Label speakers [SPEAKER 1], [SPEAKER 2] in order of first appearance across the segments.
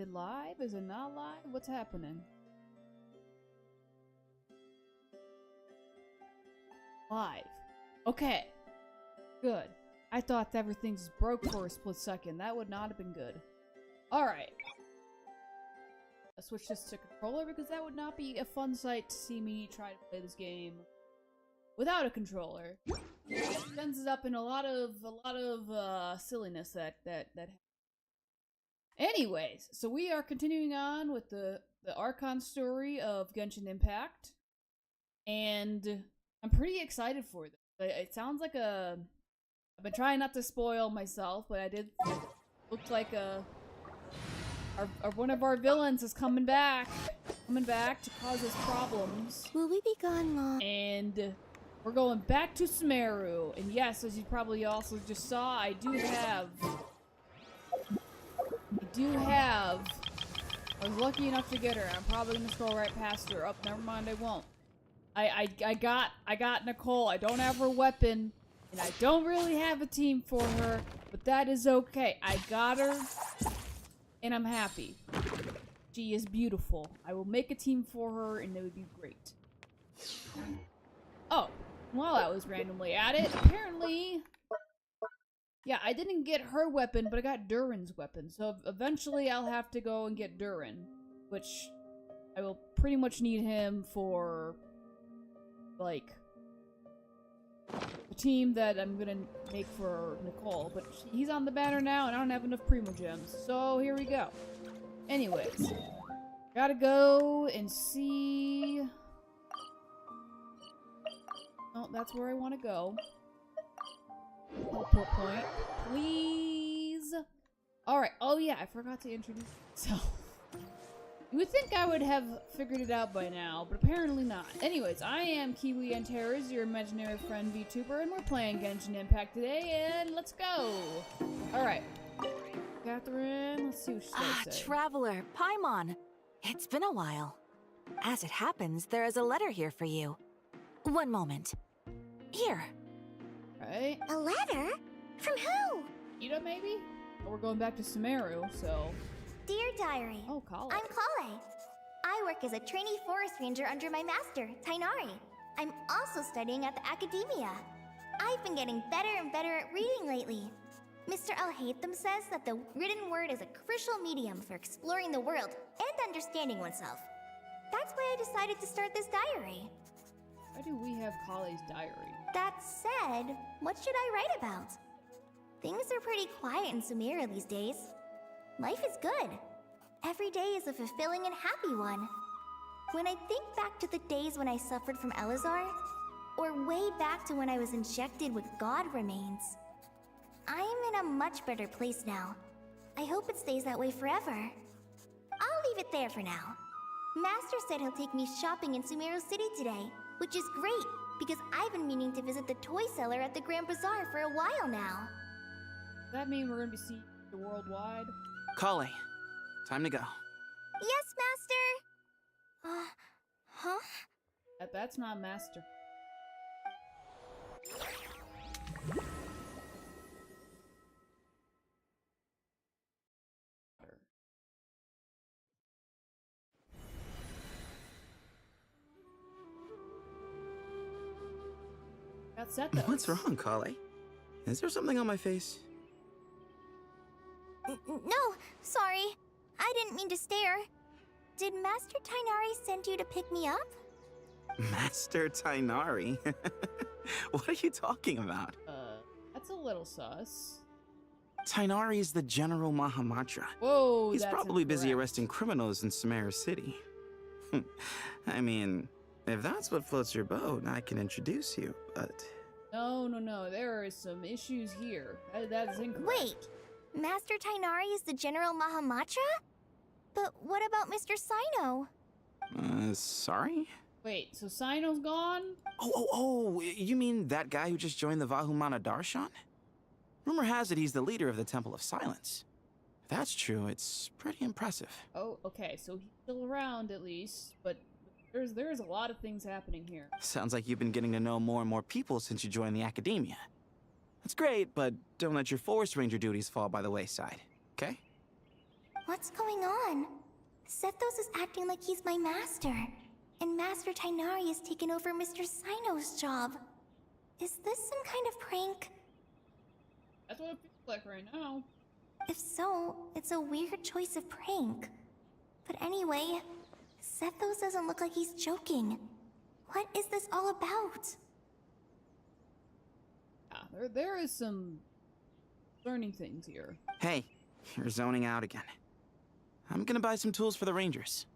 [SPEAKER 1] it live? Is it not live? What's happening? Live. Okay. Good. I thought everything just broke for a split second. That would not have been good. Alright. I'll switch this to controller because that would not be a fun sight to see me try to play this game without a controller. It ends up in a lot of silliness that anyways, so we are continuing on with the Archon story of Genshin Impact, and I'm pretty excited for this. It sounds like a... I've been trying not to spoil myself, but I did... Looks like one of our villains is coming back to cause us problems.
[SPEAKER 2] Will we be gone long?
[SPEAKER 1] And we're going back to Sumeru. And yes, as you probably also just saw, I was lucky enough to get her. I'm probably gonna scroll right past her. Oh, never mind, I won't. I got Nicole. I don't have her weapon, and I don't really have a team for her, but that is okay. I got her, and I'm happy. She is beautiful. I will make a team for her, and it would be great. Oh, while I was randomly at it, apparently... Yeah, I didn't get her weapon, but I got Durin's weapon. So eventually I'll have to go and get Durin, which I will pretty much need him for, like, the team that I'm gonna make for Nicole. But he's on the banner now, and I don't have enough Primo Gems. So here we go. Anyways, gotta go and see... Oh, that's where I want to go. Teleport point, please. Alright, oh yeah, I forgot to introduce myself. You would think I would have figured it out by now, but apparently not. Anyways, I am Kiwi and Terrors, your imaginary friend VTuber, and we're playing Genshin Impact today, and let's go! Alright. Catherine, let's see what she's gonna say.
[SPEAKER 2] Traveler, Paimon. It's been a while. As it happens, there is a letter here for you. One moment. Here.
[SPEAKER 1] Right.
[SPEAKER 3] A letter? From who?
[SPEAKER 1] Ida, maybe? Oh, we're going back to Sumeru, so...
[SPEAKER 3] Dear Diary.
[SPEAKER 1] Oh, Kale.
[SPEAKER 3] I'm Kale. I work as a trainee forest ranger under my master, Tainari. I'm also studying at the academia. I've been getting better and better at reading lately. Mr. Al-Haytham says that the written word is a crucial medium for exploring the world and understanding oneself. That's why I decided to start this diary.
[SPEAKER 1] Why do we have Kale's diary?
[SPEAKER 3] That said, what should I write about? Things are pretty quiet in Sumeru these days. Life is good. Every day is a fulfilling and happy one. When I think back to the days when I suffered from Elazar, or way back to when I was injected with God remains, I am in a much better place now. I hope it stays that way forever. I'll leave it there for now. Master said he'll take me shopping in Sumeru City today, which is great, because I've been meaning to visit the toy seller at the Grand Bazaar for a while now.
[SPEAKER 1] Does that mean we're gonna be seeing the worldwide?
[SPEAKER 4] Kale, time to go.
[SPEAKER 3] Yes, Master! Huh?
[SPEAKER 1] That's not Master.
[SPEAKER 4] What's wrong, Kale? Is there something on my face?
[SPEAKER 3] No, sorry. I didn't mean to stare. Did Master Tainari send you to pick me up?
[SPEAKER 4] Master Tainari? What are you talking about?
[SPEAKER 1] That's a little sus.
[SPEAKER 4] Tainari is the General Mahamatra.
[SPEAKER 1] Whoa,
[SPEAKER 4] He's
[SPEAKER 1] that's
[SPEAKER 4] probably busy
[SPEAKER 1] incorrect.
[SPEAKER 4] arresting criminals in Sumeru City. I mean, if that's what floats your boat, I can introduce you, but...
[SPEAKER 3] No,
[SPEAKER 1] there is some issues here. That is incorrect.
[SPEAKER 3] Wait, Master Tainari is the General Mahamatra? But what about Mr. Sino?
[SPEAKER 4] Sorry?
[SPEAKER 1] Wait, so Sino's gone?
[SPEAKER 4] Oh, you mean that guy who just joined the Vahumana Darshan? Rumor has it he's the leader of the Temple of Silence. If that's true, it's pretty impressive.
[SPEAKER 1] Oh, okay, so he's still around at least, but there's a lot of things happening here.
[SPEAKER 4] Sounds like you've been getting to know more and more people since you joined the academia. That's great, but don't let your forest ranger duties fall by the wayside, okay?
[SPEAKER 3] What's going on? Sethos is acting like he's my master, and Master Tainari has taken over Mr. Sino's job. Is this some kind of prank?
[SPEAKER 1] That's what it feels like right now.
[SPEAKER 3] If so, it's a weird choice of prank. But anyway, Sethos doesn't look like he's joking. What is this all about?
[SPEAKER 1] Yeah, there is some learning things here.
[SPEAKER 4] Hey, you're zoning out again. I'm gonna buy some tools for the Rangers.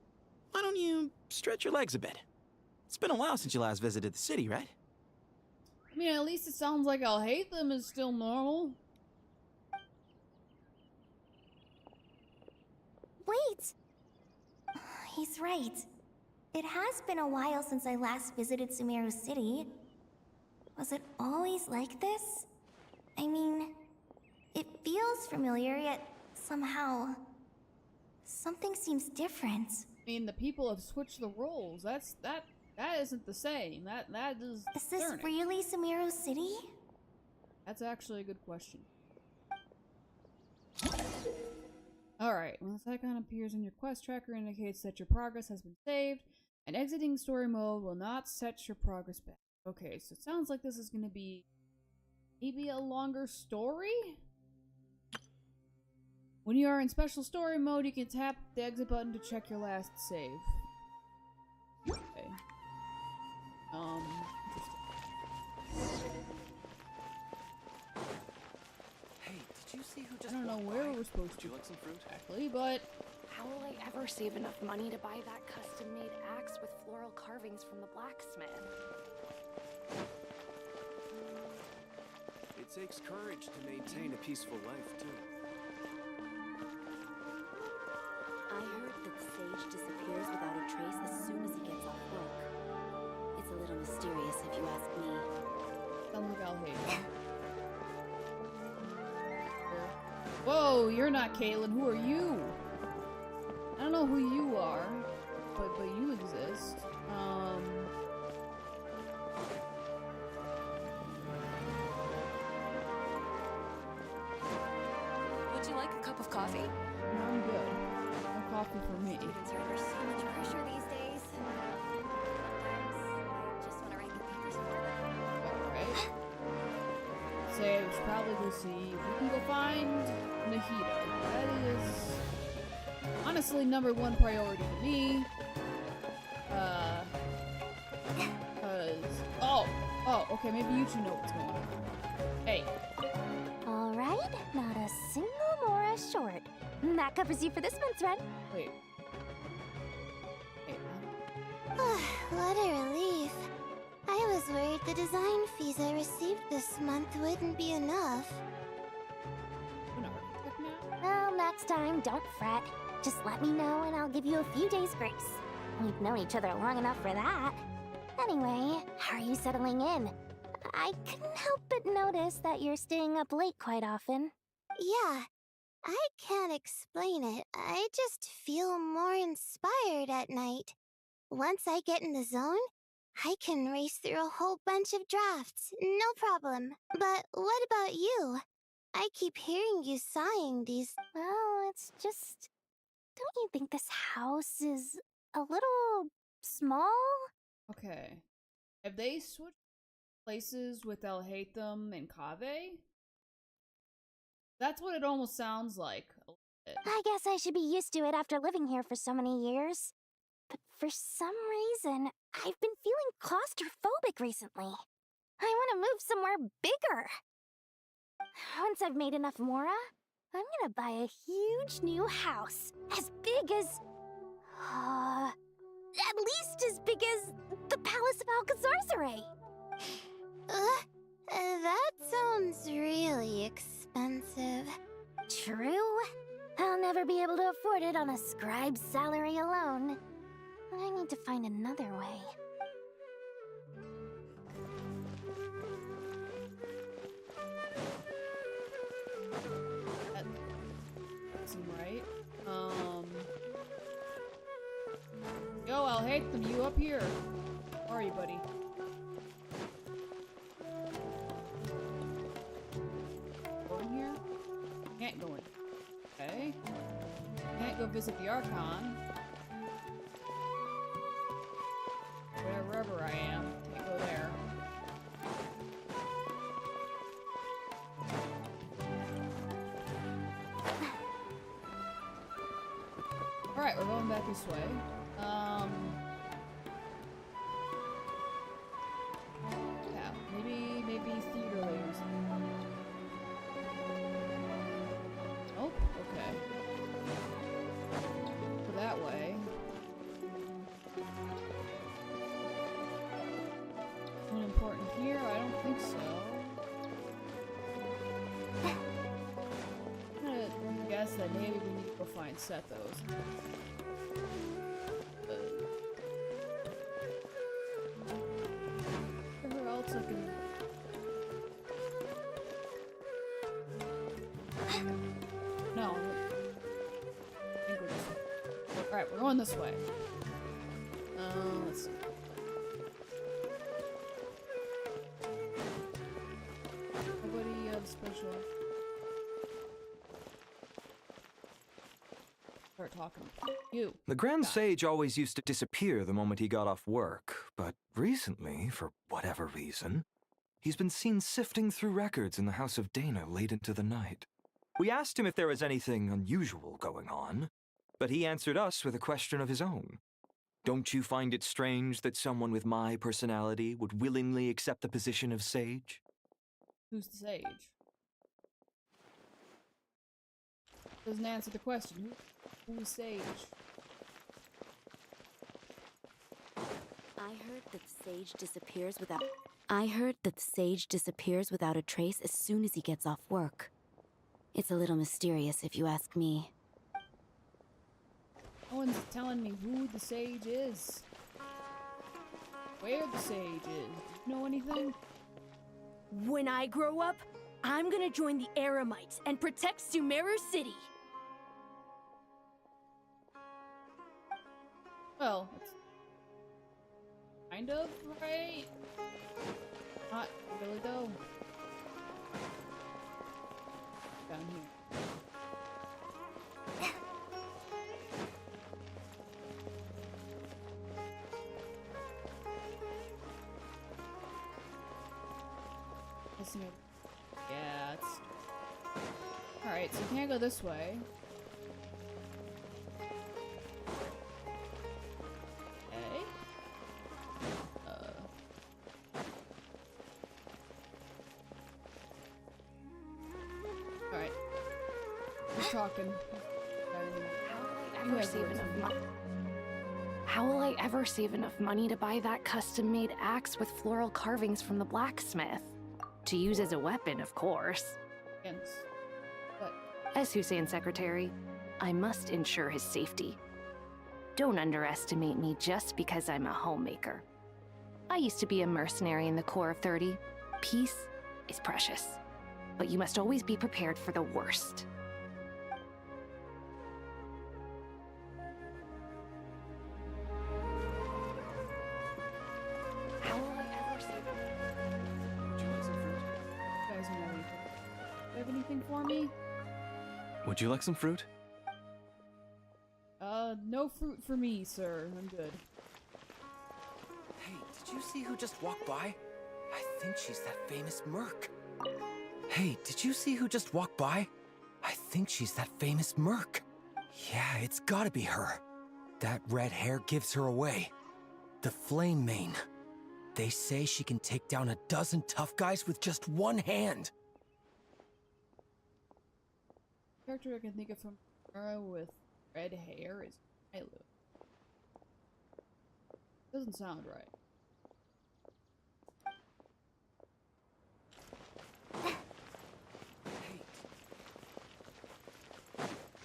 [SPEAKER 4] Why don't you stretch your legs a bit? It's been a while since you last visited the city, right?
[SPEAKER 1] I mean, at least it sounds like I'll hate them is still normal.
[SPEAKER 3] Wait! He's right. It has been a while since I last visited Sumeru City. Was it always like this? I mean, it feels familiar, yet somehow... something seems different.
[SPEAKER 1] I mean, the people have switched the roles. That isn't the same. That is.
[SPEAKER 3] Is this
[SPEAKER 1] concerning.
[SPEAKER 3] really Sumeru City?
[SPEAKER 1] That's actually a good question. Alright, when this icon appears in your quest tracker, indicates that your progress has been saved, and exiting story mode will not set your progress back. Okay, so it sounds like this is gonna be maybe a longer story? When you are in special story mode, you can tap the exit button to check your last save. Okay. Interesting.
[SPEAKER 5] Hey, did you see who
[SPEAKER 1] I
[SPEAKER 5] just
[SPEAKER 1] don't know
[SPEAKER 5] walked
[SPEAKER 1] where
[SPEAKER 5] by?
[SPEAKER 1] we're supposed
[SPEAKER 5] Would
[SPEAKER 1] to
[SPEAKER 5] you like some fruit?
[SPEAKER 1] exactly, but
[SPEAKER 6] How will I ever save enough money to buy that custom-made axe with floral carvings from the blacksmith?
[SPEAKER 7] It takes courage to maintain a peaceful life, too.
[SPEAKER 8] I heard that Sage disappears without a trace as soon as he gets off work. It's a little mysterious if you ask me.
[SPEAKER 1] sounds like I'll hate it. Whoa, you're not Caitlin. Who are you? I don't know who you are, but you exist.
[SPEAKER 6] Would you like a cup of coffee?
[SPEAKER 1] I'm good. No coffee for me.
[SPEAKER 8] Students are under so much pressure these days. Sometimes I just want to write their papers for them.
[SPEAKER 1] Alright. Say, we should probably go see if we can go find Nahida. That is honestly #1 priority to me. Oh, okay, maybe you two know what's going on. Hey,
[SPEAKER 9] Alright, not a single Mora short. That covers you for this month's rent.
[SPEAKER 1] wait. Hey,
[SPEAKER 10] What a relief. I was worried the design fees I received this month wouldn't be enough.
[SPEAKER 1] we're not architect now?
[SPEAKER 9] Well, next time, don't fret. Just let me know and I'll give you a few days' grace. We've known each other long enough for that. Anyway, how are you settling in? I couldn't help but notice that you're staying up late quite often.
[SPEAKER 10] Yeah, I can't explain it. I just feel more inspired at night. Once I get in the zone, I can race through a whole bunch of drafts, no problem. But what about you? I keep hearing you sighing these...
[SPEAKER 9] Well, it's just... Don't you think this house is a little small?
[SPEAKER 1] Okay. Have they switched places with El Hatham and Kaveh? That's what it almost sounds like. A little bit.
[SPEAKER 9] I guess I should be used to it after living here for so many years. But for some reason, I've been feeling claustrophobic recently. I want to move somewhere bigger. Once I've made enough Mora, I'm gonna buy a huge new house. As big as... at least as big as the Palace of Alcazarzaray.
[SPEAKER 10] That sounds really expensive.
[SPEAKER 9] True. I'll never be able to afford it on a scribe's salary alone. I need to find another way.
[SPEAKER 1] That doesn't seem right. Yo, I'll hate them. You up here? Where are you, buddy? Go in here? Can't go in. Okay. Can't go visit the Archon. Wherever I am, can't go there. Alright, we're going back this way. Yeah, maybe theater layers. Oh, okay. Go that way. One important here? I don't think so. I'm gonna guess that maybe we need to go find Sethos. Where else I can... No. I think we're just... Alright, we're going this way. Let's see. Nobody of special... Start talking. You.
[SPEAKER 5] The Grand Sage always used to disappear the moment he got off work, but recently, for whatever reason, he's been seen sifting through records in the House of Dana late into the night. We asked him if there was anything unusual going on, but he answered us with a question of his own. Don't you find it strange that someone with my personality would willingly accept the position of Sage?
[SPEAKER 1] Who's the Sage? Doesn't answer the question. Who's Sage?
[SPEAKER 8] I heard that Sage disappears without a trace as soon as he gets off work. It's a little mysterious if you ask me.
[SPEAKER 1] No one's telling me who the Sage is. Where the Sage is. Do you know anything?
[SPEAKER 11] When I grow up, I'm gonna join the Eremites and protect Sumeru City.
[SPEAKER 1] Well, it's kind of right. Not really though. Down here. Listen to... Yeah, it's... Alright, so you can't go this way. Okay. Alright. We're talking.
[SPEAKER 6] How will I ever save enough money to buy that custom-made axe with floral carvings from the blacksmith? To use as a weapon, of course.
[SPEAKER 1] Yes. But
[SPEAKER 6] As Hussein's secretary, I must ensure his safety. Don't underestimate me just because I'm a homemaker. I used to be a mercenary in the Corps of 30. Peace is precious, but you must always be prepared for the worst. How will I ever save
[SPEAKER 7] Would you like some fruit?
[SPEAKER 1] you guys know anything. Do you have anything for me?
[SPEAKER 7] Would you like some fruit?
[SPEAKER 1] No fruit for me, sir. I'm good.
[SPEAKER 5] Hey, did you see who just walked by? I think she's that famous merc. Hey, did you see who just walked by? I think she's that famous merc. Yeah, it's gotta be her. That red hair gives her away. The Flame Mane. They say she can take down a dozen tough guys with just one hand.
[SPEAKER 1] Character I can think of from era with red hair is Milo. Doesn't sound right.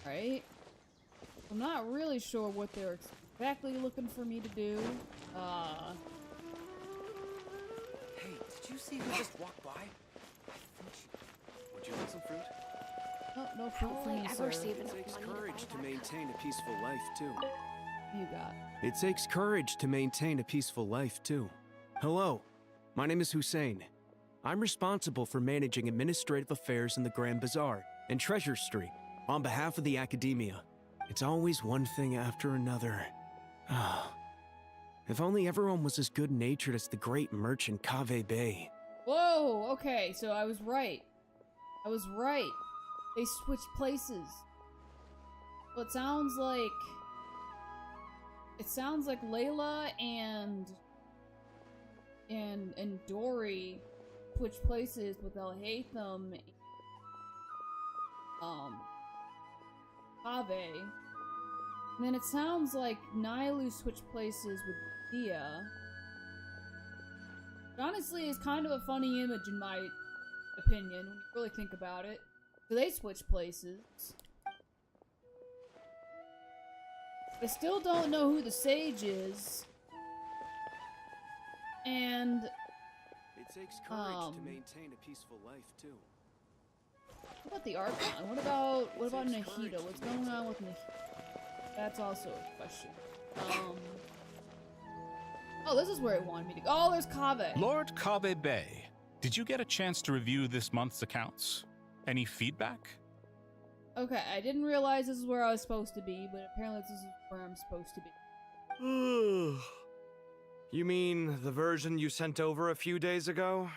[SPEAKER 1] Right? I'm not really sure what they're exactly looking for me to do.
[SPEAKER 5] Hey, did you see who just walked by? I think she...
[SPEAKER 7] Would you like some fruit?
[SPEAKER 1] Oh, no fruit
[SPEAKER 6] How
[SPEAKER 1] for
[SPEAKER 6] will
[SPEAKER 1] me,
[SPEAKER 6] I ever
[SPEAKER 1] sir.
[SPEAKER 6] save
[SPEAKER 7] It
[SPEAKER 6] enough
[SPEAKER 7] takes
[SPEAKER 6] money
[SPEAKER 7] courage
[SPEAKER 6] to
[SPEAKER 7] to
[SPEAKER 6] buy that
[SPEAKER 7] maintain a peaceful life, too.
[SPEAKER 1] You got.
[SPEAKER 7] It takes courage to maintain a peaceful life, too. Hello, my name is Hussein. I'm responsible for managing administrative affairs in the Grand Bazaar and Treasure Street on behalf of the Academia. It's always one thing after another. Ah. If only everyone was as good-natured as the great merchant Kave Bay.
[SPEAKER 1] Whoa, okay, so I was right. I was right. They switched places. Well, it sounds like Layla and Dory switched places with Elhatham Kave. And then it sounds like Nailu switched places with Dia. Which honestly is kind of a funny image in my opinion, when you really think about it. So they switched places. I still don't know who the sage is. And
[SPEAKER 7] It takes courage to maintain a peaceful life, too.
[SPEAKER 1] what about the Archon? What about Nahida? What's going on with Nahida? That's also a question. Oh, this is where he wanted me to go. Oh, there's Kave.
[SPEAKER 12] Lord Kave Bay, did you get a chance to review this month's accounts? Any feedback?
[SPEAKER 1] Okay, I didn't realize this is where I was supposed to be, but apparently this is where I'm supposed to be.
[SPEAKER 5] You mean the version you sent over a few days ago?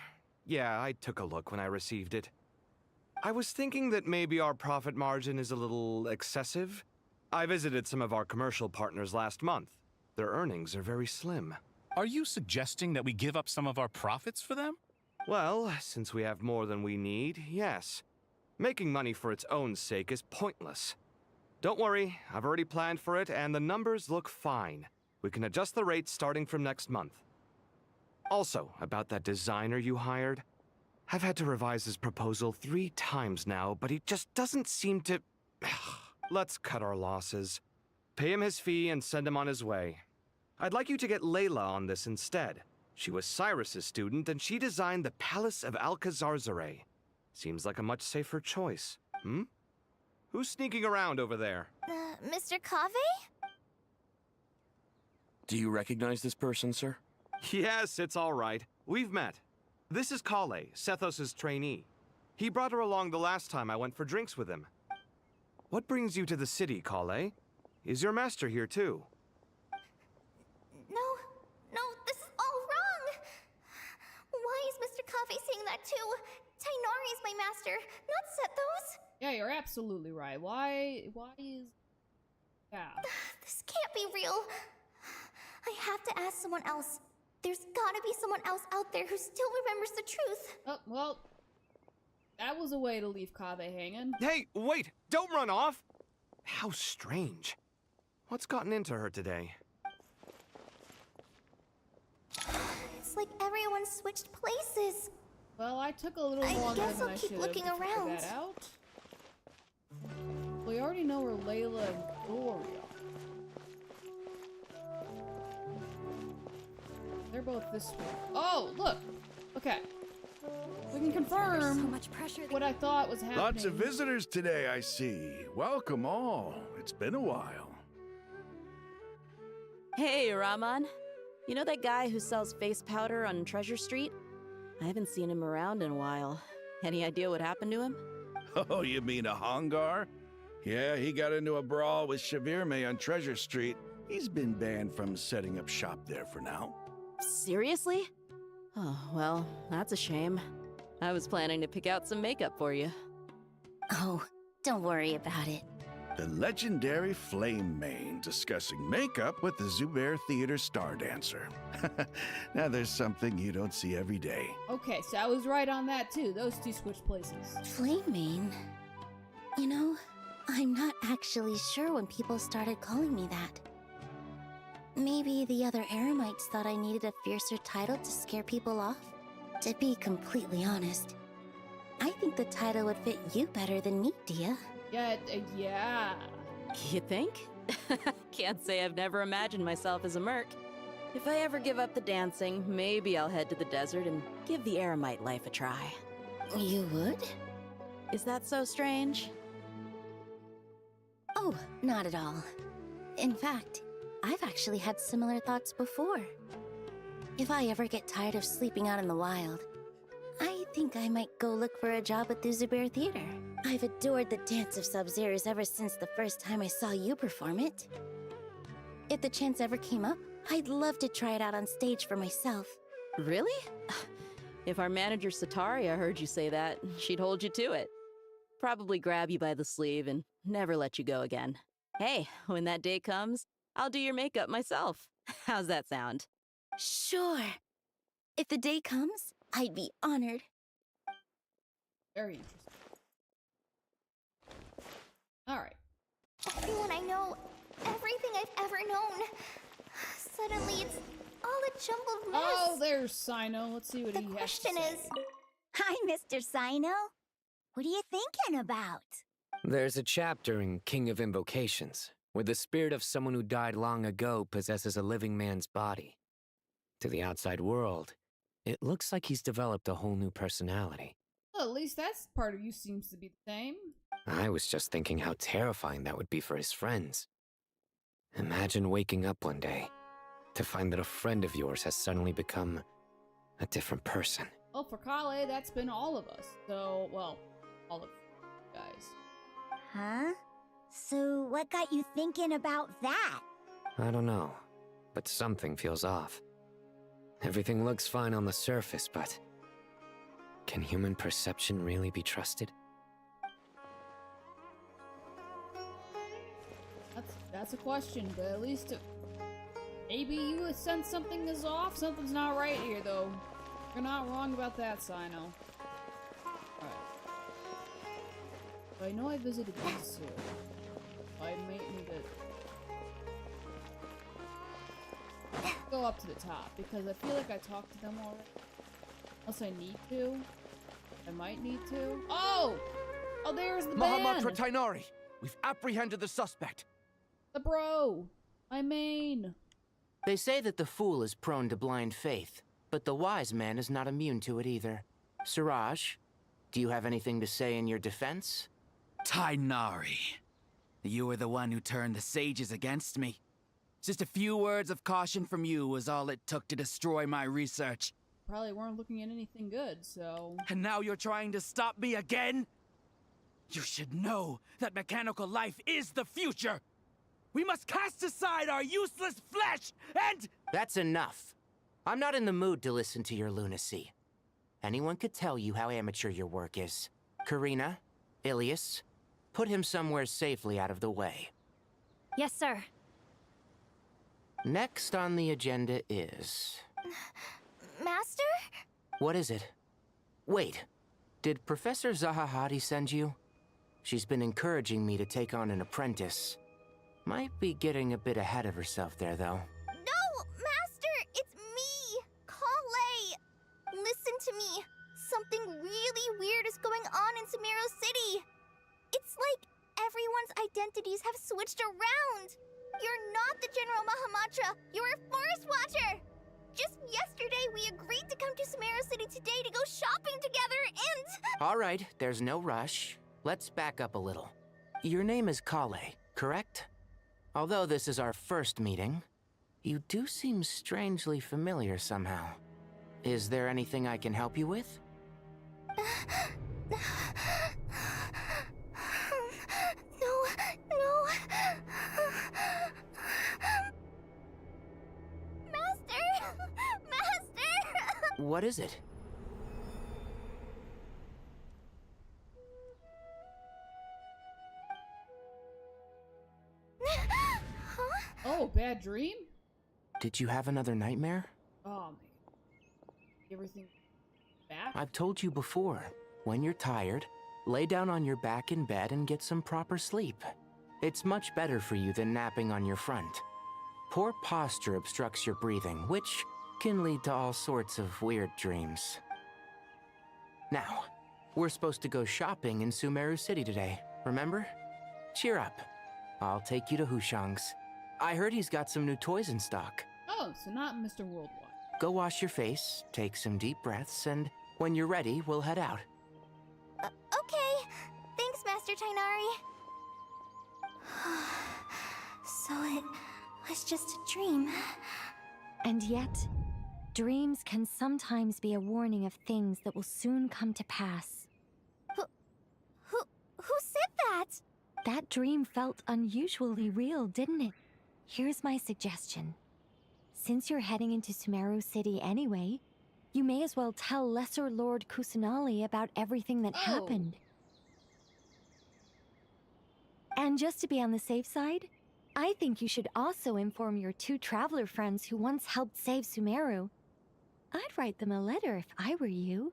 [SPEAKER 5] Yeah, I took a look when I received it. I was thinking that maybe our profit margin is a little excessive. I visited some of our commercial partners last month. Their earnings are very slim.
[SPEAKER 12] Are you suggesting that we give up some of our profits for them?
[SPEAKER 5] Well, since we have more than we need, yes. Making money for its own sake is pointless. Don't worry, I've already planned for it, and the numbers look fine. We can adjust the rates starting from next month. Also, about that designer you hired, I've had to revise his proposal 3 times now, but he just doesn't seem to... Let's cut our losses. Pay him his fee and send him on his way. I'd like you to get Layla on this instead. She was Cyrus's student, and she designed the Palace of Alcazarzare. Seems like a much safer choice. Who's sneaking around over there?
[SPEAKER 3] Mr. Kave?
[SPEAKER 13] Do you recognize this person, sir?
[SPEAKER 5] Yes, it's all right. We've met. This is Kale, Sethos' trainee. He brought her along the last time I went for drinks with him. What brings you to the city, Kale? Is your master here too?
[SPEAKER 3] No, this is all wrong! Why is Mr. Kave saying that too? Tainari is my master, not Sethos!
[SPEAKER 1] Yeah, you're absolutely right. Why is... Yeah.
[SPEAKER 3] This can't be real. I have to ask someone else. There's gotta be someone else out there who still remembers the truth.
[SPEAKER 1] Oh, well... That was a way to leave Kave hanging.
[SPEAKER 5] Hey, wait! Don't run off! How strange. What's gotten into her today?
[SPEAKER 3] It's like everyone switched places.
[SPEAKER 1] Well, I took a little longer
[SPEAKER 3] guess
[SPEAKER 1] than
[SPEAKER 3] I'll
[SPEAKER 1] I
[SPEAKER 3] keep
[SPEAKER 1] should
[SPEAKER 3] looking
[SPEAKER 1] have to figure
[SPEAKER 3] around.
[SPEAKER 1] that out. We already know where Layla and Dory are. They're both this way. Oh, look! Okay. We can confirm
[SPEAKER 2] So much pressure.
[SPEAKER 1] what I thought was happening.
[SPEAKER 14] Lots of visitors today, I see. Welcome all. It's been a while.
[SPEAKER 15] Hey, Rahman. You know that guy who sells face powder on Treasure Street? I haven't seen him around in a while. Any idea what happened to him?
[SPEAKER 14] Oh, you mean a Hongar? Yeah, he got into a brawl with Shavirme on Treasure Street. He's been banned from setting up shop there for now.
[SPEAKER 15] Seriously? Oh, well, that's a shame. I was planning to pick out some makeup for you.
[SPEAKER 3] Oh, don't worry about it.
[SPEAKER 14] The legendary Flame Mane discussing makeup with the Zubair Theater star dancer. Now there's something you don't see every day.
[SPEAKER 1] Okay, so I was right on that too. Those two switched places.
[SPEAKER 3] Flame Mane? You know, I'm not actually sure when people started calling me that. Maybe the other Eremites thought I needed a fiercer title to scare people off? To be completely honest, I think the title would fit you better than me, Dia.
[SPEAKER 1] Yeah.
[SPEAKER 15] You think? Can't say I've never imagined myself as a merc. If I ever give up the dancing, maybe I'll head to the desert and give the Eremite life a try.
[SPEAKER 3] You would?
[SPEAKER 15] Is that so strange?
[SPEAKER 3] Oh, not at all. In fact, I've actually had similar thoughts before. If I ever get tired of sleeping out in the wild, I think I might go look for a job at the Zubair Theater.
[SPEAKER 8] I've adored the dance of Sub-Zeros ever since the first time I saw you perform it. If the chance ever came up, I'd love to try it out on stage for myself.
[SPEAKER 15] Really? If our manager Sataria heard you say that, she'd hold you to it. Probably grab you by the sleeve and never let you go again. Hey, when that day comes, I'll do your makeup myself. How's that sound?
[SPEAKER 8] Sure. If the day comes, I'd be honored.
[SPEAKER 1] Very interesting. Alright.
[SPEAKER 3] Everyone I know, everything I've ever known. Suddenly it's all a jumbled mess.
[SPEAKER 1] Oh, there's Sino. Let's see what he has to say.
[SPEAKER 3] The question is...
[SPEAKER 9] Hi, Mr. Sino. What are you thinking about?
[SPEAKER 16] There's a chapter in King of Invocations where the spirit of someone who died long ago possesses a living man's body. To the outside world, it looks like he's developed a whole new personality.
[SPEAKER 1] Well, at least that part of you seems to be the same.
[SPEAKER 16] I was just thinking how terrifying that would be for his friends. Imagine waking up one day to find that a friend of yours has suddenly become a different person.
[SPEAKER 1] Well, for Kale, that's been all of us. So, well, all of you guys.
[SPEAKER 9] Huh? So what got you thinking about that?
[SPEAKER 16] I don't know, but something feels off. Everything looks fine on the surface, but can human perception really be trusted?
[SPEAKER 1] That's a question, but at least maybe you would sense something is off. Something's not right here, though. You're not wrong about that, Sino. Alright. So I know I visited these two. I might need to go up to the top, because I feel like I talked to them already. Unless I need to. I might need to. Oh! Oh, there's the man!
[SPEAKER 4] Mahamatra Tainari! We've apprehended the suspect!
[SPEAKER 1] The bro! My main!
[SPEAKER 17] They say that the fool is prone to blind faith, but the wise man is not immune to it either. Siraj, do you have anything to say in your defense?
[SPEAKER 4] Tainari, you were the one who turned the sages against me. Just a few words of caution from you was all it took to destroy my research.
[SPEAKER 1] Probably weren't looking at anything good, so...
[SPEAKER 4] And now you're trying to stop me again? You should know that mechanical life is the future! We must cast aside our useless flesh and...
[SPEAKER 17] That's enough. I'm not in the mood to listen to your lunacy. Anyone could tell you how amateur your work is. Karina, Ilias, put him somewhere safely out of the way.
[SPEAKER 9] Yes, sir.
[SPEAKER 17] Next on the agenda is...
[SPEAKER 3] Master?
[SPEAKER 17] What is it? Wait, did Professor Zahahati send you? She's been encouraging me to take on an apprentice. Might be getting a bit ahead of herself there, though.
[SPEAKER 3] No, Master! It's me! Kale! Listen to me. Something really weird is going on in Sumeru City. It's like everyone's identities have switched around. You're not the General Mahamatra. You're a Forest Watcher. Just yesterday, we agreed to come to Sumeru City today to go shopping together and...
[SPEAKER 17] All right, there's no rush. Let's back up a little. Your name is Kale, correct? Although this is our first meeting, you do seem strangely familiar somehow. Is there anything I can help you with?
[SPEAKER 3] No. Master!
[SPEAKER 17] What is it?
[SPEAKER 1] Oh, bad dream?
[SPEAKER 17] Did you have another nightmare?
[SPEAKER 1] Oh, man. Everything back?
[SPEAKER 17] I've told you before, when you're tired, lay down on your back in bed and get some proper sleep. It's much better for you than napping on your front. Poor posture obstructs your breathing, which can lead to all sorts of weird dreams. Now, we're supposed to go shopping in Sumeru City today, remember? Cheer up. I'll take you to Hushang's. I heard he's got some new toys in stock.
[SPEAKER 1] Oh, so not Mr. Worldwide.
[SPEAKER 17] Go wash your face, take some deep breaths, and when you're ready, we'll head out.
[SPEAKER 3] Okay. Thanks, Master Tainari. So it was just a dream.
[SPEAKER 2] And yet, dreams can sometimes be a warning of things that will soon come to pass.
[SPEAKER 18] that? That dream felt unusually real, didn't it? Here's my suggestion. Since you're heading into Sumeru City anyway, you may as well tell Lesser Lord Kusanali about everything that happened. And just to be on the safe side, I think you should also inform your 2 traveler friends who once helped save Sumeru. I'd write them a letter if I were you.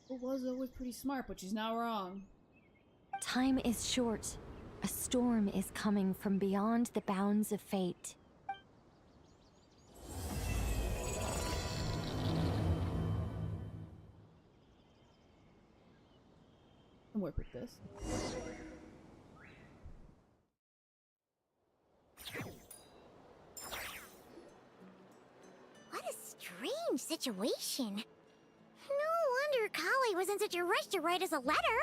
[SPEAKER 1] It was always pretty smart, but she's not wrong.
[SPEAKER 18] Time is short. A storm is coming from beyond the bounds of fate.
[SPEAKER 1] I'm work with this.
[SPEAKER 9] What a strange situation. No wonder Kali was in such a rush to write us a letter.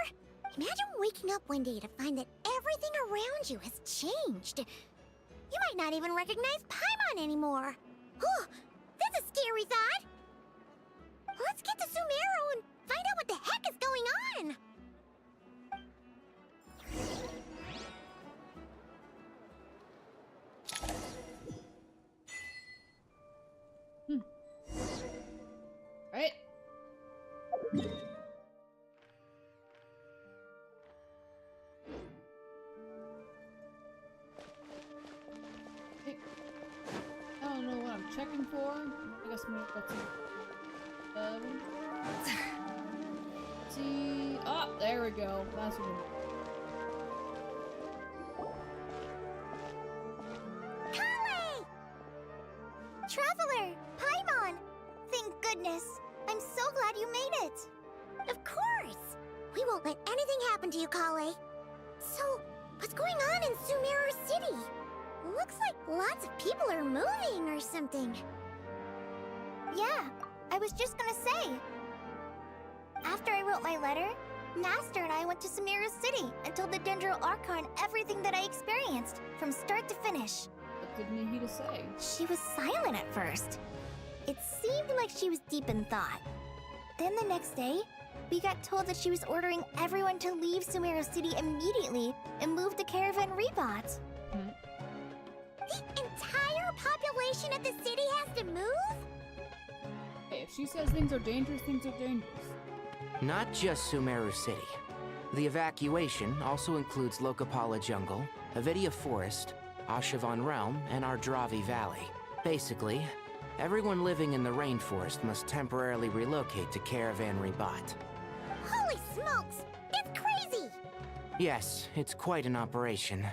[SPEAKER 9] Imagine waking up one day to find that everything around you has changed. You might not even recognize Paimon anymore. Oh, that's a scary thought. Let's get to Sumeru and find out what the heck is going on.
[SPEAKER 1] Right? Hey, I don't know what I'm checking for. I guess I'm gonna go to see. Oh, there we go. That's what
[SPEAKER 3] Kale! Traveler! Paimon! Thank goodness. I'm so glad you made it.
[SPEAKER 9] Of course. We won't let anything happen to you, Kale. So, what's going on in Sumeru City? Looks like lots of people are moving or something.
[SPEAKER 3] Yeah, I was just gonna say. After I wrote my letter, Master and I went to Sumeru City and told the Dendro Archon everything that I experienced, from start to finish.
[SPEAKER 1] What did Nihida say?
[SPEAKER 3] She was silent at first. It seemed like she was deep in thought. Then the next day, we got told that she was ordering everyone to leave Sumeru City immediately and move to Caravan Rebot.
[SPEAKER 9] The entire population of the city has to move?
[SPEAKER 1] Hey, if she says things are dangerous, things are dangerous.
[SPEAKER 17] Not just Sumeru City. The evacuation also includes Lokapala Jungle, Avidia Forest, Ashavan Realm, and Ardravi Valley. Basically, everyone living in the rainforest must temporarily relocate to Caravan Rebot.
[SPEAKER 9] Holy smokes! It's crazy!
[SPEAKER 17] Yes, it's quite an operation.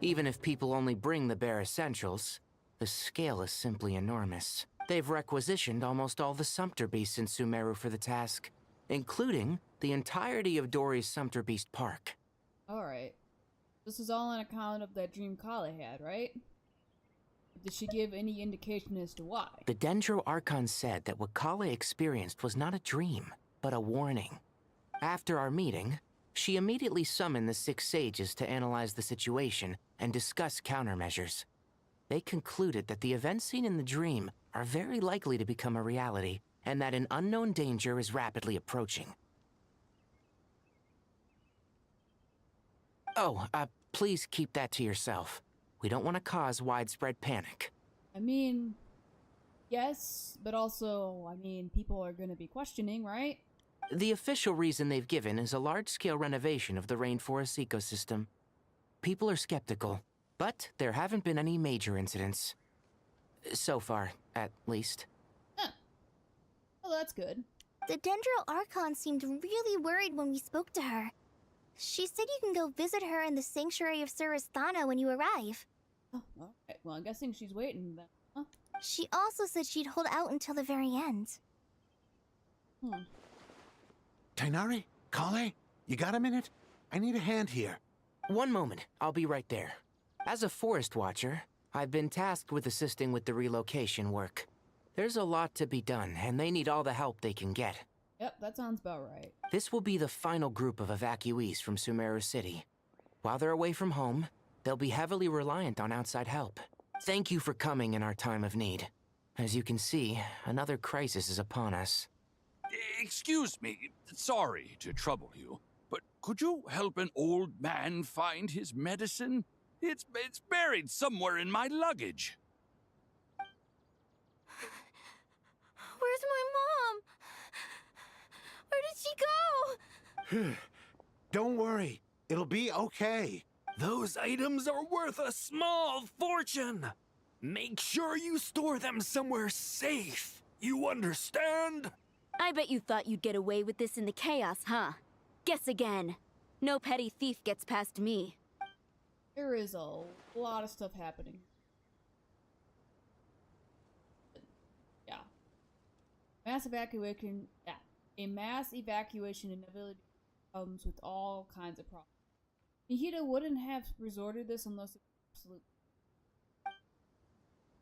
[SPEAKER 17] Even if people only bring the bare essentials, the scale is simply enormous. They've requisitioned almost all the Sumpter Beasts in Sumeru for the task, including the entirety of Dory's Sumpter Beast Park.
[SPEAKER 1] Alright. This is all on account of that dream Kale had, right? Did she give any indication as to why?
[SPEAKER 17] The Dendro Archon said that what Kale experienced was not a dream, but a warning. After our meeting, she immediately summoned the 6 sages to analyze the situation and discuss countermeasures. They concluded that the events seen in the dream are very likely to become a reality, and that an unknown danger is rapidly approaching. Oh, please keep that to yourself. We don't want to cause widespread panic.
[SPEAKER 1] I mean, yes, but also, I mean, people are gonna be questioning, right?
[SPEAKER 17] The official reason they've given is a large-scale renovation of the rainforest ecosystem. People are skeptical, but there haven't been any major incidents. So far, at least.
[SPEAKER 1] Huh. Well, that's good.
[SPEAKER 3] The Dendro Archon seemed really worried when we spoke to her. She said you can go visit her in the Sanctuary of Surasthana when you arrive.
[SPEAKER 1] Oh, alright. Well, I'm guessing she's waiting then. Huh?
[SPEAKER 3] She also said she'd hold out until the very end.
[SPEAKER 14] Tainari? Kale? You got a minute? I need a hand here.
[SPEAKER 17] One moment, I'll be right there. As a forest watcher, I've been tasked with assisting with the relocation work. There's a lot to be done, and they need all the help they can get.
[SPEAKER 1] Yep, that sounds about right.
[SPEAKER 17] This will be the final group of evacuees from Sumeru City. While they're away from home, they'll be heavily reliant on outside help. Thank you for coming in our time of need. As you can see, another crisis is upon us.
[SPEAKER 13] Excuse me. Sorry to trouble you.
[SPEAKER 19] but could you help an old man find his medicine? It's buried somewhere in my luggage.
[SPEAKER 11] Where's my mom? Where did she go?
[SPEAKER 20] Don't worry. It'll be okay.
[SPEAKER 5] Those items are worth a small fortune. Make sure you store them somewhere safe. You understand?
[SPEAKER 11] I bet you thought you'd get away with this in the chaos, huh? Guess again. No petty thief gets past me.
[SPEAKER 1] There is a lot of stuff happening. Yeah. Mass evacuation. Yeah. A mass evacuation inevitability comes with all kinds of problems. Nihida wouldn't have resorted this unless it was absolute.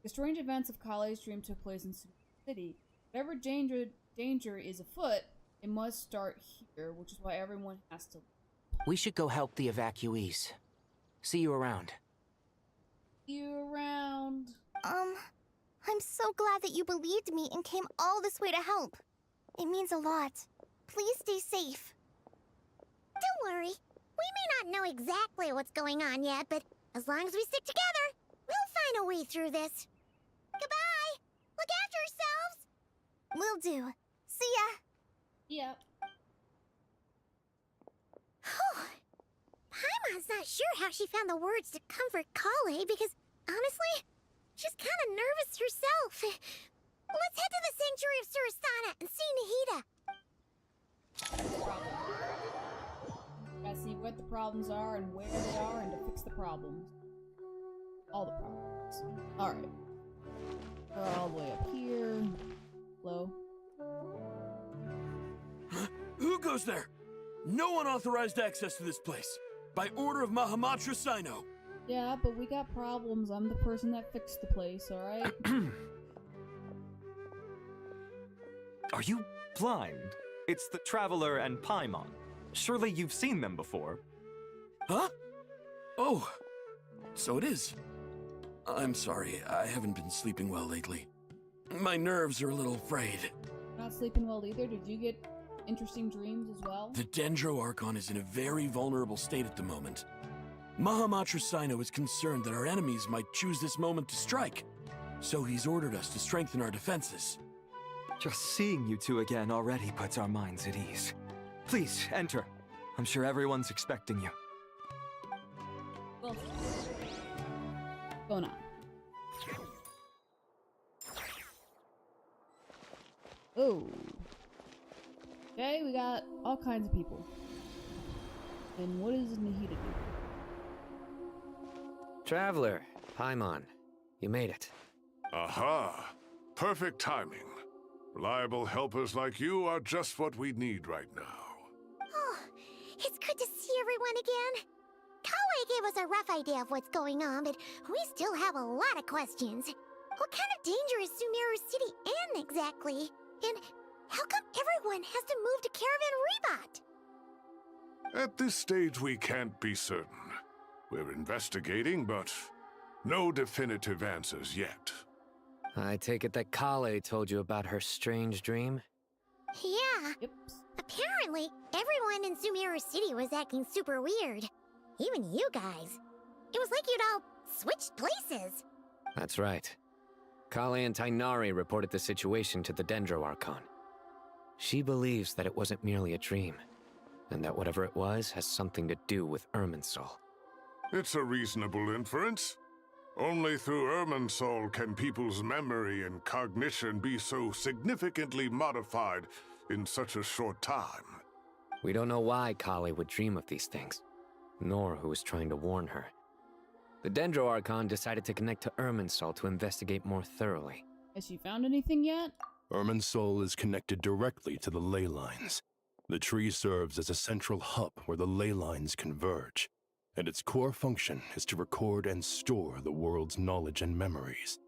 [SPEAKER 1] The strange events of Kale's dream took place in Sumeru City. Whatever danger is afoot, it must start here, which is why everyone has to.
[SPEAKER 17] We should go help the evacuees. See you around.
[SPEAKER 1] See you around.
[SPEAKER 3] I'm so glad that you believed me and came all this way to help. It means a lot. Please stay safe.
[SPEAKER 10] Don't worry. We may not know exactly what's going on yet, but as long as we stick together, we'll find a way through this. Goodbye! Look after yourselves!
[SPEAKER 3] Will do. See ya!
[SPEAKER 1] Yep.
[SPEAKER 10] Paimon's not sure how she found the words to comfort Kale because, honestly, she's kind of nervous herself. Let's head to the Sanctuary of Surasana and see Nihida.
[SPEAKER 1] Gotta see what the problems are and where they are and to fix the problems. All the problems. Alright. We're all the way up here. Low.
[SPEAKER 13] Who goes there? No unauthorized access to this place. By order of Mahamatra Sino.
[SPEAKER 1] Yeah, but we got problems. I'm the person that fixed the place, alright?
[SPEAKER 5] Are you blind? It's the Traveler and Paimon. Surely you've seen them before.
[SPEAKER 13] Huh? Oh, so it is. I'm sorry, I haven't been sleeping well lately. My nerves are a little frayed.
[SPEAKER 1] Not sleeping well either? Did you get interesting dreams as well?
[SPEAKER 13] The Dendro Archon is in a very vulnerable state at the moment. Mahamatra Sino is concerned that our enemies might choose this moment to strike, so he's ordered us to strengthen our defenses.
[SPEAKER 5] Just seeing you two again already puts our minds at ease. Please, enter. I'm sure everyone's expecting you.
[SPEAKER 1] Well, what's going on? Oh. Okay, we got all kinds of people. And what does Nihida do?
[SPEAKER 16] Traveler, Paimon, you made it.
[SPEAKER 21] Aha! Perfect timing. Reliable helpers like you are just what we need right now.
[SPEAKER 10] Oh, it's good to see everyone again. Kale gave us a rough idea of what's going on, but we still have a lot of questions. What kind of danger is Sumeru City in exactly? And how come everyone has to move to Caravan Rebot?
[SPEAKER 21] At this stage, we can't be certain. We're investigating, but no definitive answers yet.
[SPEAKER 16] I take it that Kale told you about her strange dream?
[SPEAKER 10] Yeah.
[SPEAKER 1] Yep.
[SPEAKER 10] Apparently, everyone in Sumeru City was acting super weird. Even you guys. It was like you'd all switched places.
[SPEAKER 16] That's right. Kale and Tainari reported the situation to the Dendro Archon. She believes that it wasn't merely a dream, and that whatever it was has something to do with Irminsul.
[SPEAKER 21] It's a reasonable inference. Only through Irminsul can people's memory and cognition be so significantly modified in such a short time.
[SPEAKER 16] We don't know why Kale would dream of these things, nor who was trying to warn her. The Dendro Archon decided to connect to Irminsul to investigate more thoroughly.
[SPEAKER 1] Has she found anything yet?
[SPEAKER 22] Irminsul is connected directly to the ley lines. The tree serves as a central hub where the ley lines converge, and its core function is to record and store the world's knowledge and memories.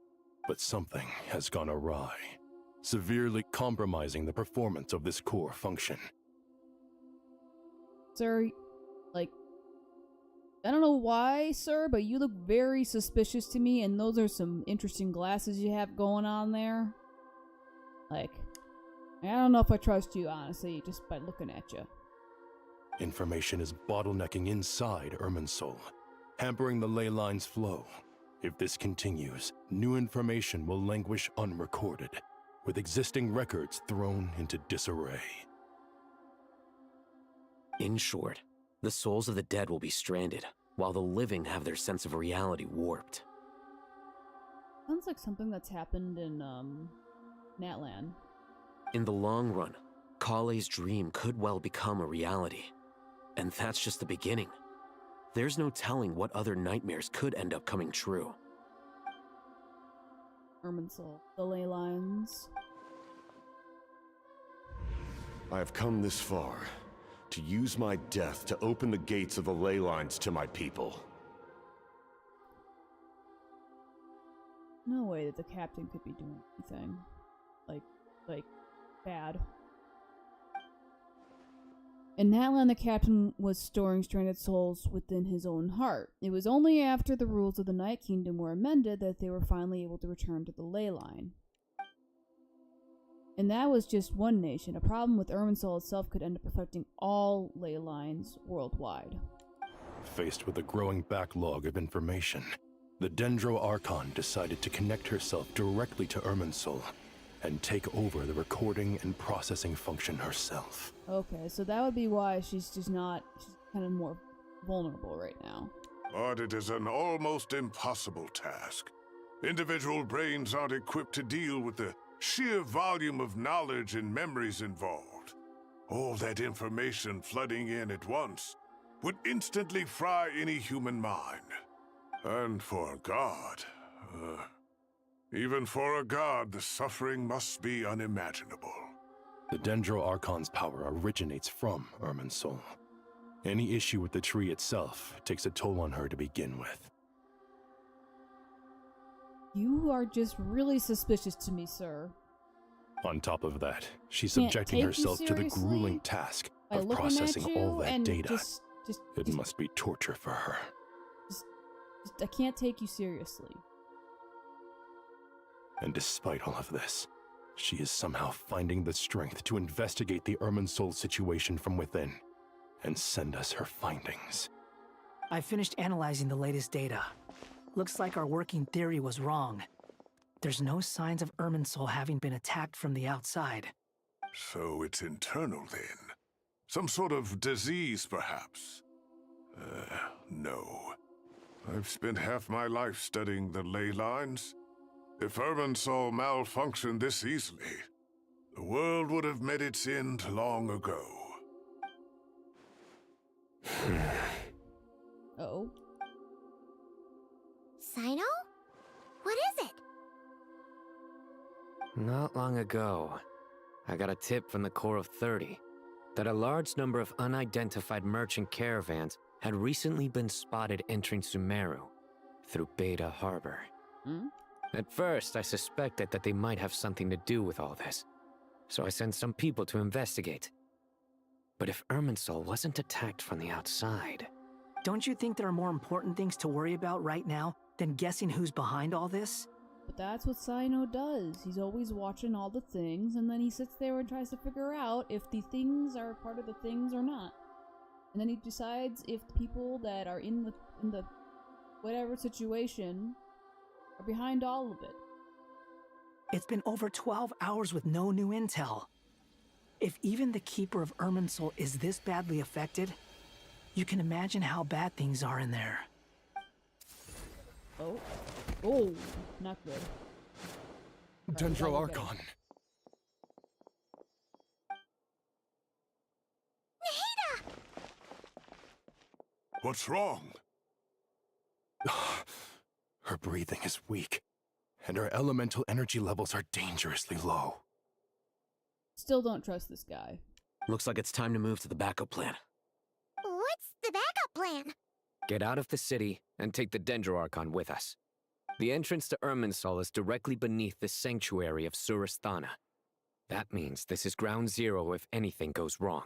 [SPEAKER 22] But something has gone awry, severely compromising the performance of this core function.
[SPEAKER 1] Sir, like, I don't know why, sir, but you look very suspicious to me, and those are some interesting glasses you have going on there. Like, I don't know if I trust you, honestly, just by looking at you.
[SPEAKER 22] Information is bottlenecking inside Irminsul, hampering the ley line's flow. If this continues, new information will languish unrecorded, with existing records thrown into disarray.
[SPEAKER 16] In short, the souls of the dead will be stranded, while the living have their sense of reality warped.
[SPEAKER 1] Sounds like something that's happened in, Natlan.
[SPEAKER 16] In the long run, Kale's dream could well become a reality. And that's just the beginning. There's no telling what other nightmares could end up coming true.
[SPEAKER 1] Irminsul, the ley lines.
[SPEAKER 6] I have come this far to use my death to open the gates of the ley lines to my people.
[SPEAKER 1] No way that the captain could be doing anything. Like, bad. In Natlan, the captain was storing stranded souls within his own heart. It was only after the rules of the Night Kingdom were amended that they were finally able to return to the ley line. And that was just one nation. A problem with Irminsul itself could end up affecting all ley lines worldwide.
[SPEAKER 22] Faced with a growing backlog of information, the Dendro Archon decided to connect herself directly to Irminsul and take over the recording and processing function herself.
[SPEAKER 1] Okay, so that would be why she's kind of more vulnerable right now.
[SPEAKER 21] But it is an almost impossible task. Individual brains aren't equipped to deal with the sheer volume of knowledge and memories involved. All that information flooding in at once would instantly fry any human mind. And for God, even for a god, the suffering must be unimaginable.
[SPEAKER 22] The Dendro Archon's power originates from Irminsul. Any issue with the tree itself takes a toll on her to begin with.
[SPEAKER 1] You are just really suspicious to me, sir.
[SPEAKER 22] On top of that, she's
[SPEAKER 1] Can't
[SPEAKER 22] subjecting
[SPEAKER 1] take
[SPEAKER 22] herself
[SPEAKER 1] you
[SPEAKER 22] to the
[SPEAKER 1] seriously
[SPEAKER 22] grueling task
[SPEAKER 1] by
[SPEAKER 22] of
[SPEAKER 1] looking at
[SPEAKER 22] processing
[SPEAKER 1] you
[SPEAKER 22] all that
[SPEAKER 1] and
[SPEAKER 22] data.
[SPEAKER 1] just
[SPEAKER 22] It must be torture for her.
[SPEAKER 1] I can't take you seriously.
[SPEAKER 22] And despite all of this, she is somehow finding the strength to investigate the Irminsul situation from within and send us her findings.
[SPEAKER 7] I finished analyzing the latest data. Looks like our working theory was wrong. There's no signs of Irminsul having been attacked from the outside.
[SPEAKER 21] So it's internal then? Some sort of disease, perhaps? No. I've spent half my life studying the ley lines. If Irminsul malfunctioned this easily, the world would have met its end long ago.
[SPEAKER 1] Oh.
[SPEAKER 10] Sino? What is it?
[SPEAKER 16] Not long ago, I got a tip from the Core of 30 that a large number of unidentified merchant caravans had recently been spotted entering Sumeru through Beta Harbor. At first, I suspected that they might have something to do with all this, so I sent some people to investigate. But if Irminsul wasn't attacked from the outside...
[SPEAKER 7] Don't you think there are more important things to worry about right now than guessing who's behind all this?
[SPEAKER 1] But that's what Sino does. He's always watching all the things, and then he sits there and tries to figure out if the things are part of the things or not. And then he decides if the people that are in the whatever situation are behind all of it.
[SPEAKER 7] It's been over 12 hours with no new intel. If even the Keeper of Irminsul is this badly affected, you can imagine how bad things are in there.
[SPEAKER 1] Oh. Oh, not good.
[SPEAKER 22] Dendro Archon.
[SPEAKER 21] What's wrong?
[SPEAKER 22] Her breathing is weak, and her elemental energy levels are dangerously low.
[SPEAKER 1] Still don't trust this guy.
[SPEAKER 16] Looks like it's time to move to the backup plan.
[SPEAKER 10] What's the backup plan?
[SPEAKER 16] Get out of the city and take the Dendro Archon with us. The entrance to Irminsul is directly beneath the sanctuary of Surasthana. That means this is ground zero if anything goes wrong.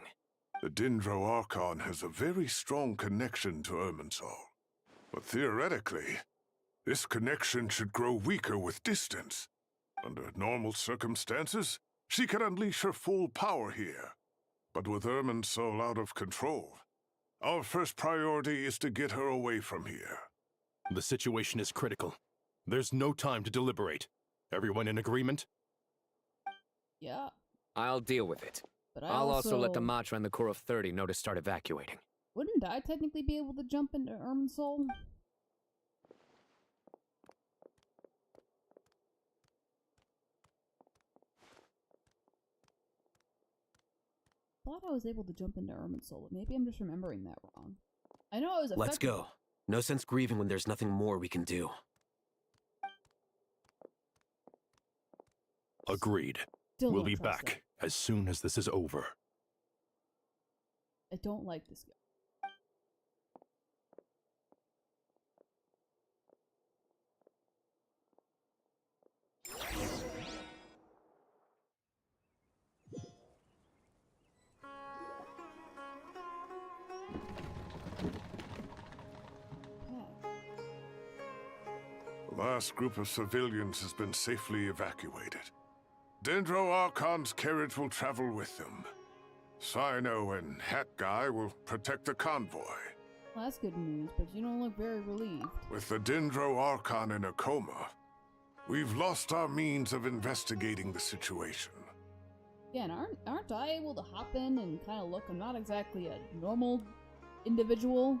[SPEAKER 21] The Dendro Archon has a very strong connection to Irminsul. But theoretically, this connection should grow weaker with distance. Under normal circumstances, she could unleash her full power here. But with Irminsul out of control, our first priority is to get her away from here.
[SPEAKER 22] The situation is critical. There's no time to deliberate. Everyone in agreement?
[SPEAKER 1] Yeah.
[SPEAKER 16] I'll deal with it.
[SPEAKER 1] But
[SPEAKER 16] I'll also let the Matra and the Core of 30 know to start evacuating.
[SPEAKER 1] Wouldn't I technically be able to jump into Irminsul? Thought I was able to jump into Irminsul, but maybe I'm just remembering that wrong. I know I was affected.
[SPEAKER 12] Let's go. No sense grieving when there's nothing more we can do.
[SPEAKER 22] Agreed.
[SPEAKER 1] Still
[SPEAKER 22] We'll
[SPEAKER 1] don't
[SPEAKER 22] be
[SPEAKER 1] trust
[SPEAKER 22] back as soon as this is over.
[SPEAKER 1] I don't like this guy.
[SPEAKER 21] The last group of civilians has been safely evacuated. Dendro Archon's carriage will travel with them. Sino and Hat Guy will protect the convoy.
[SPEAKER 1] Well, that's good news, but you don't look very relieved.
[SPEAKER 21] With the Dendro Archon in a coma, we've lost our means of investigating the situation.
[SPEAKER 1] Yeah, and aren't I able to hop in and kind of look? I'm not exactly a normal individual.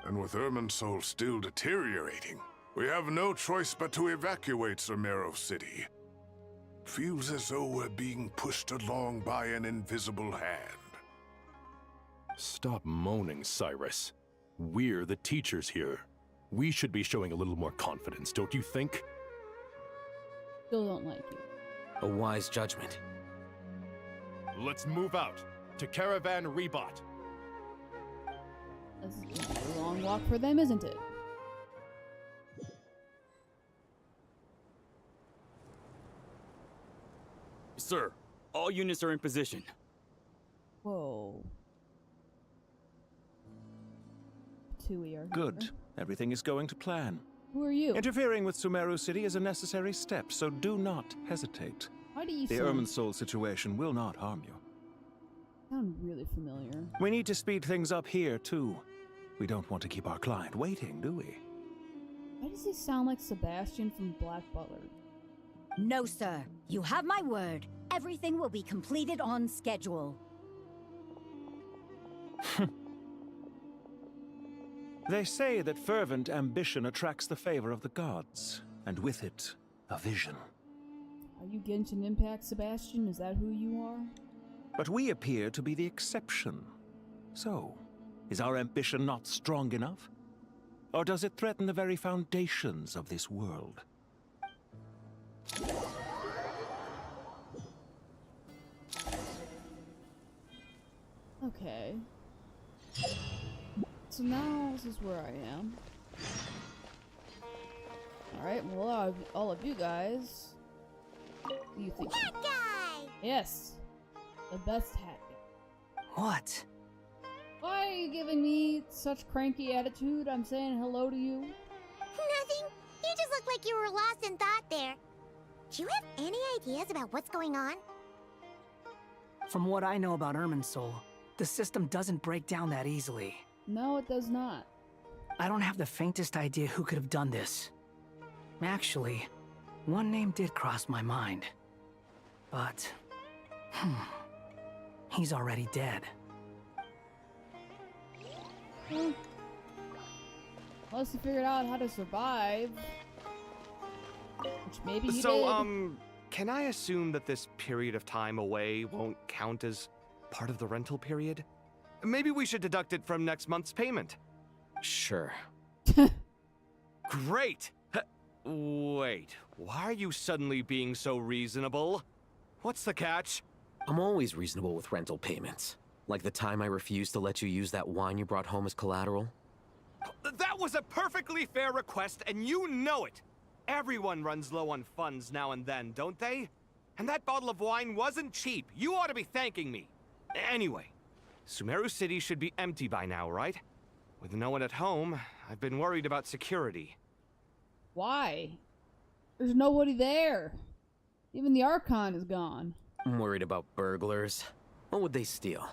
[SPEAKER 21] And with Irminsul still deteriorating, we have no choice but to evacuate Sumeru City. Feels as though we're being pushed along by an invisible hand.
[SPEAKER 22] Stop moaning, Cyrus. We're the teachers here. We should be showing a little more confidence, don't you think?
[SPEAKER 1] Still don't like you.
[SPEAKER 12] A wise judgment.
[SPEAKER 22] Let's move out to Caravan Rebot.
[SPEAKER 1] This is gonna be a long walk for them, isn't it?
[SPEAKER 15] Sir, all units are in position.
[SPEAKER 1] Whoa. Tui are
[SPEAKER 23] Good.
[SPEAKER 1] here.
[SPEAKER 23] Everything is going to plan.
[SPEAKER 1] Who are you?
[SPEAKER 23] Interfering with Sumeru City is a necessary step, so do not hesitate.
[SPEAKER 1] Why do you
[SPEAKER 23] The
[SPEAKER 1] sound
[SPEAKER 23] Irminsul situation will not harm you.
[SPEAKER 1] really familiar?
[SPEAKER 23] We need to speed things up here, too. We don't want to keep our client waiting, do we?
[SPEAKER 1] Why does he sound like Sebastian from Black Butler?
[SPEAKER 24] No, sir. You have my word. Everything will be completed on schedule.
[SPEAKER 23] They say that fervent ambition attracts the favor of the gods, and with it, a vision.
[SPEAKER 1] Are you Genshin Impact, Sebastian? Is that who you are?
[SPEAKER 23] But we appear to be the exception. So, is our ambition not strong enough? Or does it threaten the very foundations of this world?
[SPEAKER 1] Okay. So now this is where I am. Alright, well, all of you guys. What do you think?
[SPEAKER 10] Hat Guy!
[SPEAKER 1] Yes! The best hat guy.
[SPEAKER 7] What?
[SPEAKER 1] Why are you giving me such cranky attitude? I'm saying hello to you.
[SPEAKER 10] Nothing. You just look like you were lost in thought there. Do you have any ideas about what's going on?
[SPEAKER 7] From what I know about Irminsul, the system doesn't break down that easily.
[SPEAKER 1] No, it does not.
[SPEAKER 7] I don't have the faintest idea who could have done this. Actually, one name did cross my mind. But, he's already dead.
[SPEAKER 1] Well, unless you figured out how to survive. Which maybe you did.
[SPEAKER 5] Can I assume that this period of time away won't count as part of the rental period? Maybe we should deduct it from next month's payment.
[SPEAKER 12] Sure.
[SPEAKER 5] Great! Wait, why are you suddenly being so reasonable? What's the catch?
[SPEAKER 12] I'm always reasonable with rental payments. Like the time I refused to let you use that wine you brought home as collateral.
[SPEAKER 5] That was a perfectly fair request, and you know it! Everyone runs low on funds now and then, don't they? And that bottle of wine wasn't cheap. You ought to be thanking me. Anyway, Sumeru City should be empty by now, right? With no one at home, I've been worried about security.
[SPEAKER 1] Why? There's nobody there. Even the Archon is gone.
[SPEAKER 12] I'm worried about burglars. What would they steal?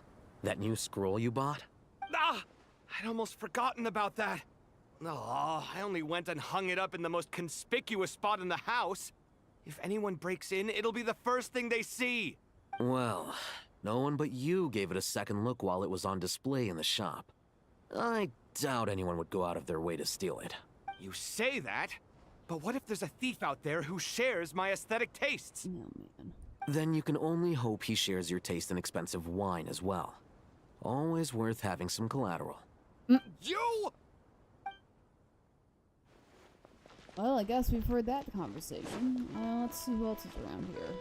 [SPEAKER 12] That new scroll you bought?
[SPEAKER 5] Ah! I'd almost forgotten about that. Oh, I only went and hung it up in the most conspicuous spot in the house. If anyone breaks in, it'll be the first thing they see.
[SPEAKER 12] Well, no one but you gave it a second look while it was on display in the shop. I doubt anyone would go out of their way to steal it.
[SPEAKER 5] You say that, but what if there's a thief out there who shares my aesthetic tastes?
[SPEAKER 1] Oh, man.
[SPEAKER 12] Then you can only hope he shares your taste in expensive wine as well. Always worth having some collateral.
[SPEAKER 5] You!
[SPEAKER 1] Well, I guess we've heard that conversation. Let's see who else is around here.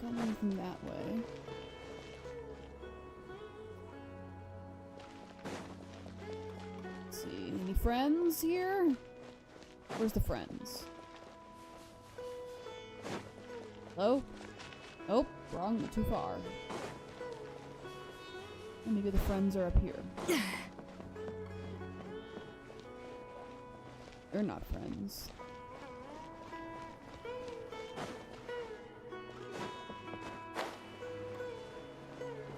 [SPEAKER 1] Got anything that way. Let's see, any friends here? Where's the friends? Hello? Nope, wrong, too far. Maybe the friends are up here. They're not friends.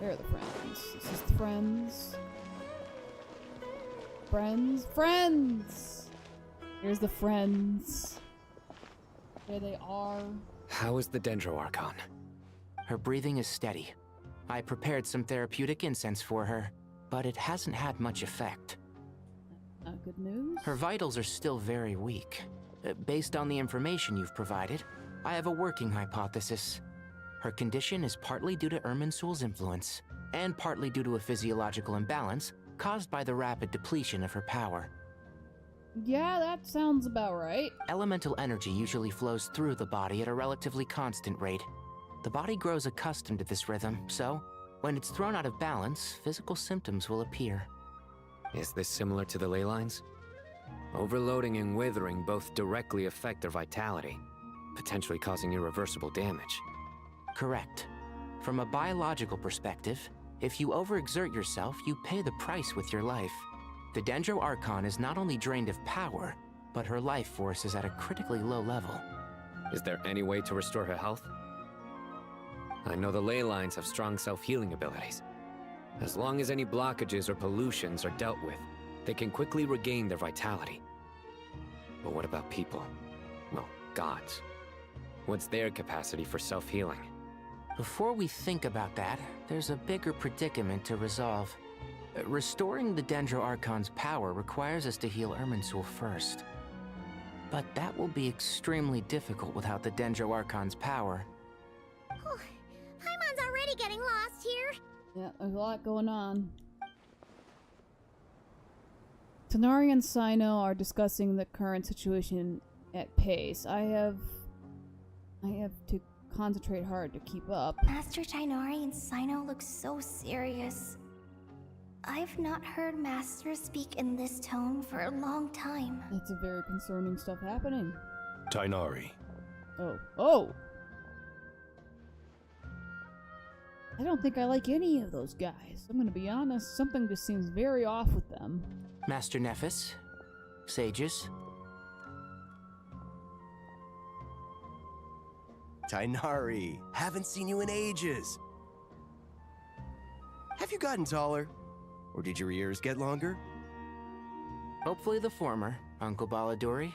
[SPEAKER 1] They're the friends. This is the friends. Friends? Friends! Here's the friends. There they are.
[SPEAKER 16] How is the Dendro Archon?
[SPEAKER 17] Her breathing is steady. I prepared some therapeutic incense for her, but it hasn't had much effect.
[SPEAKER 1] Good news?
[SPEAKER 17] Her vitals are still very weak. Based on the information you've provided, I have a working hypothesis. Her condition is partly due to Irminsul's influence, and partly due to a physiological imbalance caused by the rapid depletion of her power.
[SPEAKER 1] Yeah, that sounds about right.
[SPEAKER 17] Elemental energy usually flows through the body at a relatively constant rate. The body grows accustomed to this rhythm, so when it's thrown out of balance, physical symptoms will appear.
[SPEAKER 16] Is this similar to the ley lines? Overloading and withering both directly affect their vitality, potentially causing irreversible damage.
[SPEAKER 17] Correct. From a biological perspective, if you overexert yourself, you pay the price with your life. The Dendro Archon is not only drained of power, but her life force is at a critically low level.
[SPEAKER 16] Is there any way to restore her health? I know the ley lines have strong self-healing abilities. As long as any blockages or pollutions are dealt with, they can quickly regain their vitality. But what about people? Well, gods. What's their capacity for self-healing?
[SPEAKER 17] Before we think about that, there's a bigger predicament to resolve. Restoring the Dendro Archon's power requires us to heal Irminsul first. But that will be extremely difficult without the Dendro Archon's power.
[SPEAKER 10] Paimon's already getting lost here.
[SPEAKER 1] Yeah, there's a lot going on. Tighnari and Sino are discussing the current situation at pace. I have to concentrate hard to keep up.
[SPEAKER 3] Master Tighnari and Sino look so serious. I've not heard Master speak in this tone for a long time.
[SPEAKER 1] That's a very concerning stuff happening.
[SPEAKER 22] Tighnari.
[SPEAKER 1] Oh. I don't think I like any of those guys. I'm gonna be honest, something just seems very off with them.
[SPEAKER 17] Master Nephis, sages.
[SPEAKER 2] Tighnari, haven't seen you in ages. Have you gotten taller? Or did your ears get longer?
[SPEAKER 17] Hopefully the former, Uncle Baladuri.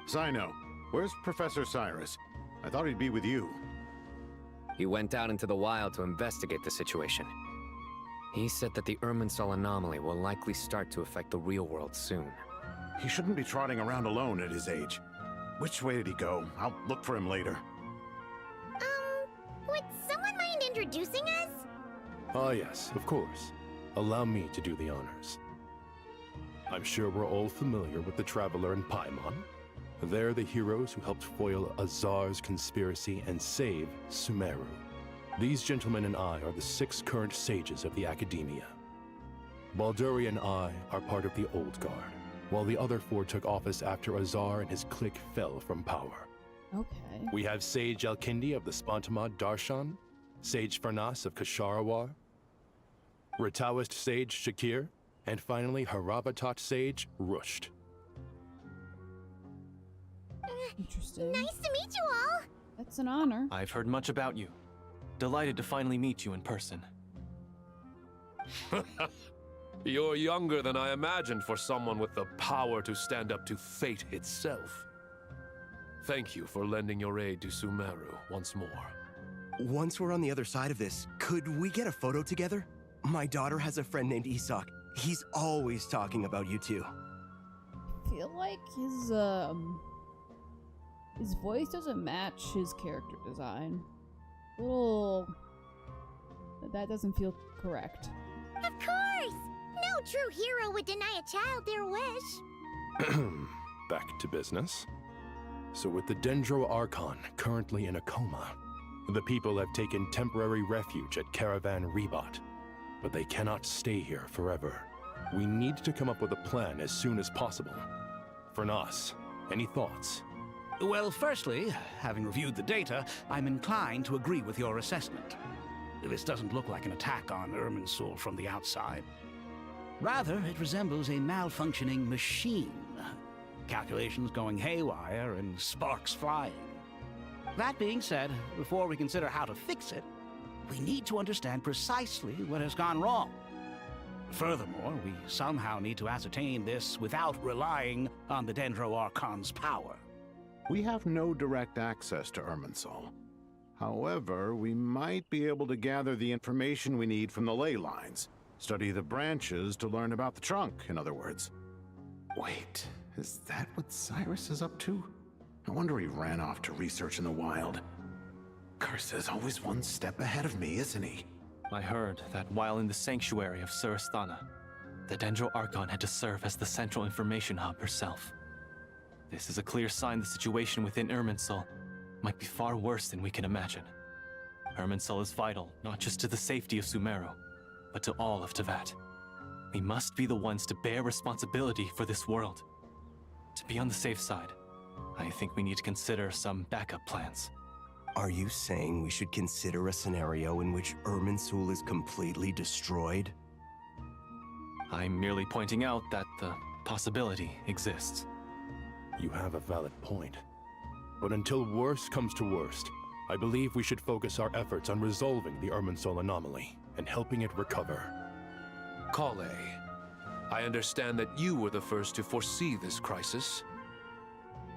[SPEAKER 20] Sino, where's Professor Cyrus? I thought he'd be with you.
[SPEAKER 16] He went out into the wild to investigate the situation. He said that the Irminsul anomaly will likely start to affect the real world soon.
[SPEAKER 20] He shouldn't be trotting around alone at his age. Which way did he go? I'll look for him later.
[SPEAKER 10] Would someone mind introducing us?
[SPEAKER 22] Ah yes, of course. Allow me to do the honors. I'm sure we're all familiar with the Traveler and Paimon. They're the heroes who helped foil Azar's conspiracy and save Sumeru. These gentlemen and I are the 6 current sages of the Academia. Balduri and I are part of the Old Guard, while the other 4 took office after Azar and his clique fell from power.
[SPEAKER 1] Okay.
[SPEAKER 22] We have Sage Alkindi of the Spantamad Darshan, Sage Farnas of Kasharawar, Rataoist Sage Shakir, and finally Haravatat Sage Rusht.
[SPEAKER 1] Interesting.
[SPEAKER 10] Nice to meet you all!
[SPEAKER 1] That's an honor.
[SPEAKER 4] I've heard much about you. Delighted to finally meet you in person.
[SPEAKER 8] You're younger than I imagined for someone with the power to stand up to fate itself. Thank you for lending your aid to Sumeru once more.
[SPEAKER 2] Once we're on the other side of this, could we get a photo together? My daughter has a friend named Isak. He's always talking about you two.
[SPEAKER 1] I feel like his voice doesn't match his character design. That doesn't feel correct.
[SPEAKER 10] Of course! No true hero would deny a child their wish.
[SPEAKER 22] Back to business. So with the Dendro Archon currently in a coma, the people have taken temporary refuge at Caravan Rebot. But they cannot stay here forever. We need to come up with a plan as soon as possible. For Nas, any thoughts?
[SPEAKER 9] Well, firstly, having reviewed the data, I'm inclined to agree with your assessment. This doesn't look like an attack on Irminsul from the outside. Rather, it resembles a malfunctioning machine. Calculations going haywire and sparks flying. That being said, before we consider how to fix it, we need to understand precisely what has gone wrong. Furthermore, we somehow need to ascertain this without relying on the Dendro Archon's power.
[SPEAKER 20] We have no direct access to Irminsul. However, we might be able to gather the information we need from the ley lines. Study the branches to learn about the trunk, in other words. Wait, is that what Cyrus is up to? No wonder he ran off to research in the wild. Curse's always one step ahead of me, isn't he?
[SPEAKER 4] I heard that while in the sanctuary of Surasthana, the Dendro Archon had to serve as the central information hub herself. This is a clear sign the situation within Irminsul might be far worse than we can imagine. Irminsul is vital, not just to the safety of Sumeru, but to all of Teyvat. We must be the ones to bear responsibility for this world. To be on the safe side, I think we need to consider some backup plans.
[SPEAKER 2] Are you saying we should consider a scenario in which Irminsul is completely destroyed?
[SPEAKER 4] I'm merely pointing out that the possibility exists.
[SPEAKER 22] You have a valid point. But until worst comes to worst, I believe we should focus our efforts on resolving the Irminsul anomaly and helping it recover.
[SPEAKER 8] Kale, I understand that you were the first to foresee this crisis.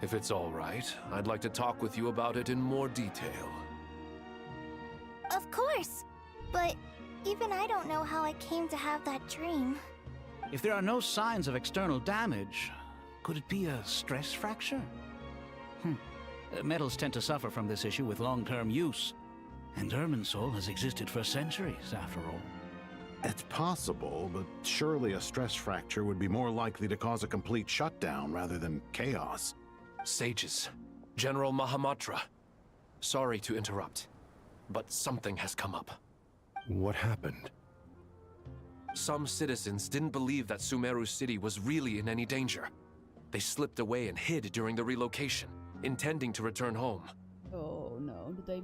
[SPEAKER 8] If it's all right, I'd like to talk with you about it in more detail.
[SPEAKER 10] Of course, but even I don't know how I came to have that dream.
[SPEAKER 9] If there are no signs of external damage, could it be a stress fracture? Metals tend to suffer from this issue with long-term use, and Irminsul has existed for centuries, after all.
[SPEAKER 20] It's possible, but surely a stress fracture would be more likely to cause a complete shutdown rather than chaos.
[SPEAKER 8] Sages, General Mahamatra, sorry to interrupt, but something has come up.
[SPEAKER 22] What happened?
[SPEAKER 8] Some citizens didn't believe that Sumeru City was really in any danger. They slipped away and hid during the relocation, intending to return home.
[SPEAKER 1] Oh no, they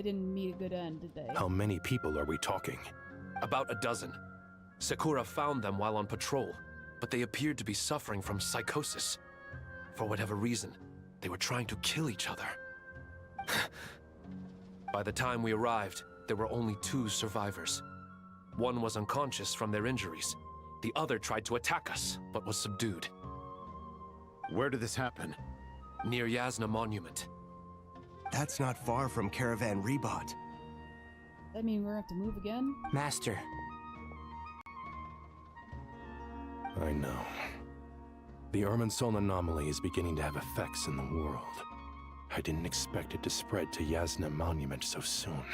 [SPEAKER 1] didn't meet a good end, did they?
[SPEAKER 22] How many people are we talking?
[SPEAKER 8] About a dozen. Sakura found them while on patrol, but they appeared to be suffering from psychosis. For whatever reason, they were trying to kill each other. By the time we arrived, there were only 2 survivors. One was unconscious from their injuries. The other tried to attack us, but was subdued.
[SPEAKER 20] Where did this happen?
[SPEAKER 8] Near Yasna Monument.
[SPEAKER 2] That's not far from Caravan Rebot.
[SPEAKER 1] Does that mean we're gonna have to move again?
[SPEAKER 17] Master.
[SPEAKER 22] I know. The Irminsul anomaly is beginning to have effects in the world. I didn't expect it to spread to Yasna Monument so soon.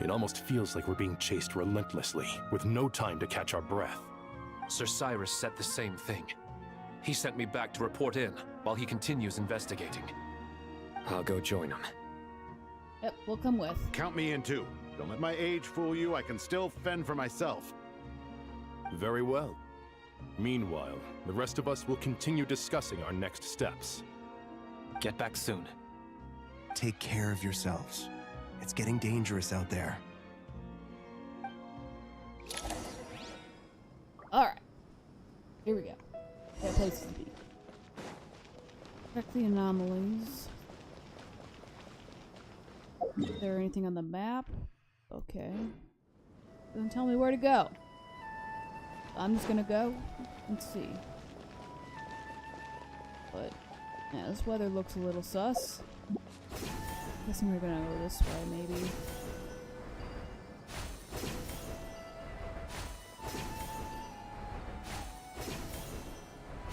[SPEAKER 22] It almost feels like we're being chased relentlessly, with no time to catch our breath.
[SPEAKER 8] Sir Cyrus said the same thing. He sent me back to report in, while he continues investigating.
[SPEAKER 16] I'll go join him.
[SPEAKER 1] Yep, we'll come with.
[SPEAKER 20] Count me in too. Don't let my age fool you, I can still fend for myself.
[SPEAKER 22] Very well. Meanwhile, the rest of us will continue discussing our next steps.
[SPEAKER 4] Get back soon.
[SPEAKER 2] Take care of yourselves. It's getting dangerous out there.
[SPEAKER 1] Alright. Here we go. Got places to be. Check the anomalies. Is there anything on the map? Okay. Doesn't tell me where to go. I'm just gonna go and see. But, yeah, this weather looks a little sus. Guessing we're gonna go this way, maybe.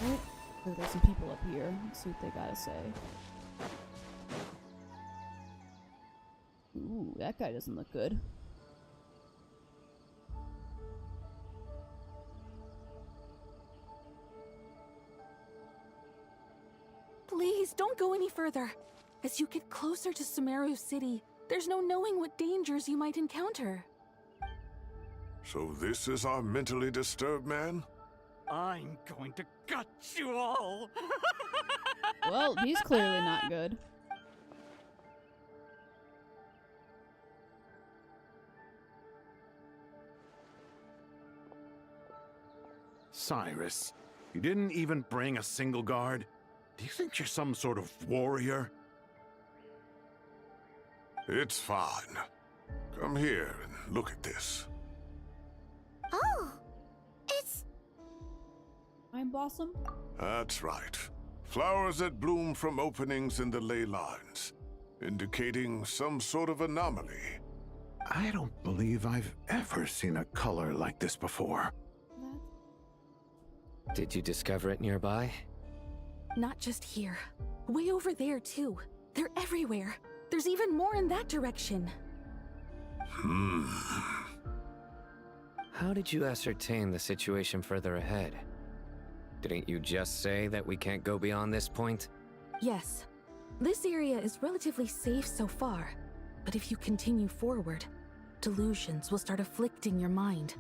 [SPEAKER 1] Oh, there's some people up here. Let's see what they gotta say. Ooh, that guy doesn't look good.
[SPEAKER 11] Please, don't go any further. As you get closer to Sumeru City, there's no knowing what dangers you might encounter.
[SPEAKER 21] So this is our mentally disturbed man?
[SPEAKER 15] I'm going to gut you all!
[SPEAKER 1] Well, he's clearly not good.
[SPEAKER 20] Cyrus, you didn't even bring a single guard? Do you think you're some sort of warrior?
[SPEAKER 21] It's fine. Come here and look at this.
[SPEAKER 10] Oh, it's...
[SPEAKER 1] Pine blossom?
[SPEAKER 21] That's right. Flowers that bloom from openings in the ley lines, indicating some sort of anomaly.
[SPEAKER 20] I don't believe I've ever seen a color like this before.
[SPEAKER 16] Did you discover it nearby?
[SPEAKER 11] Not just here. Way over there, too. They're everywhere. There's even more in that direction.
[SPEAKER 16] How did you ascertain the situation further ahead? Didn't you just say that we can't go beyond this point?
[SPEAKER 11] Yes. This area is relatively safe so far, but if you continue forward, delusions will start afflicting your mind.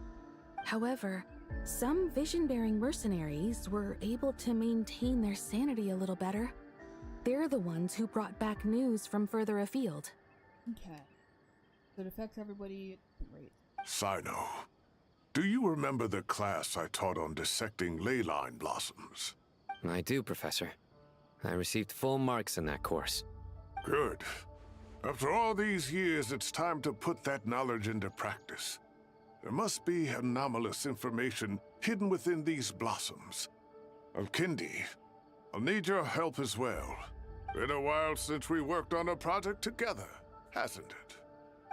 [SPEAKER 11] However, some vision-bearing mercenaries were able to maintain their sanity a little better. They're the ones who brought back news from further afield.
[SPEAKER 1] Okay. So it affects everybody at different rates.
[SPEAKER 21] Sino, do you remember the class I taught on dissecting ley line blossoms?
[SPEAKER 16] I do, Professor. I received full marks in that course.
[SPEAKER 21] Good. After all these years, it's time to put that knowledge into practice. There must be anomalous information hidden within these blossoms. Alkindi, I'll need your help as well. Been a while since we worked on a project together, hasn't it?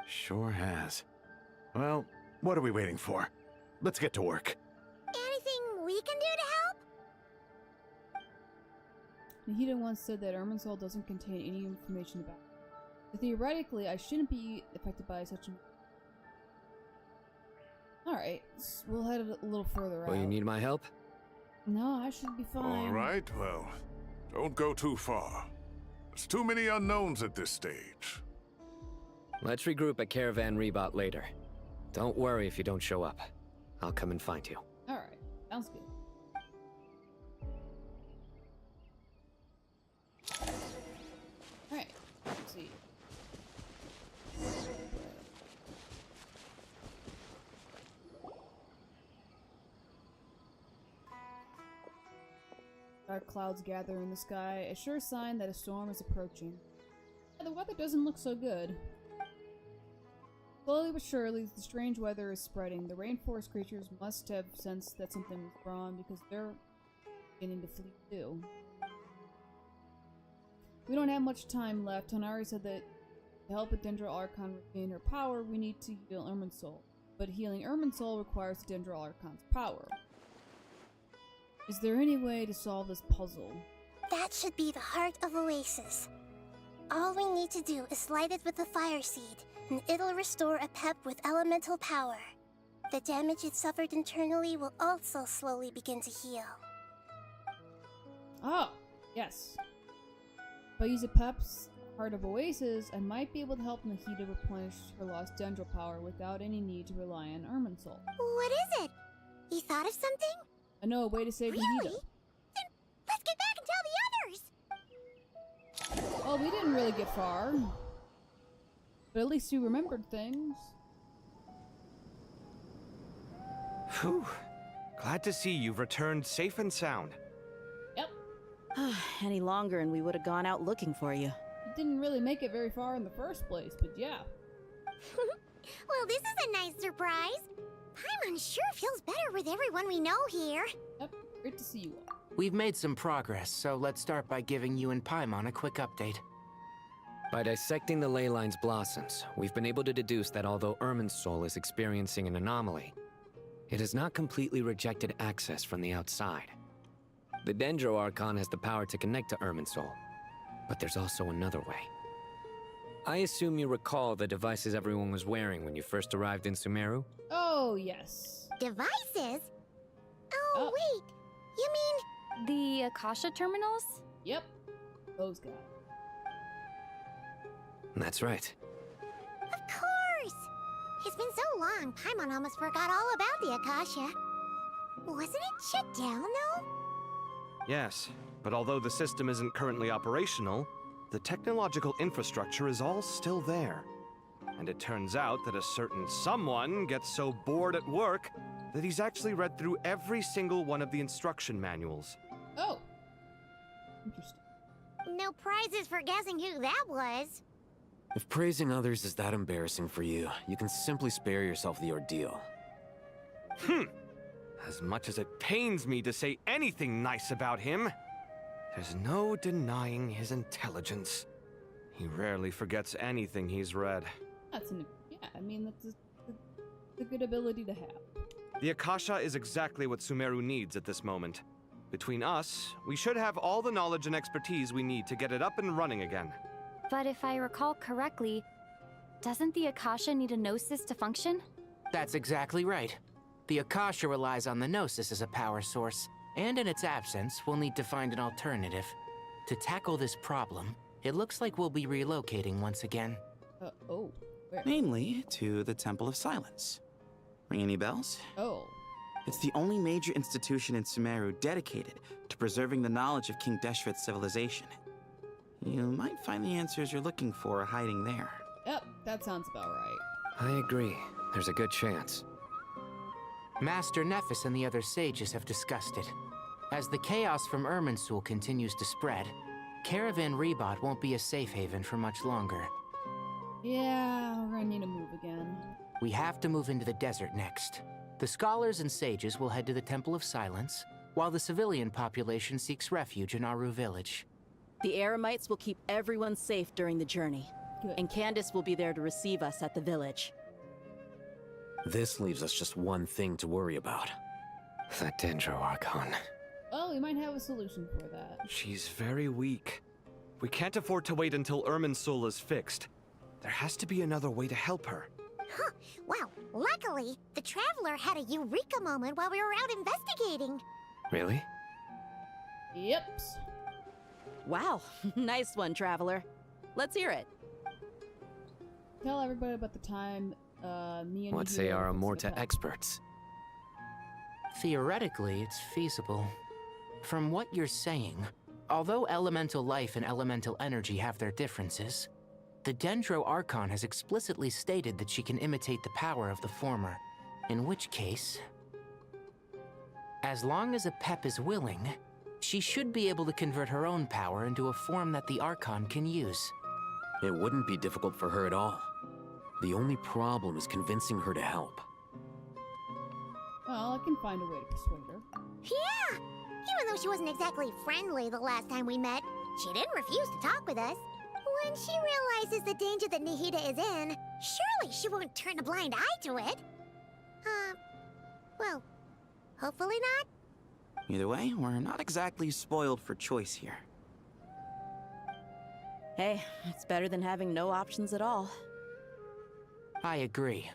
[SPEAKER 20] Sure has. Well, what are we waiting for? Let's get to work.
[SPEAKER 10] Anything we can do to help?
[SPEAKER 1] Nahida once said that Irminsul doesn't contain any information about it. So theoretically, I shouldn't be affected by such a... Alright, we'll head a little further out.
[SPEAKER 16] Will you need my help?
[SPEAKER 1] No, I should be fine.
[SPEAKER 21] All right, well, don't go too far. There's too many unknowns at this stage.
[SPEAKER 16] Let's regroup at Caravan Rebot later. Don't worry if you don't show up. I'll come and find you.
[SPEAKER 1] Alright, sounds good. Alright, let's see. Dark clouds gather in the sky, a sure sign that a storm is approaching. The weather doesn't look so good. Slowly but surely, the strange weather is spreading. The rainforest creatures must have sensed that something was wrong because they're beginning to flee too. We don't have much time left. Tonari said that to help a Dendro Archon regain her power, we need to heal Irminsul. But healing Irminsul requires the Dendro Archon's power. Is there any way to solve this puzzle?
[SPEAKER 10] That should be the heart of Oasis. All we need to do is light it with the fire seed, and it'll restore a pep with elemental power. The damage it suffered internally will also slowly begin to heal.
[SPEAKER 1] Oh, yes. If I use a Pep's Heart of Oasis, I might be able to help Nahida replenish her lost Dendro power without any need to rely on Irminsul.
[SPEAKER 10] What is it? You thought of something?
[SPEAKER 1] I know a way to save
[SPEAKER 10] Really?
[SPEAKER 1] Nahida.
[SPEAKER 10] Then let's get back and tell the others!
[SPEAKER 1] Well, we didn't really get far. But at least you remembered things.
[SPEAKER 5] Whew. Glad to see you've returned safe and sound.
[SPEAKER 1] Yep.
[SPEAKER 14] Any longer and we would have gone out looking for you.
[SPEAKER 1] didn't really make it very far in the first place, but yeah.
[SPEAKER 10] Well, this is a nice surprise. Paimon sure feels better with everyone we know here.
[SPEAKER 1] Yep, great to see you all.
[SPEAKER 17] We've made some progress, so let's start by giving you and Paimon a quick update.
[SPEAKER 16] By dissecting the ley line's blossoms, we've been able to deduce that although Irminsul is experiencing an anomaly, it has not completely rejected access from the outside. The Dendro Archon has the power to connect to Irminsul, but there's also another way. I assume you recall the devices everyone was wearing when you first arrived in Sumeru?
[SPEAKER 1] Oh, yes.
[SPEAKER 10] Devices? Oh, wait. You mean...
[SPEAKER 13] The Akasha terminals?
[SPEAKER 1] Yep. Those guys.
[SPEAKER 16] That's right.
[SPEAKER 10] Of course! It's been so long, Paimon almost forgot all about the Akasha. Wasn't it shut down, though?
[SPEAKER 5] Yes, but although the system isn't currently operational, the technological infrastructure is all still there. And it turns out that a certain someone gets so bored at work that he's actually read through every single one of the instruction manuals.
[SPEAKER 1] Oh. Interesting.
[SPEAKER 10] No prizes for guessing who that was.
[SPEAKER 12] If praising others is that embarrassing for you, you can simply spare yourself the ordeal.
[SPEAKER 5] As much as it pains me to say anything nice about him, there's no denying his intelligence. He rarely forgets anything he's read.
[SPEAKER 1] Yeah, I mean, that's a good ability to have.
[SPEAKER 5] The Akasha is exactly what Sumeru needs at this moment. Between us, we should have all the knowledge and expertise we need to get it up and running again.
[SPEAKER 13] But if I recall correctly, doesn't the Akasha need a Gnosis to function?
[SPEAKER 17] That's exactly right. The Akasha relies on the Gnosis as a power source, and in its absence, we'll need to find an alternative. To tackle this problem, it looks like we'll be relocating once again.
[SPEAKER 1] Where?
[SPEAKER 14] Namely, to the Temple of Silence. Ring any bells?
[SPEAKER 1] Oh.
[SPEAKER 14] It's the only major institution in Sumeru dedicated to preserving the knowledge of King Deshret's civilization. You might find the answers you're looking for hiding there.
[SPEAKER 1] Yep, that sounds about right.
[SPEAKER 16] I agree. There's a good chance.
[SPEAKER 17] Master Nephis and the other sages have discussed it. As the chaos from Irminsul continues to spread, Caravan Rebot won't be a safe haven for much longer.
[SPEAKER 1] Yeah, we're gonna need to move again.
[SPEAKER 17] We have to move into the desert next. The scholars and sages will head to the Temple of Silence, while the civilian population seeks refuge in Aru village.
[SPEAKER 18] The Eremites will keep everyone safe during the journey.
[SPEAKER 1] Good.
[SPEAKER 18] And Candace will be there to receive us at the village.
[SPEAKER 12] This leaves us just one thing to worry about.
[SPEAKER 16] The Dendro Archon.
[SPEAKER 1] Well, we might have a solution for that.
[SPEAKER 5] She's very weak. We can't afford to wait until Irminsul is fixed. There has to be another way to help her.
[SPEAKER 10] Huh. Well, luckily, the Traveler had a eureka moment while we were out investigating.
[SPEAKER 16] Really?
[SPEAKER 1] Yep.
[SPEAKER 18] Wow, nice one, Traveler. Let's hear it.
[SPEAKER 1] Tell everybody about the time me and
[SPEAKER 16] What say our Amorta experts?
[SPEAKER 17] Theoretically, it's feasible. From what you're saying, although elemental life and elemental energy have their differences, the Dendro Archon has explicitly stated that she can imitate the power of the former, in which case, as long as a Pep is willing, she should be able to convert her own power into a form that the Archon can use.
[SPEAKER 12] It wouldn't be difficult for her at all. The only problem is convincing her to help.
[SPEAKER 1] Well, I can find a way to persuade her.
[SPEAKER 10] Yeah! Even though she wasn't exactly friendly the last time we met, she didn't refuse to talk with us. When she realizes the danger that Nahida is in, surely she won't turn a blind eye to it. Well, hopefully not.
[SPEAKER 14] Either way, we're not exactly spoiled for choice here.
[SPEAKER 18] Hey, it's better than having no options at all.
[SPEAKER 17] I agree.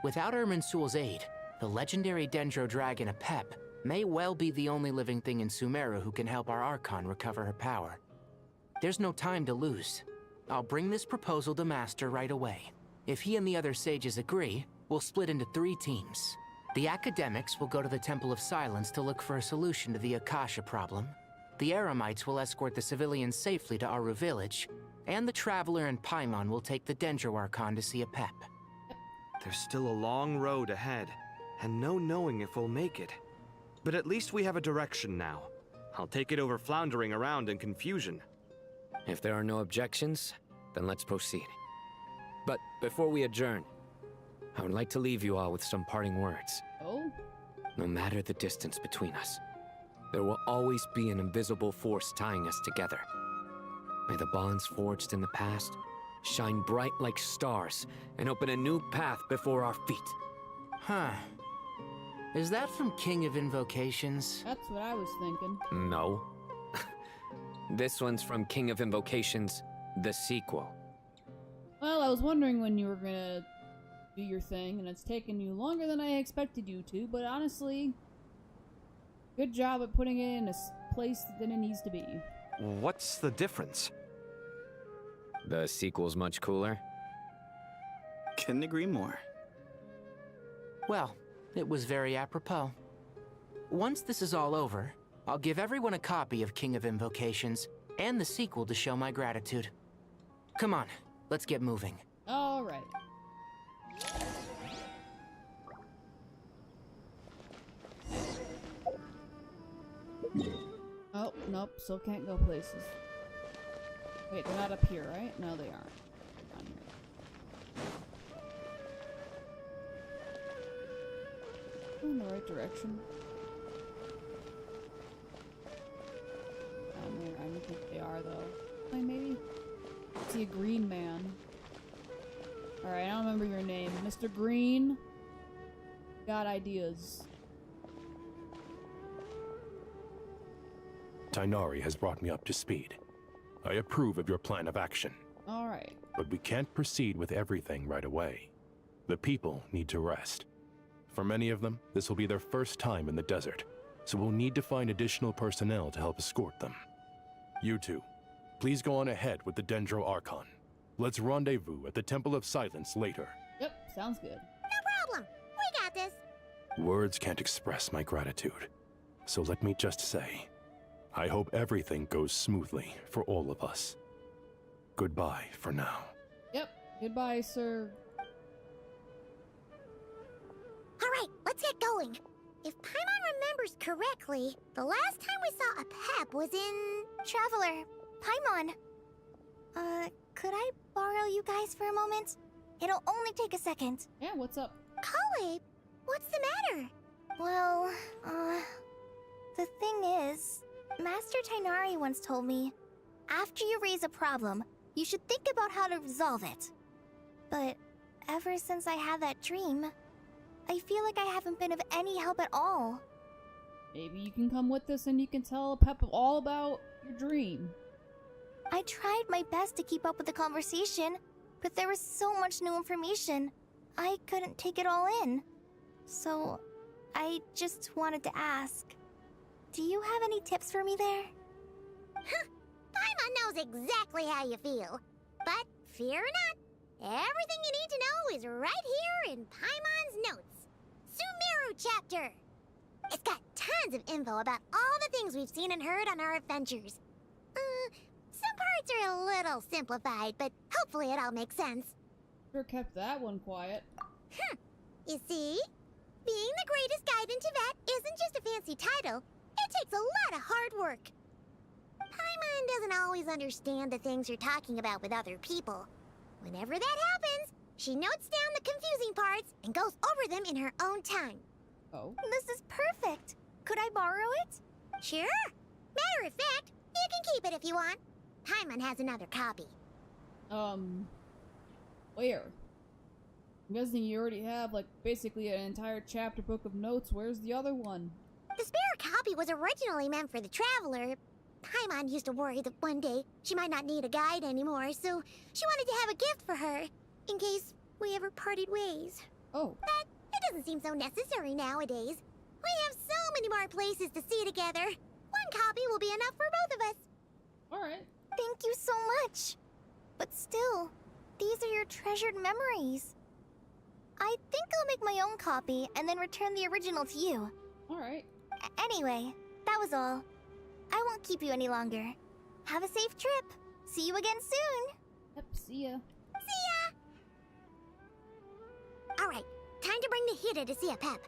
[SPEAKER 17] Without Irminsul's aid, the legendary Dendro Dragon Apep may well be the only living thing in Sumeru who can help our Archon recover her power. There's no time to lose. I'll bring this proposal to Master right away. If he and the other sages agree, we'll split into 3 teams. The academics will go to the Temple of Silence to look for a solution to the Akasha problem. The Eremites will escort the civilians safely to Aru village, and the Traveler and Paimon will take the Dendro Archon to see Apep.
[SPEAKER 5] There's still a long road ahead, and no knowing if we'll make it. But at least we have a direction now. I'll take it over floundering around in confusion.
[SPEAKER 16] If there are no objections, then let's proceed. But before we adjourn, I would like to leave you all with some parting words.
[SPEAKER 1] Oh?
[SPEAKER 16] No matter the distance between us, there will always be an invisible force tying us together. May the bonds forged in the past shine bright like stars and open a new path before our feet.
[SPEAKER 17] Huh. Is that from King of Invocations?
[SPEAKER 1] That's what I was thinking.
[SPEAKER 16] No. This one's from King of Invocations, the sequel.
[SPEAKER 1] Well, I was wondering when you were gonna do your thing, and it's taken you longer than I expected you to, but honestly, good job at putting it in a place that it needs to be.
[SPEAKER 5] What's the difference?
[SPEAKER 16] The sequel's much cooler.
[SPEAKER 14] Couldn't agree more.
[SPEAKER 17] Well, it was very apropos. Once this is all over, I'll give everyone a copy of King of Invocations and the sequel to show my gratitude. Come on, let's get moving.
[SPEAKER 1] All right. Oh, nope, still can't go places. Wait, they're not up here, right? No, they aren't. Down here. In the right direction. Down there, I don't think they are, though. Wait, maybe? I see a green man. Alright, I don't remember your name. Mr. Green? Got ideas.
[SPEAKER 22] Tighnari has brought me up to speed. I approve of your plan of action.
[SPEAKER 1] Alright.
[SPEAKER 22] But we can't proceed with everything right away. The people need to rest. For many of them, this will be their first time in the desert, so we'll need to find additional personnel to help escort them. You two, please go on ahead with the Dendro Archon. Let's rendezvous at the Temple of Silence later.
[SPEAKER 1] Yep, sounds good.
[SPEAKER 10] No problem. We got this.
[SPEAKER 22] Words can't express my gratitude, so let me just say, I hope everything goes smoothly for all of us. Goodbye for now.
[SPEAKER 1] Yep, goodbye, sir.
[SPEAKER 10] Alright, let's get going. If Paimon remembers correctly, the last time we saw a Pep was in...
[SPEAKER 3] Traveler, Paimon. Could I borrow you guys for a moment? It'll only take a second.
[SPEAKER 1] Yeah, what's up?
[SPEAKER 10] Kale, what's the matter?
[SPEAKER 3] Well, the thing is, Master Tighnari once told me, after you raise a problem, you should think about how to resolve it. But ever since I had that dream, I feel like I haven't been of any help at all.
[SPEAKER 1] Maybe you can come with us and you can tell Pep all about your dream.
[SPEAKER 3] I tried my best to keep up with the conversation, but there was so much new information, I couldn't take it all in. So, I just wanted to ask, do you have any tips for me there?
[SPEAKER 10] Huh, Paimon knows exactly how you feel. But fear not, everything you need to know is right here in Paimon's notes. Sumeru chapter! It's got tons of info about all the things we've seen and heard on our adventures. Some parts are a little simplified, but hopefully it all makes sense.
[SPEAKER 1] Sure kept that one quiet.
[SPEAKER 10] You see? Being the greatest guide in Tibet isn't just a fancy title. It takes a lot of hard work. Paimon doesn't always understand the things you're talking about with other people. Whenever that happens, she notes down the confusing parts and goes over them in her own time.
[SPEAKER 1] Oh?
[SPEAKER 3] This is perfect. Could I borrow it?
[SPEAKER 10] Sure. Matter of fact, you can keep it if you want. Paimon has another copy.
[SPEAKER 1] Where? I'm guessing you already have, like, basically an entire chapter book of notes. Where's the other one?
[SPEAKER 10] The spare copy was originally meant for the Traveler. Paimon used to worry that one day she might not need a guide anymore, so she wanted to have a gift for her, in case we ever parted ways.
[SPEAKER 1] Oh.
[SPEAKER 10] But it doesn't seem so necessary nowadays. We have so many more places to see together. One copy will be enough for both of us.
[SPEAKER 1] Alright.
[SPEAKER 3] Thank you so much. But still, these are your treasured memories. I think I'll make my own copy and then return the original to you.
[SPEAKER 1] Alright.
[SPEAKER 3] Anyway, that was all. I won't keep you any longer. Have a safe trip. See you again soon.
[SPEAKER 1] Yep, see ya.
[SPEAKER 10] See ya! Alright, time to bring the Hida to see a Pep.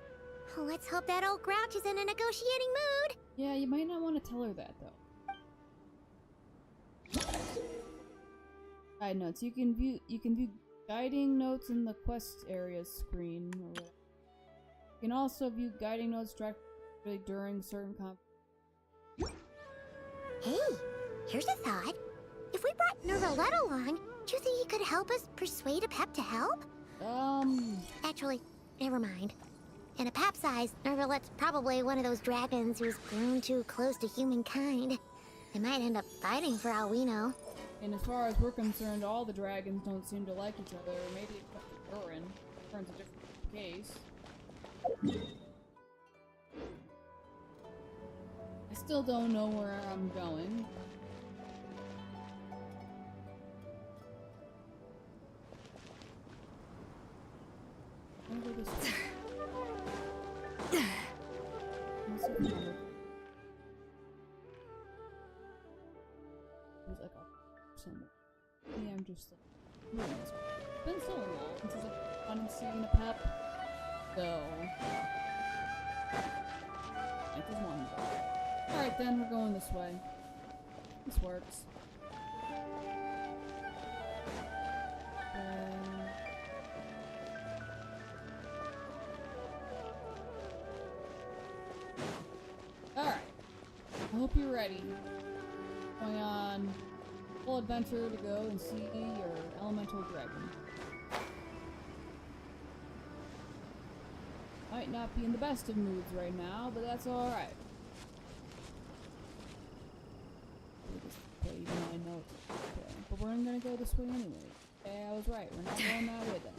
[SPEAKER 10] Let's hope that old grouch is in a negotiating mood.
[SPEAKER 1] Yeah, you might not want to tell her that, though. Guide notes. You can view guiding notes in the quest area screen. Or whatever. You can also view guiding notes directly during certain
[SPEAKER 10] Hey, here's a thought. If we brought Nervalette along, do you think he could help us persuade a Pep to help? Actually, never mind. In a Pep's eyes, Nervalette's probably one of those dragons who's grown too close to humankind. They might end up fighting for all we know.
[SPEAKER 1] And as far as we're concerned, all the dragons don't seem to like each other. Maybe except for Durin. Durin's a different case. I still don't know where I'm going. I'm gonna go this way. There's like a somewhere. Maybe I'm just like, it's been so long since I've gone and seen a Pep. So I just wanted to go. Alright then, we're going this way. This works. Alright. I hope you're ready. Going on full adventure to go and see your elemental dragon. Might not be in the best of moods right now, but that's alright. Okay, my notes. Okay, but we're gonna go this way anyway. Okay, I was right. We're not going that way then.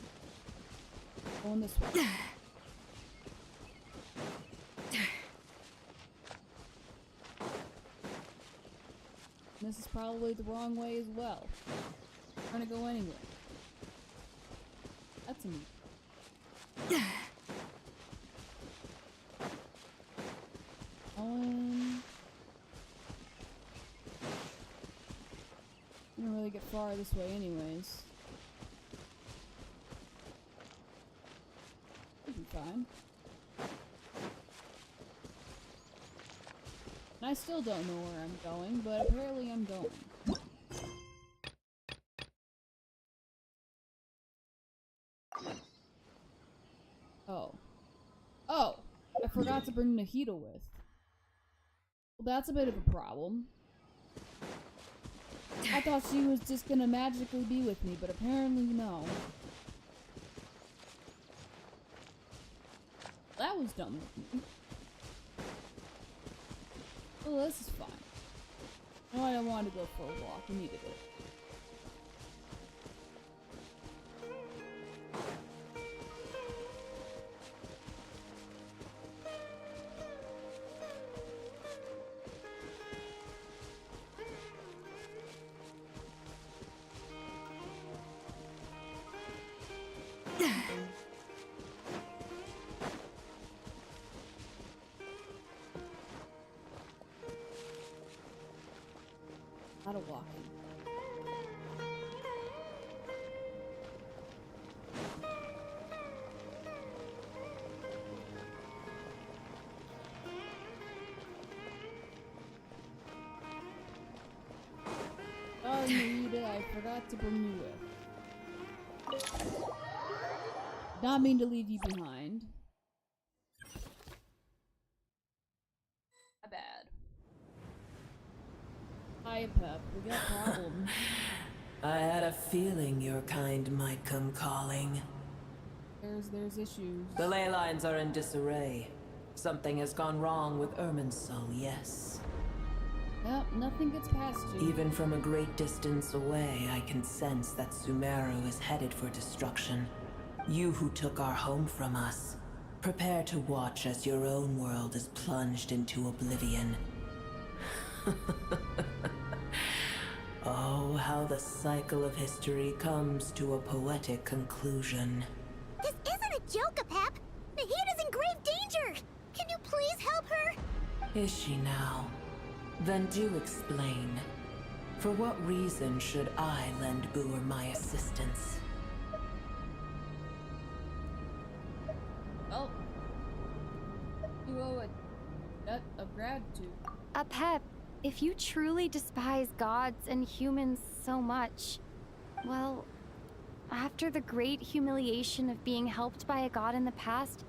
[SPEAKER 1] Going this way. This is probably the wrong way as well. We're gonna go anyway. That's a neat. We don't really get far this way anyways. Should be fine. And I still don't know where I'm going, but apparently I'm going. Oh. Oh! I forgot to bring Nahida with. Well, that's a bit of a problem. I thought she was just gonna magically be with me, but apparently no. That was dumb of me. Oh, this is fine. No, I don't want to go for a walk. We needed it. A lot of walking. Sorry, Nahida, I forgot to bring you with. Not mean to leave you behind. My bad. Hi, Pep. We got problems.
[SPEAKER 6] I had a feeling your kind might come calling.
[SPEAKER 1] There's issues.
[SPEAKER 6] The ley lines are in disarray. Something has gone wrong with Irminsul, yes.
[SPEAKER 1] Yep, nothing gets past you.
[SPEAKER 6] Even from a great distance away, I can sense that Sumeru is headed for destruction. You who took our home from us, prepare to watch as your own world is plunged into oblivion. Oh, how the cycle of history comes to a poetic conclusion.
[SPEAKER 10] This isn't a joke, Pep. Nahida's in grave danger. Can you please help her?
[SPEAKER 6] Is she now? Then do explain. For what reason should I lend Boor my assistance?
[SPEAKER 1] Oh. You owe a debt of gratitude.
[SPEAKER 13] Pep, if you truly despise gods and humans so much, Well, after the great humiliation of being helped by a god in the past,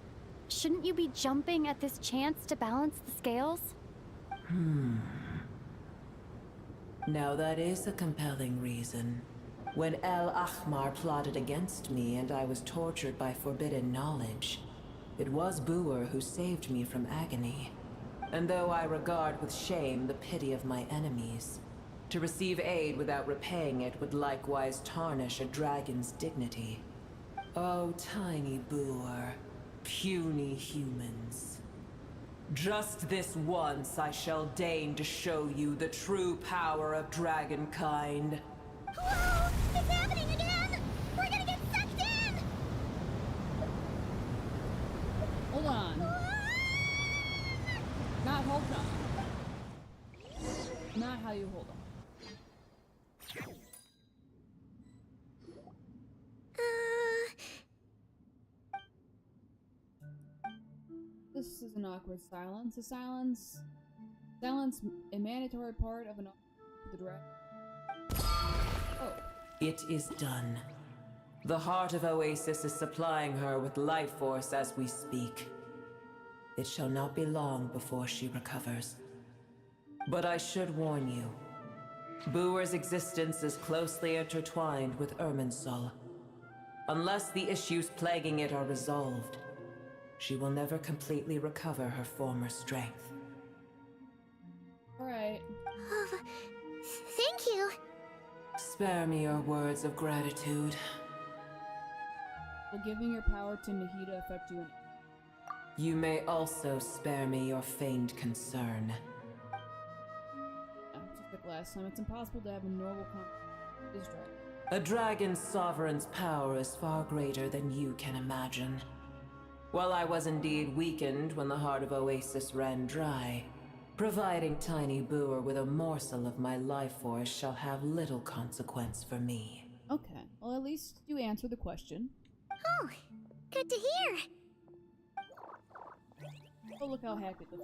[SPEAKER 13] shouldn't you be jumping at this chance to balance the scales?
[SPEAKER 6] Now that is a compelling reason. When El Ahmar plotted against me and I was tortured by forbidden knowledge, it was Buer who saved me from agony. And though I regard with shame the pity of my enemies, to receive aid without repaying it would likewise tarnish a dragon's dignity. Oh, tiny Buer, puny humans. Just this once I shall deign to show you the true power of dragonkind.
[SPEAKER 3] Whoa! It's happening again! We're gonna get sucked in!
[SPEAKER 1] Hold on. Not hold on. Not how you hold on. This is an awkward silence. Silence, a mandatory part of the draft. Oh.
[SPEAKER 6] It is done. The heart of Oasis is supplying her with life force as we speak. It shall not be long before she recovers. But I should warn you. Buer's existence is closely intertwined with Irminsul. Unless the issues plaguing it are resolved, she will never completely recover her former strength.
[SPEAKER 1] Alright.
[SPEAKER 10] Thank you.
[SPEAKER 6] Spare me your words of gratitude.
[SPEAKER 1] Will giving your power to Nahida affect you in...
[SPEAKER 6] You may also spare me your feigned concern.
[SPEAKER 1] Just like last time, it's impossible to have a normal conversation with this dragon.
[SPEAKER 6] A dragon's sovereign's power is far greater than you can imagine. While I was indeed weakened when the heart of Oasis ran dry, providing tiny Buer with a morsel of my life force shall have little consequence for me.
[SPEAKER 1] Okay, well at least you answered the question.
[SPEAKER 10] Oh, good to hear.
[SPEAKER 1] Oh, look how happy the...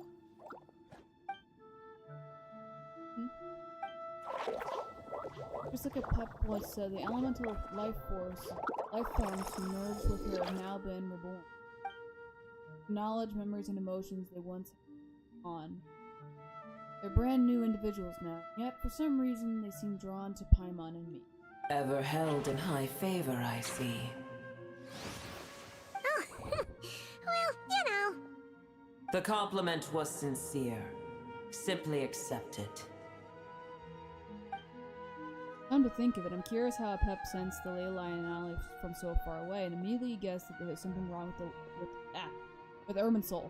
[SPEAKER 1] Just like a Pep once said, the elemental life forms who merged with her have now been reborn. Knowledge, memories, and emotions they once had on. They're brand new individuals now, yet for some reason they seem drawn to Paimon and me.
[SPEAKER 6] Ever held in high favor, I see.
[SPEAKER 10] Oh, well, you know.
[SPEAKER 6] The compliment was sincere. Simply accept it.
[SPEAKER 1] Come to think of it, I'm curious how Pep sensed the ley line anomaly from so far away and immediately guessed that there's something wrong with Irminsul.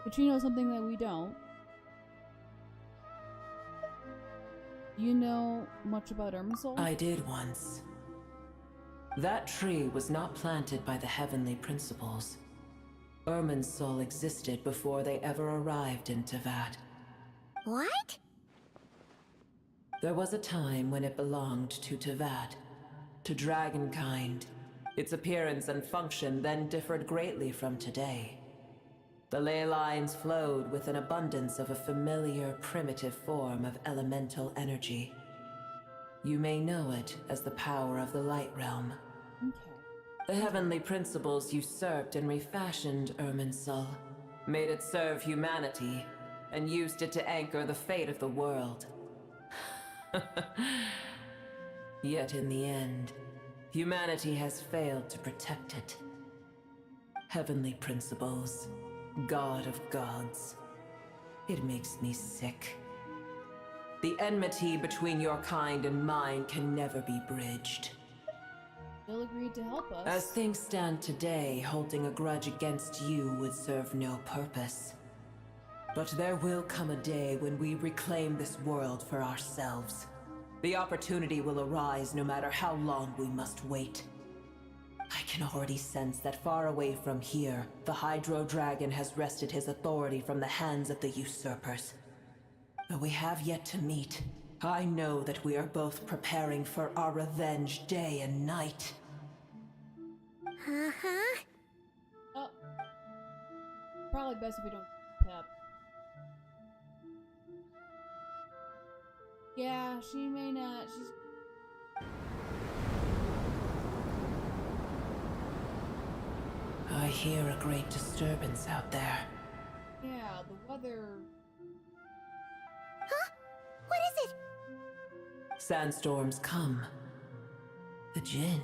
[SPEAKER 1] But she knows something that we don't. You know much about Irminsul?
[SPEAKER 6] I did once. That tree was not planted by the heavenly principles. Irminsul existed before they ever arrived in Teyvat.
[SPEAKER 10] What?
[SPEAKER 6] There was a time when it belonged to Teyvat, to dragonkind. Its appearance and function then differed greatly from today. The ley lines flowed with an abundance of a familiar, primitive form of elemental energy. You may know it as the power of the Light Realm.
[SPEAKER 1] Okay.
[SPEAKER 6] The heavenly principles usurped and refashioned Irminsul, made it serve humanity, and used it to anchor the fate of the world. Yet in the end, humanity has failed to protect it. Heavenly principles, God of gods. It makes me sick. The enmity between your kind and mine can never be bridged.
[SPEAKER 1] Still agreed to help us.
[SPEAKER 6] As things stand today, holding a grudge against you would serve no purpose. But there will come a day when we reclaim this world for ourselves. The opportunity will arise no matter how long we must wait. I can already sense that far away from here, the Hydro Dragon has wrested his authority from the hands of the usurpers. Though we have yet to meet, I know that we are both preparing for our revenge day and night.
[SPEAKER 10] Uh-huh.
[SPEAKER 1] Oh. Probably best if we don't Pep. Yeah, she may not. She's...
[SPEAKER 6] I hear a great disturbance out there.
[SPEAKER 1] Yeah, the weather.
[SPEAKER 10] Huh? What is it?
[SPEAKER 6] Sandstorms come. The Jinn.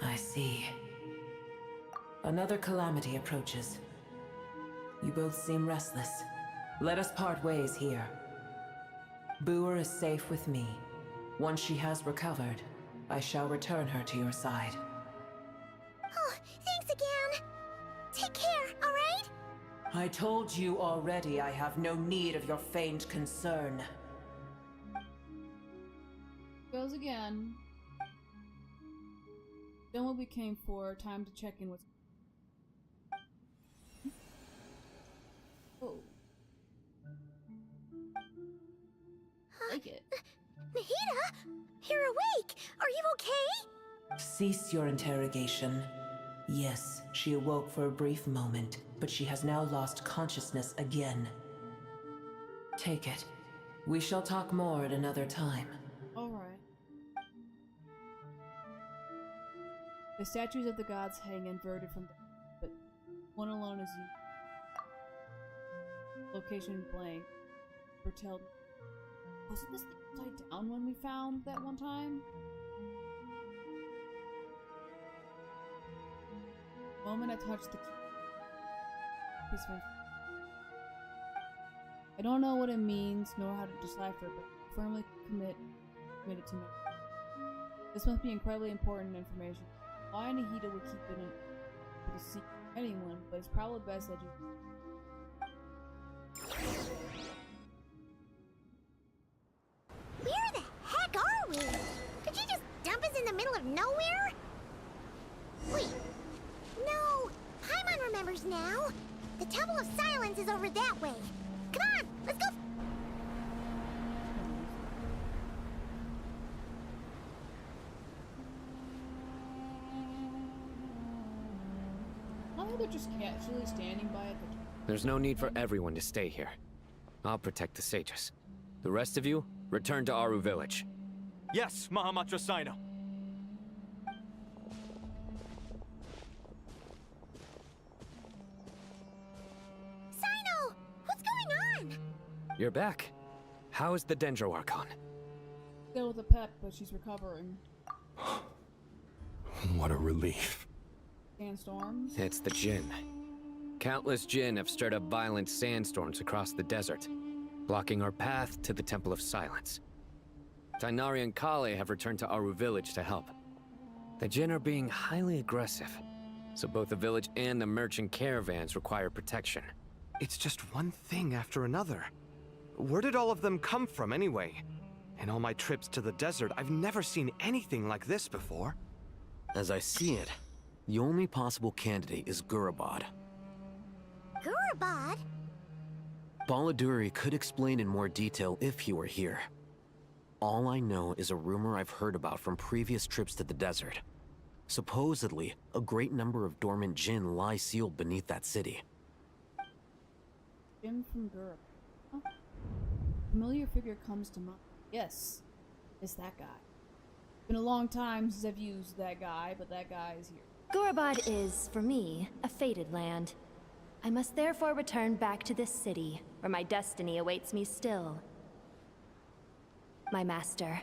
[SPEAKER 6] I see. Another calamity approaches. You both seem restless. Let us part ways here. Boer is safe with me. Once she has recovered, I shall return her to your side.
[SPEAKER 10] Oh, thanks again. Take care, alright?
[SPEAKER 6] I told you already I have no need of your feigned concern.
[SPEAKER 1] Goes again. Done what we came for. Time to check in with. Oh. Like it.
[SPEAKER 10] Nahida! You're awake! Are you okay?
[SPEAKER 6] Cease your interrogation. Yes, she awoke for a brief moment, but she has now lost consciousness again. Take it. We shall talk more at another time.
[SPEAKER 1] Alright. The statues of the gods hang inverted from the, but one alone is location blank. Foretelled. Wasn't this the upside down one we found that one time? The moment I touched the key. I don't know what it means, nor how to decipher, but firmly committed to me. This must be incredibly important information. Why Nahida would keep it a secret from anyone, but it's probably best that you.
[SPEAKER 10] Where the heck are we? Did you just dump us in the middle of nowhere? Wait. No. Paimon remembers now. The Temple of Silence is over that way. Come on, let's go.
[SPEAKER 1] They're just casually standing by it.
[SPEAKER 16] There's no need for everyone to stay here. I'll protect the sages. The rest of you, return to Aru village.
[SPEAKER 7] Yes, Mahamatra Sino.
[SPEAKER 10] Sino! What's going on?
[SPEAKER 16] You're back. How is the Dendro Archon?
[SPEAKER 1] Still with a pep, but she's recovering.
[SPEAKER 22] What a relief.
[SPEAKER 1] Sandstorms?
[SPEAKER 16] It's the Jinn. Countless Jinn have stirred up violent sandstorms across the desert, blocking our path to the Temple of Silence. Tainari and Kale have returned to Aru village to help. The Jinn are being highly aggressive, so both the village and the merchant caravans require protection.
[SPEAKER 5] It's just one thing after another. Where did all of them come from anyway? In all my trips to the desert, I've never seen anything like this before.
[SPEAKER 12] As I see it, the only possible candidate is Gurabad.
[SPEAKER 10] Gurabad?
[SPEAKER 12] Baladuri could explain in more detail if he were here. All I know is a rumor I've heard about from previous trips to the desert. Supposedly, a great number of dormant Jinn lie sealed beneath that city.
[SPEAKER 1] Jinn from Gurab. Huh? Familiar figure comes to mind. Yes, it's that guy. Been a long time since I've used that guy, but that guy is here.
[SPEAKER 19] Gurabad is, for me, a fated land. I must therefore return back to this city, where my destiny awaits me still. My master,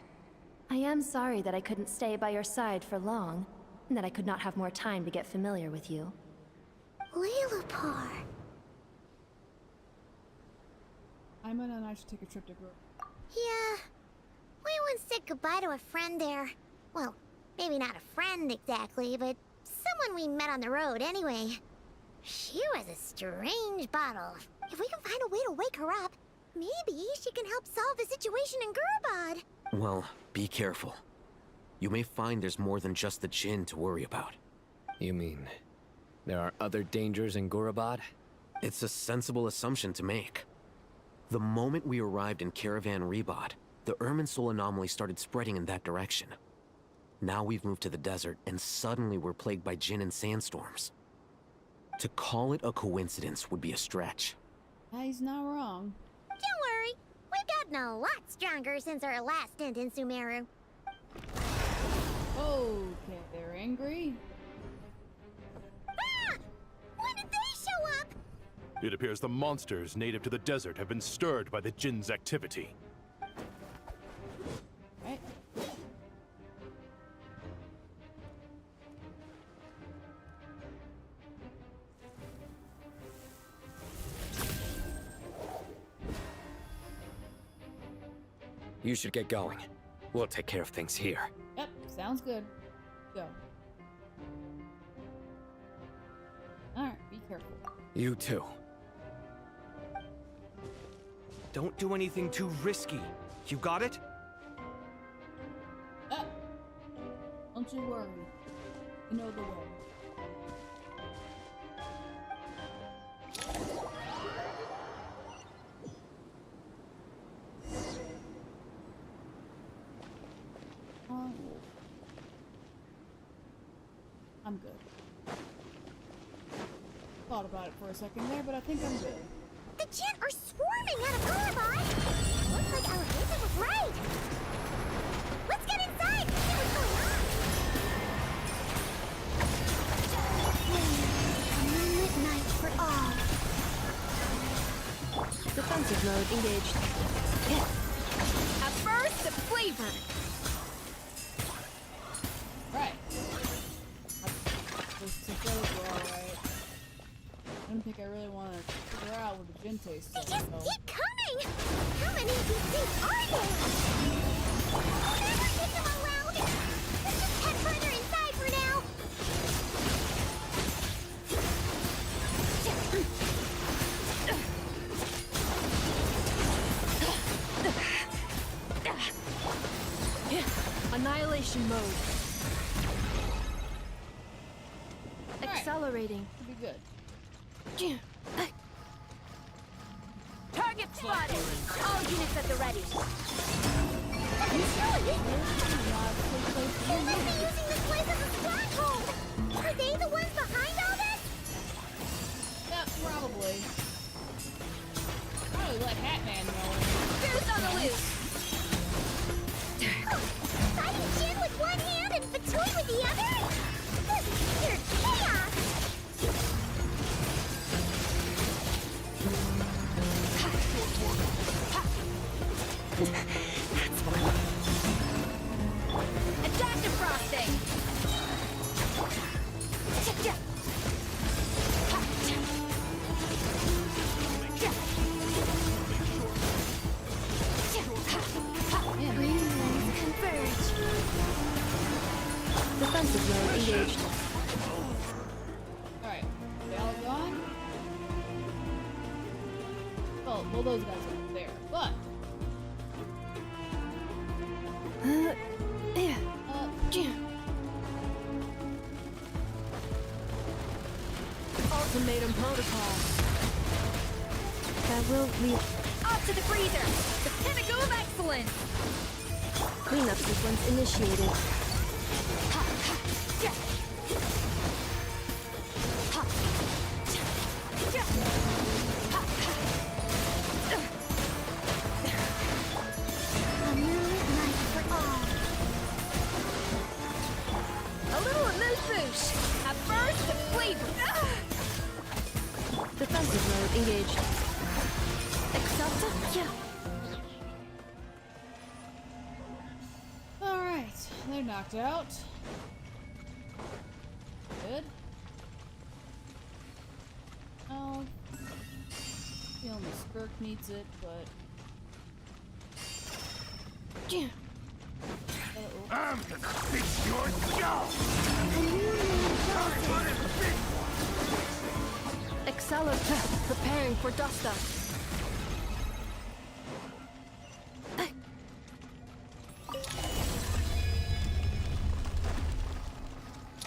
[SPEAKER 19] I am sorry that I couldn't stay by your side for long, and that I could not have more time to get familiar with you.
[SPEAKER 10] Lailapar.
[SPEAKER 1] Paimon and I should take a trip to Gurabad.
[SPEAKER 10] Yeah. We once said goodbye to a friend there. Well, maybe not a friend exactly, but someone we met on the road anyway. She was a strange bottle. If we can find a way to wake her up, maybe she can help solve the situation in Gurabad.
[SPEAKER 12] Well, be careful. You may find there's more than just the Jinn to worry about.
[SPEAKER 16] You mean, there are other dangers in Gurabad?
[SPEAKER 12] It's a sensible assumption to make. The moment we arrived in Caravan Rebad, the Irminsul anomaly started spreading in that direction. Now we've moved to the desert, and suddenly we're plagued by Jinn and sandstorms. To call it a coincidence would be a stretch.
[SPEAKER 1] He's not wrong.
[SPEAKER 10] Don't worry, we've gotten a lot stronger since our last stint in Sumeru.
[SPEAKER 1] Okay, they're angry.
[SPEAKER 22] It appears the monsters native to the desert have been stirred by the Jinn's activity.
[SPEAKER 1] Right.
[SPEAKER 16] You should get going. We'll take care of things here.
[SPEAKER 1] Yep, sounds good. Go. Alright, be careful.
[SPEAKER 16] You too.
[SPEAKER 5] Don't do anything too risky. You got it?
[SPEAKER 1] Don't you worry. You know the way. I'm good. Thought about it for a second there, but I think I'm good.
[SPEAKER 10] The Jinn are swarming out of Gurabot! Looks like our agent was right! Let's get inside and see what's going on! A moonlit night for all.
[SPEAKER 19] Defensive mode engaged.
[SPEAKER 8] A burst of flavor!
[SPEAKER 1] Right. Those potatoes were alright. I don't think I really want to figure out what the gin tastes like.
[SPEAKER 10] They just keep coming! How many of these things are there? I'll never get them around! Let's just head further inside for now!
[SPEAKER 8] Annihilation mode. Accelerating.
[SPEAKER 1] Should be good.
[SPEAKER 8] Target spotted! All units at the ready.
[SPEAKER 10] You must be using this place as a stronghold! Are they the ones behind all this?
[SPEAKER 1] Yeah, probably. Probably let Hatman know.
[SPEAKER 8] Goose on the loose!
[SPEAKER 10] Fighting Jin with one hand and Fatui with the other? This is pure chaos!
[SPEAKER 8] Adaptive frosting!
[SPEAKER 10] Greenlands converge.
[SPEAKER 19] Defensive mode engaged.
[SPEAKER 1] Alright. They all gone? Well, those guys are there, but...
[SPEAKER 8] Ultimatum protocol.
[SPEAKER 19] That will lead.
[SPEAKER 8] Up to the freezer! The pinnacle of excellence!
[SPEAKER 19] Cleanup sequence initiated.
[SPEAKER 10] A moonlit night for all.
[SPEAKER 8] A little amuse-bouche! A burst of flavor!
[SPEAKER 19] Defensive mode engaged.
[SPEAKER 8] Exalta? Yeah.
[SPEAKER 1] Alright, they're knocked out. Good. Oh. Feeling the Skirk needs it, but...
[SPEAKER 15] I'm gonna fix your job!
[SPEAKER 8] Accelerate. Preparing for Dusta.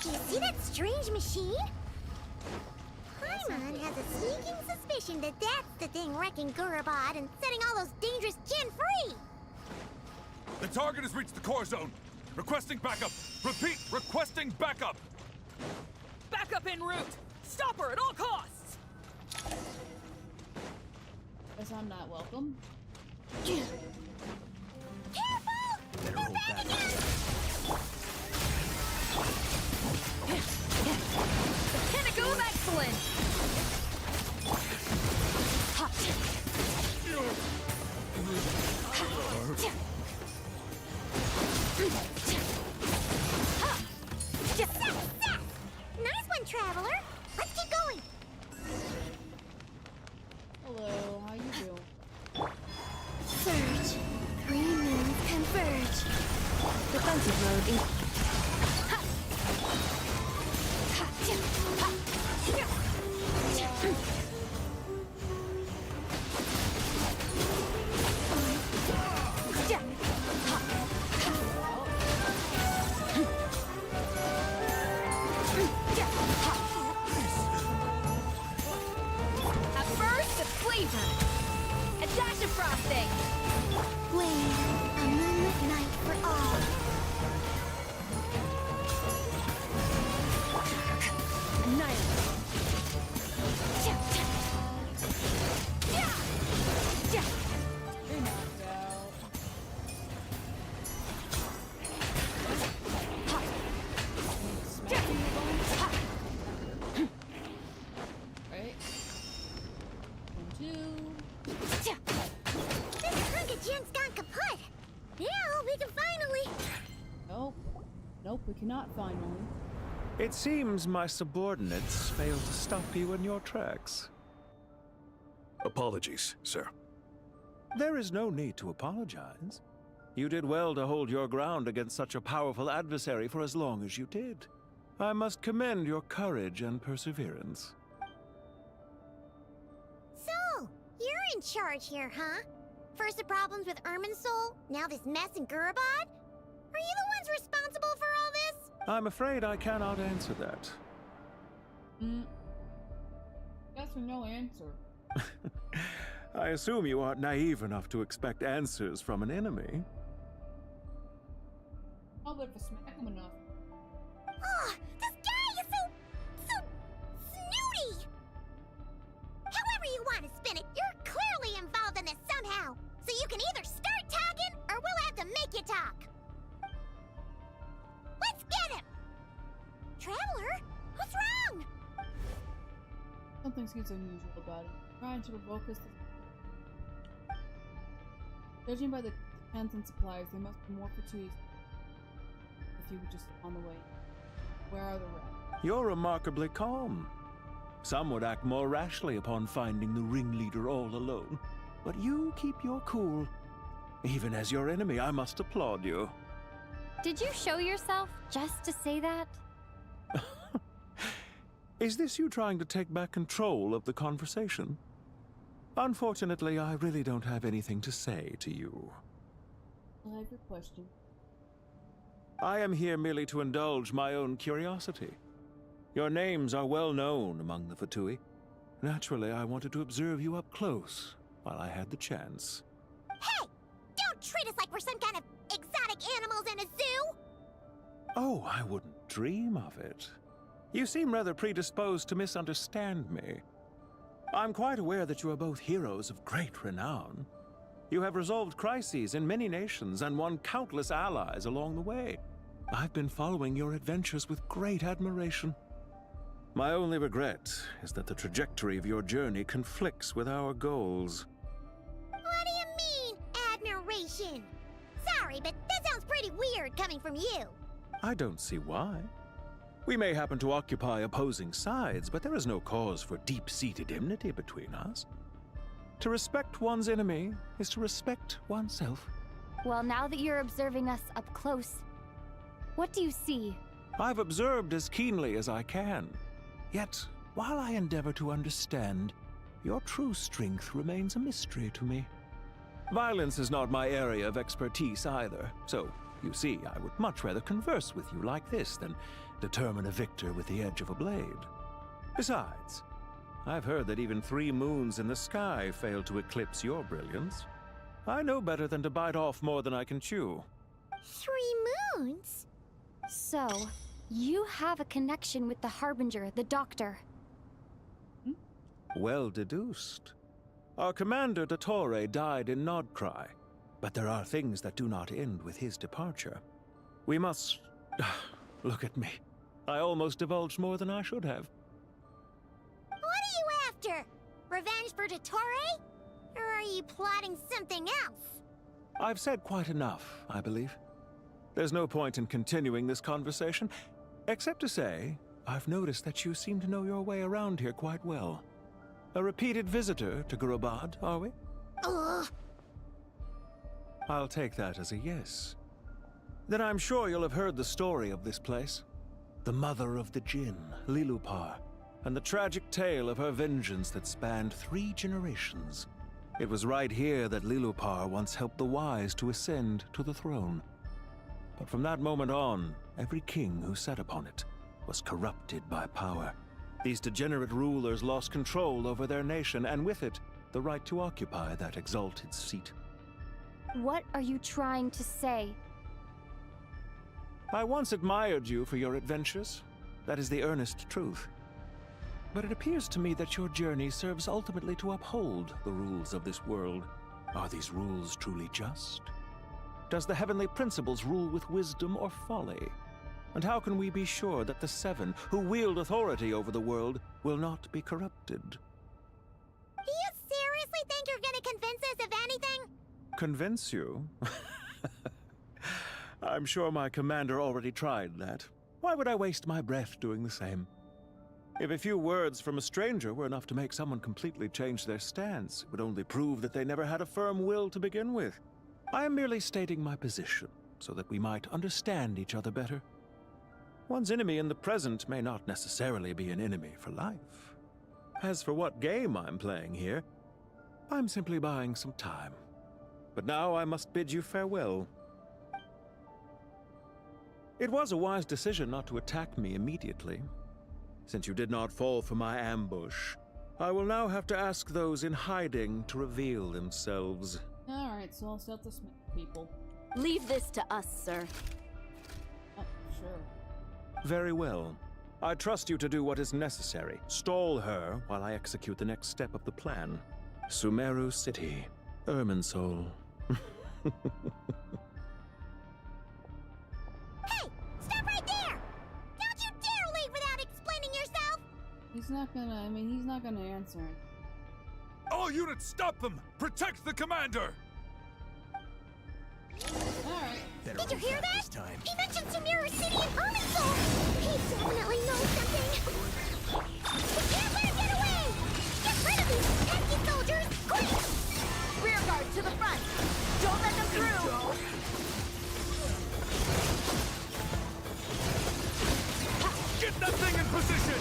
[SPEAKER 10] Do you see that strange machine? Paimon has a sneaking suspicion that that's the thing wrecking Gurabot and setting all those dangerous Jinn free!
[SPEAKER 7] The target has reached the core zone. Requesting backup. Repeat, requesting backup.
[SPEAKER 8] Backup en route. Stop her at all costs.
[SPEAKER 1] Guess I'm not welcome.
[SPEAKER 10] Careful! They're back again!
[SPEAKER 8] The pinnacle of excellence.
[SPEAKER 1] Nope, we cannot finally.
[SPEAKER 4] It seems my subordinates failed to stop you in your tracks.
[SPEAKER 7] Apologies, sir.
[SPEAKER 4] There is no need to apologize. You did well to hold your ground against such a powerful adversary for as long as you did. I must commend your courage and perseverance.
[SPEAKER 10] So, you're in charge here, huh? First the problems with Irminsul, now this mess in Gurabad? Are you the ones responsible for all this?
[SPEAKER 4] I'm afraid I cannot answer that.
[SPEAKER 1] Yes or no answer.
[SPEAKER 4] I assume you aren't naive enough to expect answers from an enemy.
[SPEAKER 1] Oh, but if I smack him enough.
[SPEAKER 10] Oh, this guy is so snooty! However you want to spin it, you're clearly involved in this somehow. So you can either start talking, or we'll have to make you talk. Let's get him! Traveler, what's wrong?
[SPEAKER 1] Something seems unusual about it. Trying to revoke us. Judging by the tents and supplies, there must be more fatigues. If you were just on the way. Where are the rest?
[SPEAKER 4] You're remarkably calm. Some would act more rashly upon finding the ringleader all alone. But you keep your cool. Even as your enemy, I must applaud you.
[SPEAKER 13] Did you show yourself just to say that?
[SPEAKER 4] Is this you trying to take back control of the conversation? Unfortunately, I really don't have anything to say to you.
[SPEAKER 1] I have your question.
[SPEAKER 4] I am here merely to indulge my own curiosity. Your names are well known among the Fatui. Naturally, I wanted to observe you up close while I had the chance.
[SPEAKER 10] Hey! Don't treat us like we're some kind of exotic animals in a zoo!
[SPEAKER 4] Oh, I wouldn't dream of it. You seem rather predisposed to misunderstand me. I'm quite aware that you are both heroes of great renown. You have resolved crises in many nations and won countless allies along the way. I've been following your adventures with great admiration. My only regret is that the trajectory of your journey conflicts with our goals.
[SPEAKER 10] What do you mean, admiration? Sorry, but that sounds pretty weird coming from you.
[SPEAKER 4] I don't see why. We may happen to occupy opposing sides, but there is no cause for deep-seated enmity between us. To respect one's enemy is to respect oneself.
[SPEAKER 13] Well, now that you're observing us up close, what do you see?
[SPEAKER 4] I've observed as keenly as I can. Yet, while I endeavor to understand, your true strength remains a mystery to me. Violence is not my area of expertise either, so, you see, I would much rather converse with you like this than determine a victor with the edge of a blade. Besides, I've heard that even 3 moons in the sky fail to eclipse your brilliance. I know better than to bite off more than I can chew.
[SPEAKER 10] 3 moons?
[SPEAKER 13] So, you have a connection with the Harbinger, the Doctor.
[SPEAKER 4] Well deduced. Our commander, Dottore, died in Nodcry, but there are things that do not end with his departure. We must... Look at me. I almost divulged more than I should have.
[SPEAKER 10] What are you after? Revenge for Dottore? Or are you plotting something else?
[SPEAKER 4] I've said quite enough, I believe. There's no point in continuing this conversation, except to say, I've noticed that you seem to know your way around here quite well. A repeated visitor to Gurabad, are we?
[SPEAKER 10] Ugh.
[SPEAKER 4] I'll take that as a yes. Then I'm sure you'll have heard the story of this place. The mother of the Jinn, Lilupar, and the tragic tale of her vengeance that spanned 3 generations. It was right here that Lilupar once helped the wise to ascend to the throne. But from that moment on, every king who sat upon it was corrupted by power. These degenerate rulers lost control over their nation, and with it, the right to occupy that exalted seat.
[SPEAKER 13] What are you trying to say?
[SPEAKER 4] I once admired you for your adventures. That is the earnest truth. But it appears to me that your journey serves ultimately to uphold the rules of this world. Are these rules truly just? Does the heavenly principles rule with wisdom or folly? And how can we be sure that the 7 who wield authority over the world will not be corrupted?
[SPEAKER 10] Do you seriously think you're gonna convince us of anything?
[SPEAKER 4] Convince you? I'm sure my commander already tried that. Why would I waste my breath doing the same? If a few words from a stranger were enough to make someone completely change their stance, it would only prove that they never had a firm will to begin with. I am merely stating my position, so that we might understand each other better. One's enemy in the present may not necessarily be an enemy for life. As for what game I'm playing here, I'm simply buying some time. But now I must bid you farewell. It was a wise decision not to attack me immediately. Since you did not fall for my ambush, I will now have to ask those in hiding to reveal themselves.
[SPEAKER 1] Alright, so I'll stealth the people.
[SPEAKER 18] Leave this to us, sir.
[SPEAKER 1] Oh, sure.
[SPEAKER 4] Very well. I trust you to do what is necessary. Stall her while I execute the next step of the plan. Sumeru City, Irminsul.
[SPEAKER 10] Hey! Stop right there! Don't you dare leave without explaining yourself!
[SPEAKER 1] He's not gonna answer it.
[SPEAKER 7] All units, stop them! Protect the commander!
[SPEAKER 1] Alright.
[SPEAKER 10] Did you hear that? He mentioned Sumeru City and Irminsul! He definitely knows something! We can't let him get away! Get rid of these pesky soldiers, quick!
[SPEAKER 18] Rear guard to the front! Don't let them through!
[SPEAKER 7] Get that thing in position!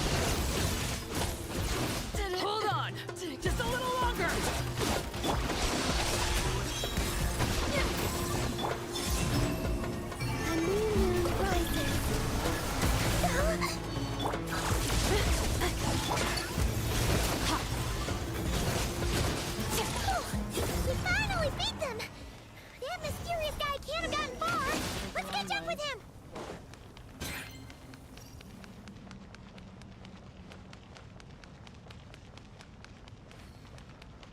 [SPEAKER 8] Hold on! Just a little longer!
[SPEAKER 10] A new moon rises. We finally beat them! That mysterious guy can't have gotten far! Let's catch up with him!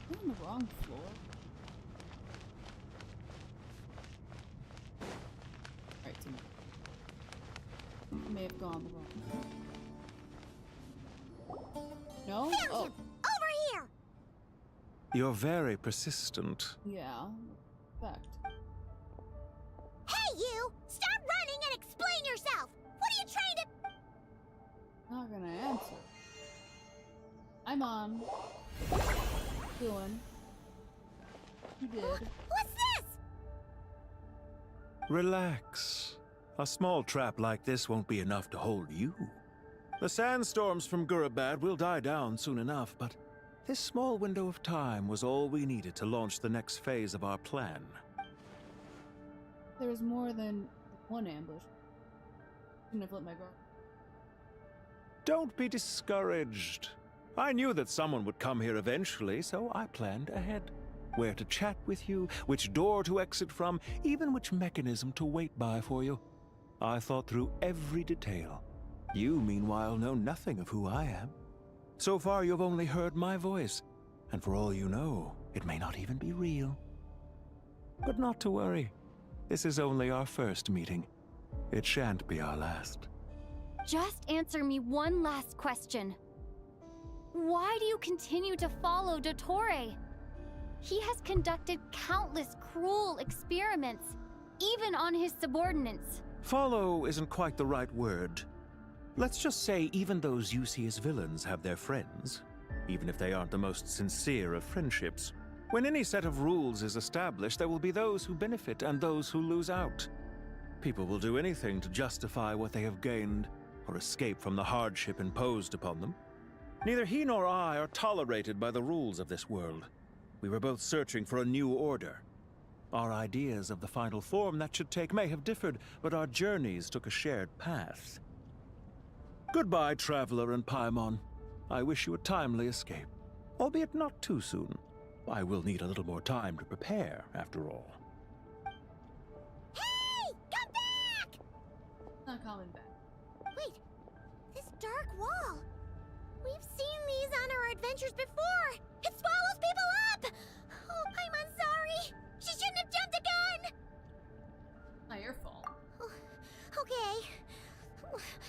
[SPEAKER 1] I'm on the wrong floor. Alright, Tim. You may have gone the wrong floor. No?
[SPEAKER 10] Found
[SPEAKER 1] Oh.
[SPEAKER 10] him! Over here!
[SPEAKER 4] You're very persistent.
[SPEAKER 1] Yeah. Fact.
[SPEAKER 10] Hey, you! Stop running and explain yourself! What are you trying to...
[SPEAKER 1] Not gonna answer. I'm on. Doing. You did.
[SPEAKER 10] What's this?
[SPEAKER 4] Relax. A small trap like this won't be enough to hold you. The sandstorms from Gurabad will die down soon enough, but this small window of time was all we needed to launch the next phase of our plan.
[SPEAKER 1] There was more than one ambush. Couldn't have let my guard.
[SPEAKER 4] Don't be discouraged. I knew that someone would come here eventually, so I planned ahead. Where to chat with you, which door to exit from, even which mechanism to wait by for you. I thought through every detail. You, meanwhile, know nothing of who I am. So far, you've only heard my voice, and for all you know, it may not even be real. But not to worry. This is only our first meeting. It shan't be our last.
[SPEAKER 13] Just answer me one last question. Why do you continue to follow Dottore? He has conducted countless cruel experiments, even on his subordinates.
[SPEAKER 4] Follow isn't quite the right word. Let's just say even those you see as villains have their friends, even if they aren't the most sincere of friendships. When any set of rules is established, there will be those who benefit and those who lose out. People will do anything to justify what they have gained or escape from the hardship imposed upon them. Neither he nor I are tolerated by the rules of this world. We were both searching for a new order. Our ideas of the final form that should take may have differed, but our journeys took a shared path. Goodbye, Traveler and Paimon. I wish you a timely escape, albeit not too soon. I will need a little more time to prepare, after all.
[SPEAKER 10] Hey! Come back!
[SPEAKER 1] Not coming back.
[SPEAKER 10] Wait, this dark wall. We've seen these on our adventures before. It swallows people up! Oh, I'm sorry. She shouldn't have jumped a gun!
[SPEAKER 1] Not your fault.
[SPEAKER 10] Okay.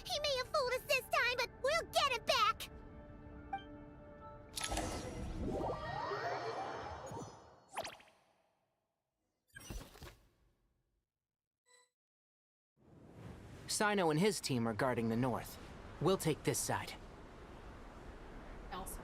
[SPEAKER 10] He may have fooled us this time, but we'll get him back!
[SPEAKER 17] Sino and his team are guarding the north. We'll take this side.
[SPEAKER 1] Awesome.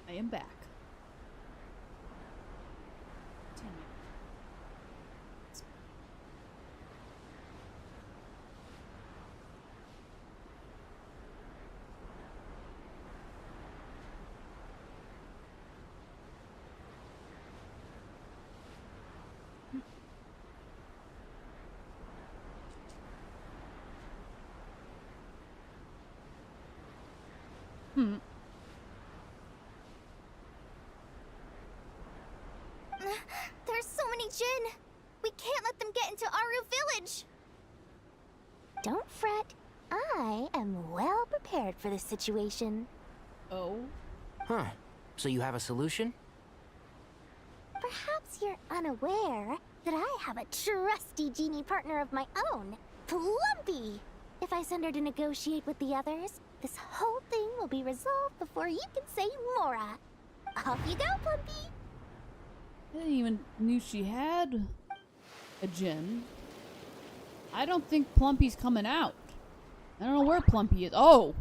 [SPEAKER 1] I am back. Continue. Hmm.
[SPEAKER 3] There's so many Jinn! We can't let them get into Aru Village! Don't fret. I am well prepared for this situation.
[SPEAKER 1] Oh?
[SPEAKER 17] Huh. So you have a solution?
[SPEAKER 3] Perhaps you're unaware that I have a trusty genie partner of my own, Plumpy! If I send her to negotiate with the others, this whole thing will be resolved before you can say Mora. Off you go, Plumpy!
[SPEAKER 1] I didn't even knew she had a Jinn. I don't think Plumpy's coming out. I don't know where Plumpy is. Oh!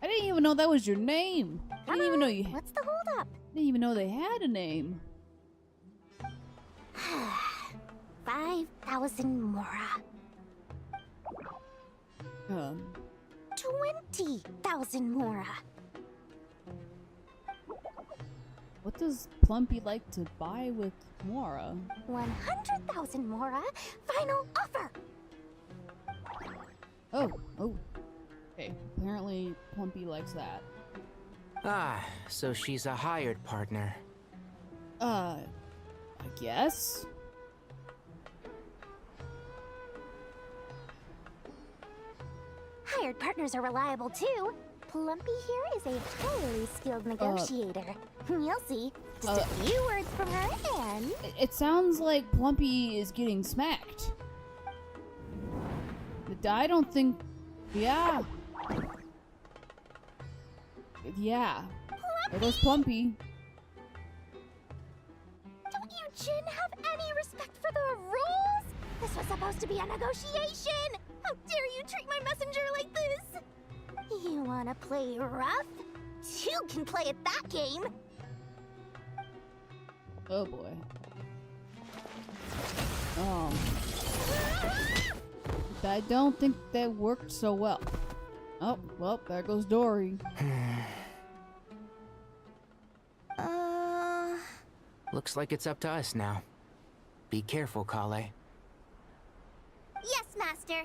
[SPEAKER 1] I didn't even know that was your name. I didn't even know you.
[SPEAKER 3] What's the hold up?
[SPEAKER 1] Didn't even know they had a name.
[SPEAKER 3] 5,000 Mora. 20,000 Mora.
[SPEAKER 1] What does Plumpy like to buy with Mora?
[SPEAKER 3] 100,000 Mora. Final offer.
[SPEAKER 1] Oh. Okay, apparently Plumpy likes that.
[SPEAKER 17] Ah, so she's a hired partner.
[SPEAKER 1] I guess?
[SPEAKER 3] Hired partners are reliable too. Plumpy here is a highly skilled negotiator. You'll see. Just a few words from her and...
[SPEAKER 1] It sounds like Plumpy is getting smacked. I don't think... Yeah. Yeah. There goes Plumpy.
[SPEAKER 3] Don't you Jinn have any respect for the rules? This was supposed to be a negotiation! How dare you treat my messenger like this? You wanna play rough? Two can play at that game!
[SPEAKER 1] Oh boy. I don't think that worked so well. Oh, well, there goes Dory.
[SPEAKER 17] Looks like it's up to us now. Be careful, Kale.
[SPEAKER 3] Yes, Master.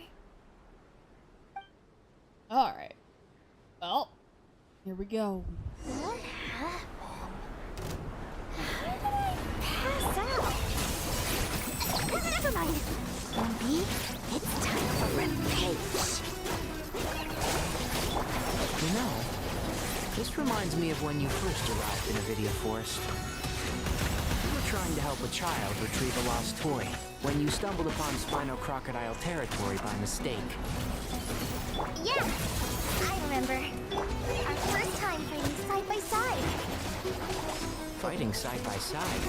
[SPEAKER 1] Alright. Well, here we go.
[SPEAKER 3] How did I pass out? Never mind.
[SPEAKER 10] Lumpy. It's time for revenge.
[SPEAKER 17] You know, this reminds me of when you first arrived in Avidia Forest. You were trying to help a child retrieve a lost toy when you stumbled upon Spino Crocodile territory by mistake.
[SPEAKER 10] Yeah, I remember. Our first time fighting side by side.
[SPEAKER 17] Fighting side by side?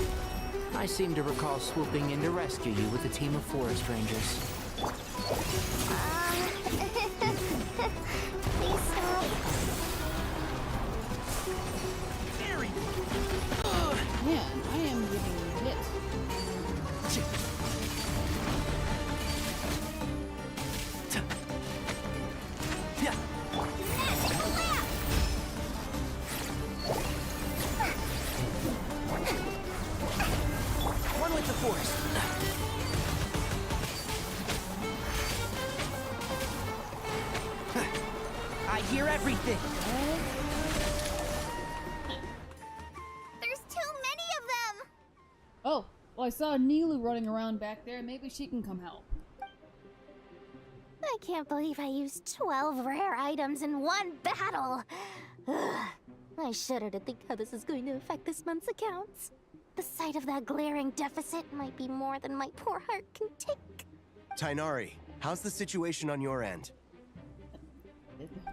[SPEAKER 17] I seem to recall swooping in to rescue you with a team of forest rangers.
[SPEAKER 10] Please stop.
[SPEAKER 1] Man, I am getting hit.
[SPEAKER 17] One with the force. I hear everything.
[SPEAKER 10] There's too many of them.
[SPEAKER 1] Oh, well, I saw Nilu running around back there. Maybe she can come help.
[SPEAKER 10] I can't believe I used 12 rare items in one battle. Ugh. I shudder to think how this is going to affect this month's accounts. The sight of that glaring deficit might be more than my poor heart can take.
[SPEAKER 2] Tainari, how's the situation on your end?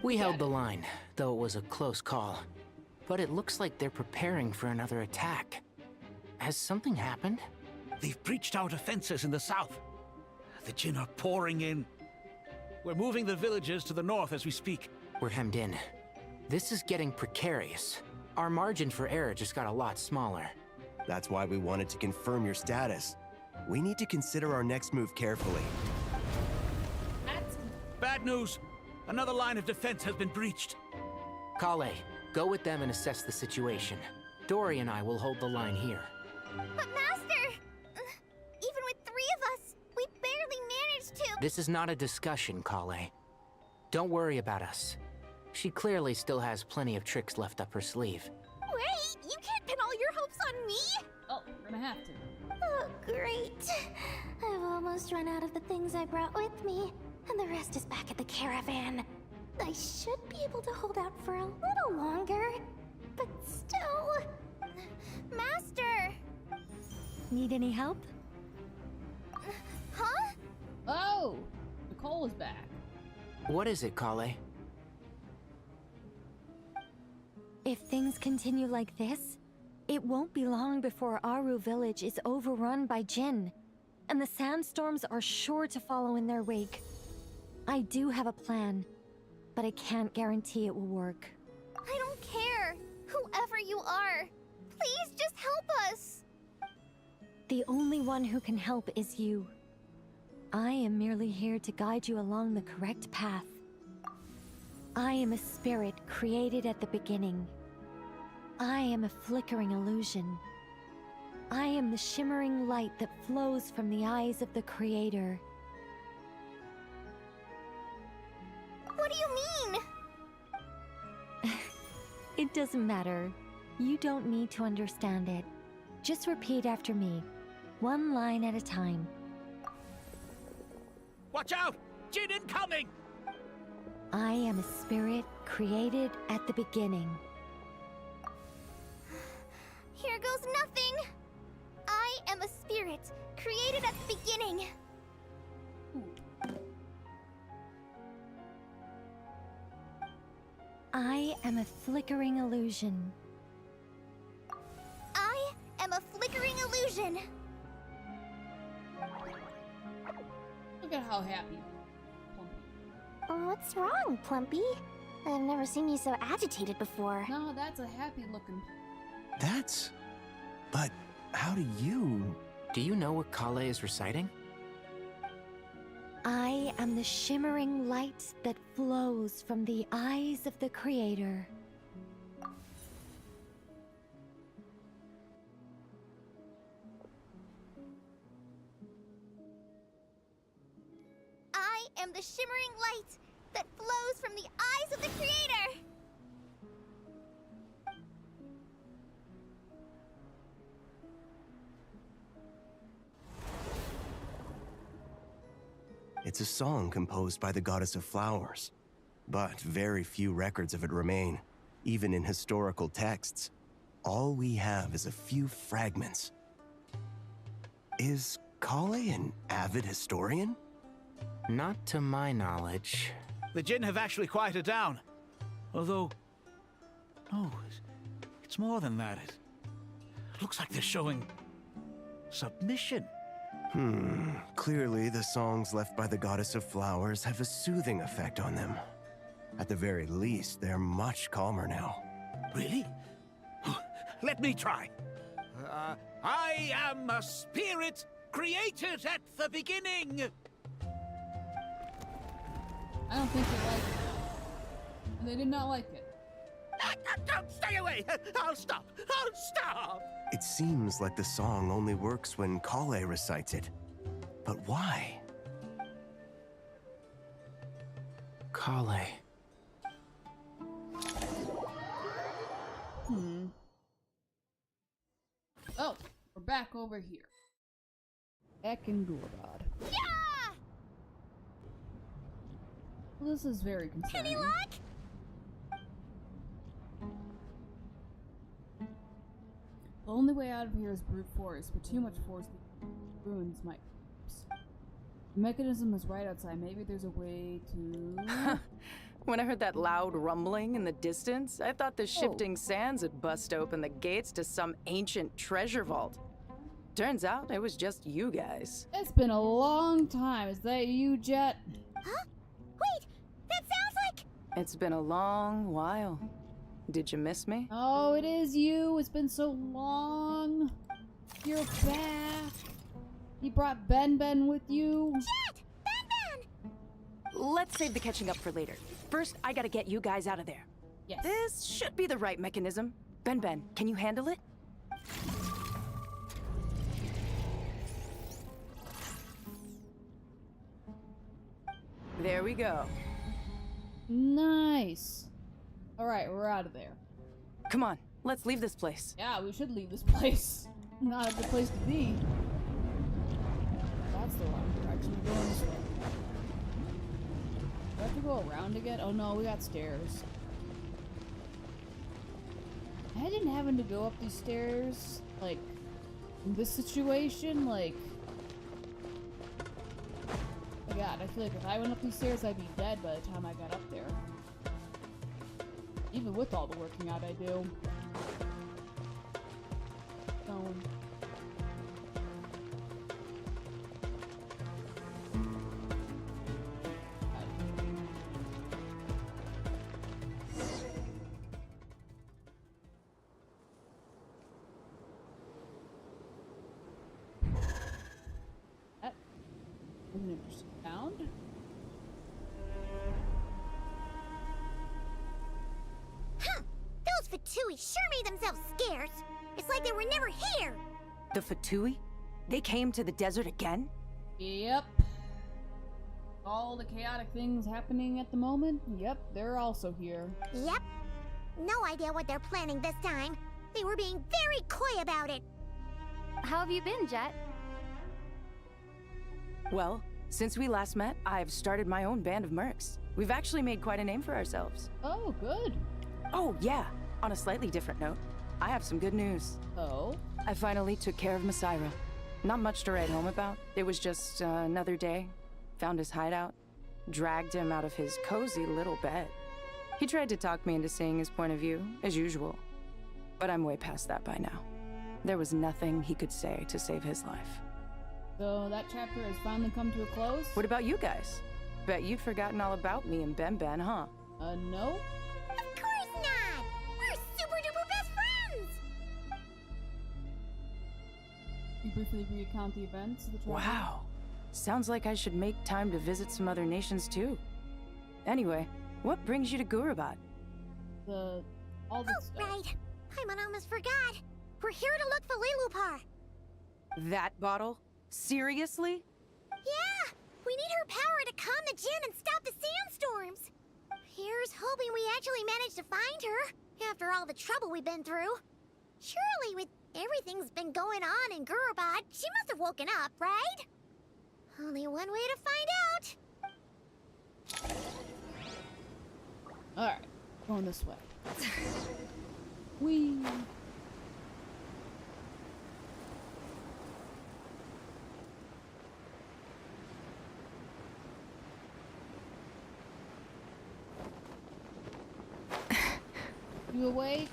[SPEAKER 17] We held the line, though it was a close call. But it looks like they're preparing for another attack. Has something happened?
[SPEAKER 15] They've breached our defenses in the south. The Jinn are pouring in. We're moving the villagers to the north as we speak.
[SPEAKER 17] We're hemmed in. This is getting precarious. Our margin for error just got a lot smaller.
[SPEAKER 2] That's why we wanted to confirm your status. We need to consider our next move carefully.
[SPEAKER 15] Bad news! Another line of defense has been breached.
[SPEAKER 17] Kale, go with them and assess the situation. Dory and I will hold the line here.
[SPEAKER 10] But Master! Even with 3 of us, we barely managed to—
[SPEAKER 17] This is not a discussion, Kale. Don't worry about us. She clearly still has plenty of tricks left up her sleeve.
[SPEAKER 10] Wait! You can't pin all your hopes on me!
[SPEAKER 1] Oh, we're gonna have to.
[SPEAKER 10] Oh, great. I've almost run out of the things I brought with me, and the rest is back at the caravan. I should be able to hold out for a little longer, but still— Master!
[SPEAKER 19] Need any help?
[SPEAKER 10] Huh?
[SPEAKER 1] Oh! Nicole is back.
[SPEAKER 17] What is it, Kale?
[SPEAKER 19] If things continue like this, it won't be long before Aru village is overrun by Jinn, and the sandstorms are sure to follow in their wake. I do have a plan, but I can't guarantee it will work.
[SPEAKER 10] I don't care! Whoever you are, please just help us!
[SPEAKER 19] The only one who can help is you. I am merely here to guide you along the correct path. I am a spirit created at the beginning. I am a flickering illusion. I am the shimmering light that flows from the eyes of the Creator.
[SPEAKER 10] What do you mean?
[SPEAKER 19] It doesn't matter. You don't need to understand it. Just repeat after me, one line at a time.
[SPEAKER 15] Watch out! Jinn incoming!
[SPEAKER 19] I am a spirit created at the beginning.
[SPEAKER 10] Here goes nothing! I am a spirit created at the beginning.
[SPEAKER 19] I am a flickering illusion.
[SPEAKER 10] I am a flickering illusion.
[SPEAKER 1] Look at how happy.
[SPEAKER 10] What's wrong, Plumpy? I've never seen you so agitated before.
[SPEAKER 1] No, that's a happy looking.
[SPEAKER 2] That's... But how do you...
[SPEAKER 17] Do you know what Kale is reciting?
[SPEAKER 19] I am the shimmering light that flows from the eyes of the Creator.
[SPEAKER 10] I am the shimmering light that flows from the eyes of the Creator!
[SPEAKER 2] It's a song composed by the goddess of flowers, but very few records of it remain, even in historical texts. All we have is a few fragments. Is Kale an avid historian?
[SPEAKER 17] Not to my knowledge.
[SPEAKER 15] The Jinn have actually quieted down. Although... oh, it's more than that. It looks like they're showing... submission.
[SPEAKER 2] Clearly the songs left by the goddess of flowers have a soothing effect on them. At the very least, they're much calmer now.
[SPEAKER 15] Really? Let me try. I am a spirit created at the beginning.
[SPEAKER 1] I don't think they like it. And they did not like it.
[SPEAKER 15] Don't stay away! I'll stop! I'll stop!
[SPEAKER 2] It seems like the song only works when Kale recites it. But why?
[SPEAKER 17] Kale.
[SPEAKER 1] Oh, we're back over here. Back in Gurabad.
[SPEAKER 10] Yeah!
[SPEAKER 1] Well, this is very concerning.
[SPEAKER 10] Any luck?
[SPEAKER 1] The only way out of here is brute force, but too much force ruins my... The mechanism is right outside. Maybe there's a way to...
[SPEAKER 18] When I heard that loud rumbling in the distance, I thought the shifting sands had bust open the gates to some ancient treasure vault. Turns out it was just you guys.
[SPEAKER 1] It's been a long time. Is that you, Jet?
[SPEAKER 10] Huh? Wait, that sounds like...
[SPEAKER 18] It's been a long while. Did you miss me?
[SPEAKER 1] Oh, it is you. It's been so long. You're back. You brought Ben with you.
[SPEAKER 10] Jet! Ben!
[SPEAKER 18] Let's save the catching up for later. First, I gotta get you guys out of there.
[SPEAKER 1] Yes.
[SPEAKER 18] This should be the right mechanism. Ben, can you handle it? There we go.
[SPEAKER 1] Nice. Alright, we're out of there.
[SPEAKER 18] Come on, let's leave this place.
[SPEAKER 1] Yeah, we should leave this place. Not a good place to be. That's the wrong direction. We're going this way. Do I have to go around again? Oh no, we got stairs. Imagine having to go up these stairs, like, in this situation, like... Oh my god, I feel like if I went up these stairs, I'd be dead by the time I got up there. Even with all the working out I do. Sound?
[SPEAKER 10] Huh! Those Fatui sure made themselves scarce. It's like they were never here.
[SPEAKER 18] The Fatui? They came to the desert again?
[SPEAKER 1] Yep. All the chaotic things happening at the moment? Yep, they're also here.
[SPEAKER 10] Yep. No idea what they're planning this time. They were being very coy about it.
[SPEAKER 13] How have you been, Jet?
[SPEAKER 18] Well, since we last met, I've started my own band of mercs. We've actually made quite a name for ourselves.
[SPEAKER 1] Oh, good.
[SPEAKER 18] Oh, yeah. On a slightly different note, I have some good news.
[SPEAKER 1] Oh?
[SPEAKER 18] I finally took care of Masaira. Not much to write home about. It was just another day. Found his hideout. Dragged him out of his cozy little bed. He tried to talk me into seeing his point of view, as usual. But I'm way past that by now. There was nothing he could say to save his life.
[SPEAKER 1] So that chapter has finally come to a close?
[SPEAKER 18] What about you guys? Bet you've forgotten all about me and Ben, huh?
[SPEAKER 1] No?
[SPEAKER 10] Of course not! We're super duper best friends!
[SPEAKER 1] You briefly recount the events of the chapter?
[SPEAKER 18] Wow. Sounds like I should make time to visit some other nations too. Anyway, what brings you to Gurabad?
[SPEAKER 1] All the stuff.
[SPEAKER 10] Right. I almost forgot. We're here to look for Lilupar.
[SPEAKER 18] That bottle? Seriously?
[SPEAKER 10] Yeah! We need her power to calm the Jinn and stop the sandstorms. Here's hoping we actually manage to find her, after all the trouble we've been through. Surely with everything's been going on in Gurabad, she must have woken up, right? Only one way to find out.
[SPEAKER 1] Alright, going this way. Whee! You awake?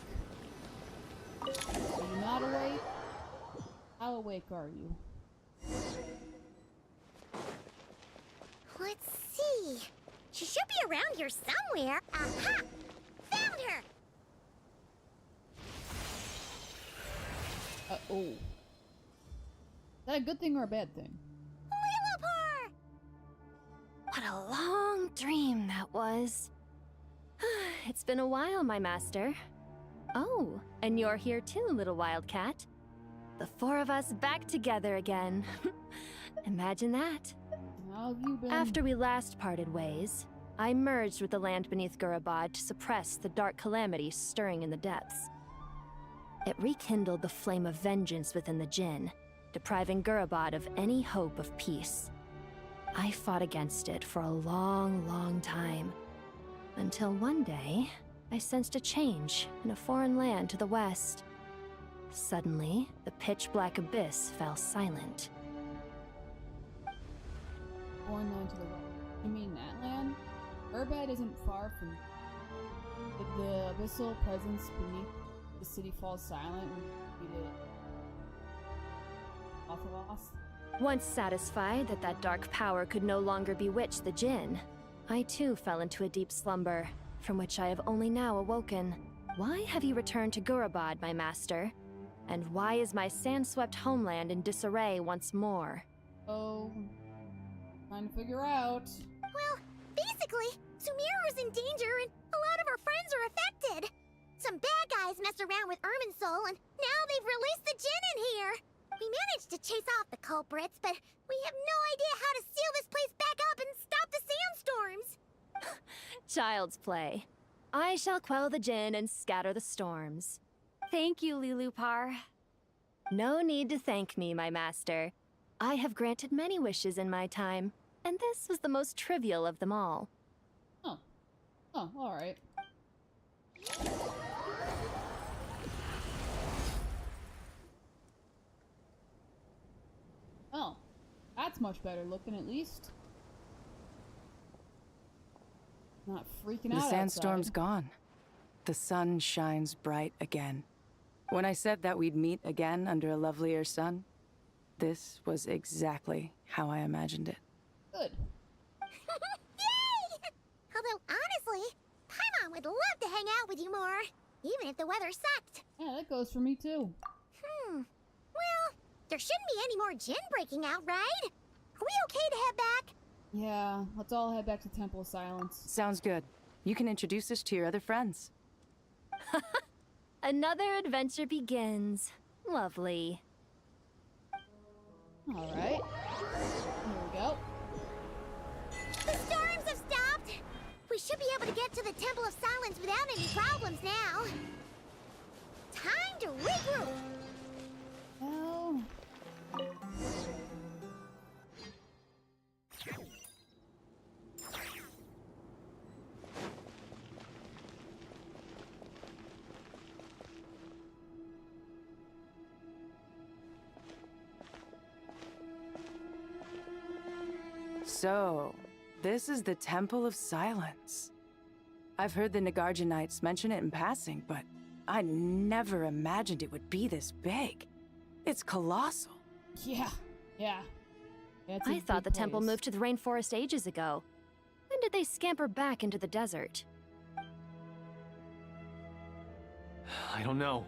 [SPEAKER 1] Are you not awake? How awake are you?
[SPEAKER 10] Let's see. She should be around here somewhere. Aha! Found her!
[SPEAKER 1] Oh. Is that a good thing or a bad thing?
[SPEAKER 10] Lillipar!
[SPEAKER 19] What a long dream that was. It's been a while, my master. Oh, and you're here too, little wildcat. The four of us back together again. Imagine that.
[SPEAKER 1] How have you been?
[SPEAKER 19] After we last parted ways, I merged with the land beneath Gurabad to suppress the dark calamity stirring in the depths. It rekindled the flame of vengeance within the Jinn, depriving Gurabad of any hope of peace. I fought against it for a long, long time. Until one day, I sensed a change in a foreign land to the west. Suddenly, the pitch-black abyss fell silent.
[SPEAKER 1] Foreign land to the west. You mean that land? Urbad isn't far from... If the abyssal presence beneath the city falls silent, we defeat it. Othalos?
[SPEAKER 19] Once satisfied that that dark power could no longer bewitch the Jinn, I too fell into a deep slumber, from which I have only now awoken. Why have you returned to Gurabad, my master? And why is my sand-swept homeland in disarray once more?
[SPEAKER 1] Oh, trying to figure out.
[SPEAKER 10] Well, basically, Sumeru's in danger and a lot of our friends are affected. Some bad guys messed around with Irminsul and now they've released the Jinn in here. We managed to chase off the culprits, but we have no idea how to seal this place back up and stop the sandstorms.
[SPEAKER 19] Child's play. I shall quell the Jinn and scatter the storms. Thank you, Lillipar. No need to thank me, my master. I have granted many wishes in my time, and this was the most trivial of them all.
[SPEAKER 1] Oh. Oh, alright. Oh. That's much better looking, at least. Not freaking out
[SPEAKER 18] The sandstorm's
[SPEAKER 1] outside.
[SPEAKER 18] gone. The sun shines bright again. When I said that we'd meet again under a lovelier sun, this was exactly how I imagined it.
[SPEAKER 1] Good.
[SPEAKER 10] Yay! Although, honestly, Paimon would love to hang out with you more, even if the weather sucked.
[SPEAKER 1] Yeah, that goes for me too.
[SPEAKER 10] Well, there shouldn't be any more Jinn breaking out, right? Are we okay to head back?
[SPEAKER 1] Yeah, let's all head back to Temple of Silence.
[SPEAKER 18] Sounds good. You can introduce us to your other friends.
[SPEAKER 19] Another adventure begins. Lovely.
[SPEAKER 1] Alright. Here we go.
[SPEAKER 10] The storms have stopped! We should be able to get to the Temple of Silence without any problems now. Time to regroup!
[SPEAKER 1] Well...
[SPEAKER 18] So, this is the Temple of Silence. I've heard the Nagarjanites mention it in passing, but I never imagined it would be this big. It's colossal.
[SPEAKER 1] Yeah.
[SPEAKER 19] I thought the temple moved to the rainforest ages ago. When did they scamper back into the desert?
[SPEAKER 9] I don't know.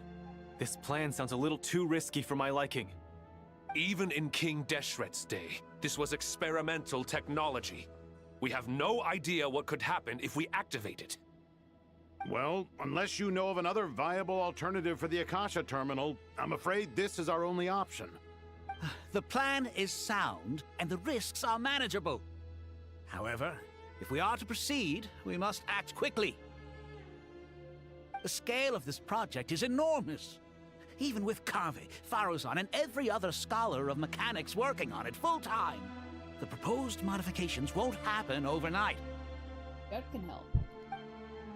[SPEAKER 9] This plan sounds a little too risky for my liking.
[SPEAKER 7] Even in King Deshret's day, this was experimental technology. We have no idea what could happen if we activate it.
[SPEAKER 20] Well, unless you know of another viable alternative for the Akasha terminal, I'm afraid this is our only option.
[SPEAKER 15] The plan is sound, and the risks are manageable. However, if we are to proceed, we must act quickly. The scale of this project is enormous. Even with Carvey, Faruzan, and every other scholar of mechanics working on it full-time, the proposed modifications won't happen overnight.
[SPEAKER 1] That can help.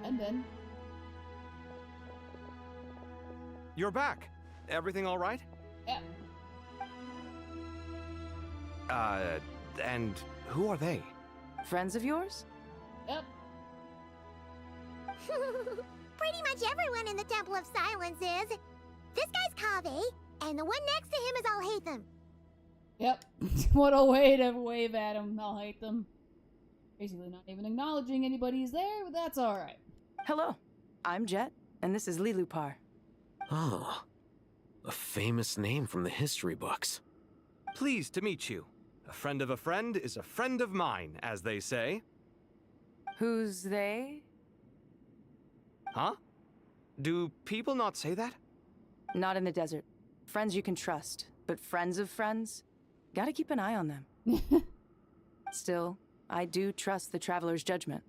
[SPEAKER 1] And then...
[SPEAKER 5] You're back. Everything all right?
[SPEAKER 1] Yeah.
[SPEAKER 5] And who are they?
[SPEAKER 18] Friends of yours?
[SPEAKER 1] Yep.
[SPEAKER 10] Pretty much everyone in the Temple of Silence is. This guy's Kaveh, and the one next to him is I'll hate them.
[SPEAKER 1] Yep. What a way to wave at him. I'll hate them. Basically not even acknowledging anybody's there, but that's alright.
[SPEAKER 18] Hello, I'm Jet, and this is Lilupar.
[SPEAKER 12] Oh, a famous name from the history books.
[SPEAKER 5] Pleased to meet you. A friend of a friend is a friend of mine, as they say.
[SPEAKER 18] Who's they?
[SPEAKER 5] Huh? Do people not say that?
[SPEAKER 18] Not in the desert. Friends you can trust, but friends of friends? Gotta keep an eye on them. Still, I do trust the Traveler's judgment.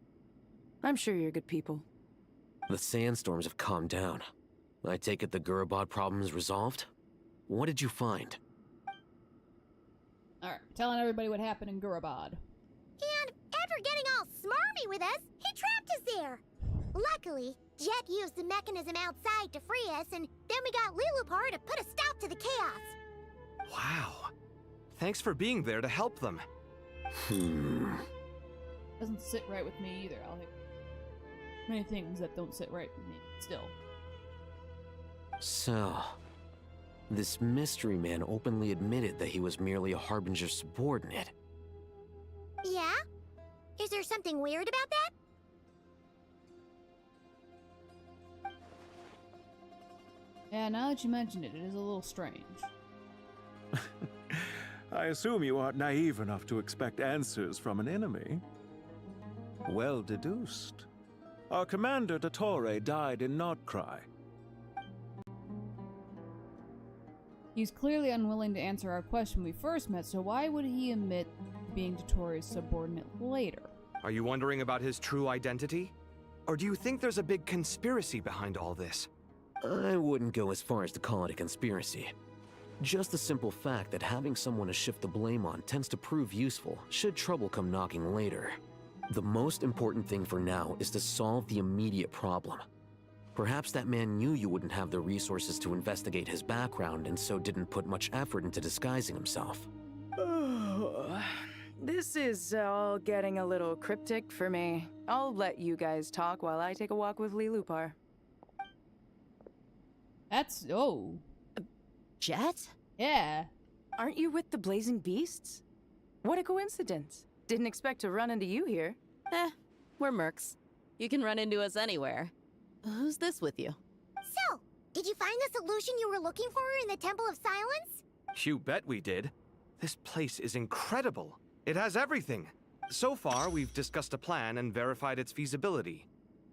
[SPEAKER 18] I'm sure you're good people.
[SPEAKER 12] The sandstorms have calmed down. I take it the Gurabad problem is resolved? What did you find?
[SPEAKER 1] Alright, telling everybody what happened in Gurabad.
[SPEAKER 10] And after getting all smarmy with us, he trapped us there. Luckily, Jet used the mechanism outside to free us, and then we got Lilupar to put a stop to the chaos.
[SPEAKER 5] Wow. Thanks for being there to help them.
[SPEAKER 1] Doesn't sit right with me either. I'll hate many things that don't sit right with me, still.
[SPEAKER 12] So, this mystery man openly admitted that he was merely a Harbinger's subordinate.
[SPEAKER 10] Yeah? Is there something weird about that?
[SPEAKER 1] Yeah, now that you mention it, it is a little strange.
[SPEAKER 4] I assume you aren't naive enough to expect answers from an enemy. Well deduced. Our commander, Dottore, died in Nordcry.
[SPEAKER 1] He's clearly unwilling to answer our question when we first met, so why would he admit being Dottore's subordinate later?
[SPEAKER 5] Are you wondering about his true identity? Or do you think there's a big conspiracy behind all this?
[SPEAKER 12] I wouldn't go as far as to call it a conspiracy. Just the simple fact that having someone to shift the blame on tends to prove useful should trouble come knocking later. The most important thing for now is to solve the immediate problem. Perhaps that man knew you wouldn't have the resources to investigate his background and so didn't put much effort into disguising himself.
[SPEAKER 18] This is all getting a little cryptic for me. I'll let you guys talk while I take a walk with Lilupar.
[SPEAKER 1] That's... oh.
[SPEAKER 18] Jet?
[SPEAKER 1] Yeah.
[SPEAKER 18] Aren't you with the Blazing Beasts? What a coincidence. Didn't expect to run into you here.
[SPEAKER 11] We're mercs. You can run into us anywhere. Who's this with you?
[SPEAKER 10] So, did you find the solution you were looking for in the Temple of Silence?
[SPEAKER 5] You bet we did. This place is incredible. It has everything. So far, we've discussed a plan and verified its feasibility.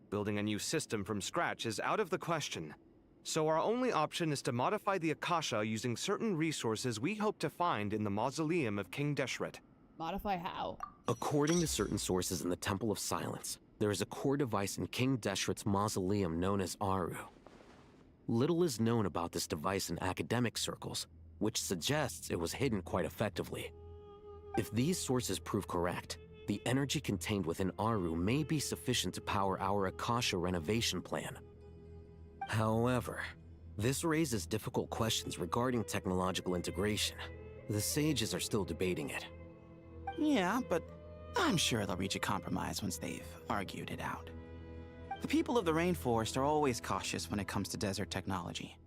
[SPEAKER 5] Building a new system from scratch is out of the question. So our only option is to modify the Akasha using certain resources we hope to find in the mausoleum of King Deshret.
[SPEAKER 1] Modify how?
[SPEAKER 12] According to certain sources in the Temple of Silence, there is a core device in King Deshret's mausoleum known as Aru. Little is known about this device in academic circles, which suggests it was hidden quite effectively. If these sources prove correct, the energy contained within Aru may be sufficient to power our Akasha renovation plan. However, this raises difficult questions regarding technological integration. The sages are still debating it.
[SPEAKER 14] Yeah, but I'm sure they'll reach a compromise once they've argued it out. The people of the rainforest are always cautious when it comes to desert technology.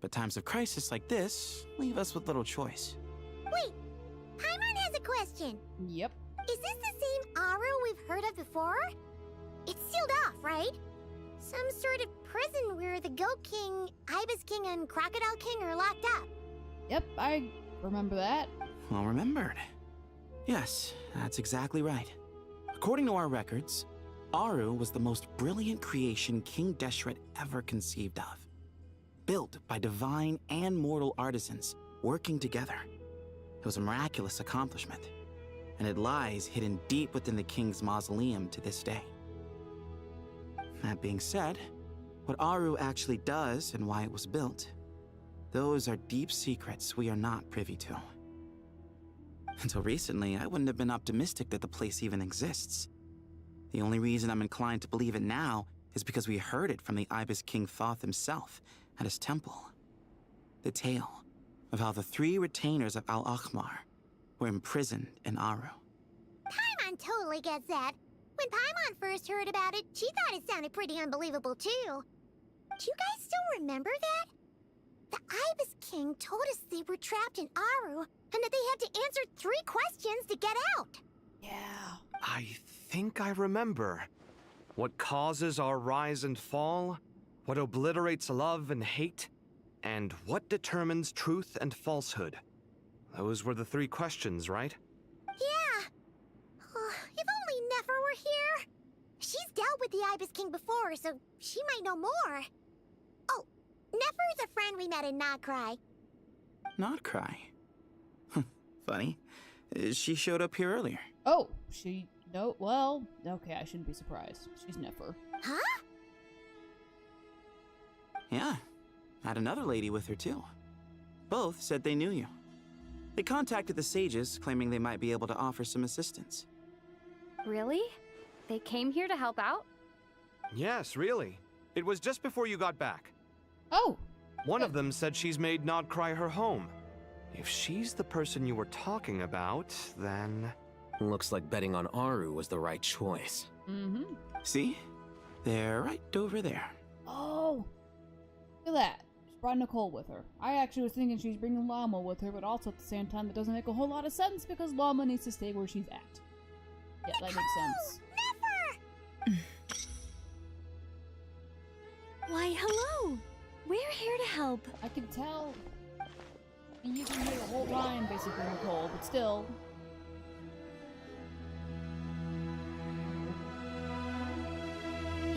[SPEAKER 14] But times of crisis like this leave us with little choice.
[SPEAKER 10] Wait, Paimon has a question.
[SPEAKER 1] Yep.
[SPEAKER 10] Is this the same Aru we've heard of before? It's sealed off, right? Some sort of prison where the Goat King, Ibis King, and Crocodile King are locked up.
[SPEAKER 1] Yep, I remember that.
[SPEAKER 14] Well remembered. Yes, that's exactly right. According to our records, Aru was the most brilliant creation King Deshret ever conceived of. Built by divine and mortal artisans working together. It was a miraculous accomplishment, and it lies hidden deep within the king's mausoleum to this day. That being said, what Aru actually does and why it was built, those are deep secrets we are not privy to. Until recently, I wouldn't have been optimistic that the place even exists. The only reason I'm inclined to believe it now is because we heard it from the Ibis King Thoth himself at his temple. The tale of how the 3 retainers of Al-Akhmar were imprisoned in Aru.
[SPEAKER 10] Paimon totally gets that. When Paimon first heard about it, she thought it sounded pretty unbelievable too. Do you guys still remember that? The Ibis King told us they were trapped in Aru and that they had to answer 3 questions to get out.
[SPEAKER 1] Yeah.
[SPEAKER 5] I think I remember. What causes our rise and fall? What obliterates love and hate? And what determines truth and falsehood? Those were the 3 questions, right?
[SPEAKER 10] Yeah. Oh, if only Nefer were here. She's dealt with the Ibis King before, so she might know more. Oh, Nefer is a friend we met in Nodcry.
[SPEAKER 14] Nodcry? Funny. She showed up here earlier.
[SPEAKER 1] Oh, she... No, well, okay, I shouldn't be surprised. She's Nefer.
[SPEAKER 10] Huh?
[SPEAKER 14] Yeah. Had another lady with her, too. Both said they knew you. They contacted the sages, claiming they might be able to offer some assistance.
[SPEAKER 13] Really? They came here to help out?
[SPEAKER 5] Yes, really. It was just before you got back.
[SPEAKER 1] Oh!
[SPEAKER 5] One of them said she's made Nodcry her home. If she's the person you were talking about, then...
[SPEAKER 12] Looks like betting on Aru was the right choice.
[SPEAKER 1] Mm-hmm.
[SPEAKER 14] See? They're right over there.
[SPEAKER 1] Oh! Look at that. She brought Nicole with her. I actually was thinking she's bringing Llama with her, but also at the same time, that doesn't make a whole lot of sense because Llama needs to stay where she's at. Yeah, that makes sense.
[SPEAKER 10] Never!
[SPEAKER 19] Why, hello! We're here to help.
[SPEAKER 1] I can tell. I mean, you can hear the whole line, basically, Nicole, but still.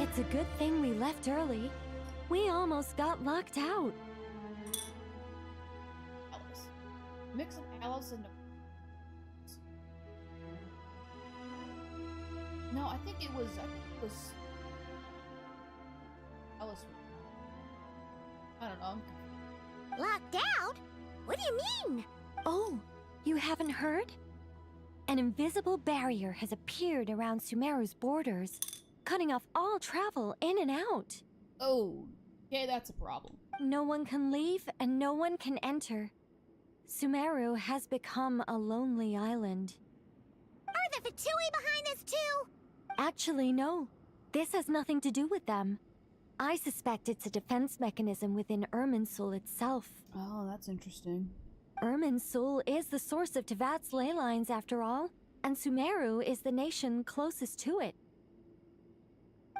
[SPEAKER 19] It's a good thing we left early. We almost got locked out.
[SPEAKER 1] Alice. Mix of Alice and... No, I think it was... Alice... I don't know.
[SPEAKER 10] Locked out? What do you mean?
[SPEAKER 19] Oh, you haven't heard? An invisible barrier has appeared around Sumeru's borders, cutting off all travel in and out.
[SPEAKER 1] Oh, okay, that's a problem.
[SPEAKER 19] No one can leave and no one can enter. Sumeru has become a lonely island.
[SPEAKER 10] Are the Fatui behind this too?
[SPEAKER 19] Actually, no. This has nothing to do with them. I suspect it's a defense mechanism within Irminsul itself.
[SPEAKER 1] Oh, that's interesting.
[SPEAKER 19] Irminsul is the source of Tevat's ley lines, after all, and Sumeru is the nation closest to it.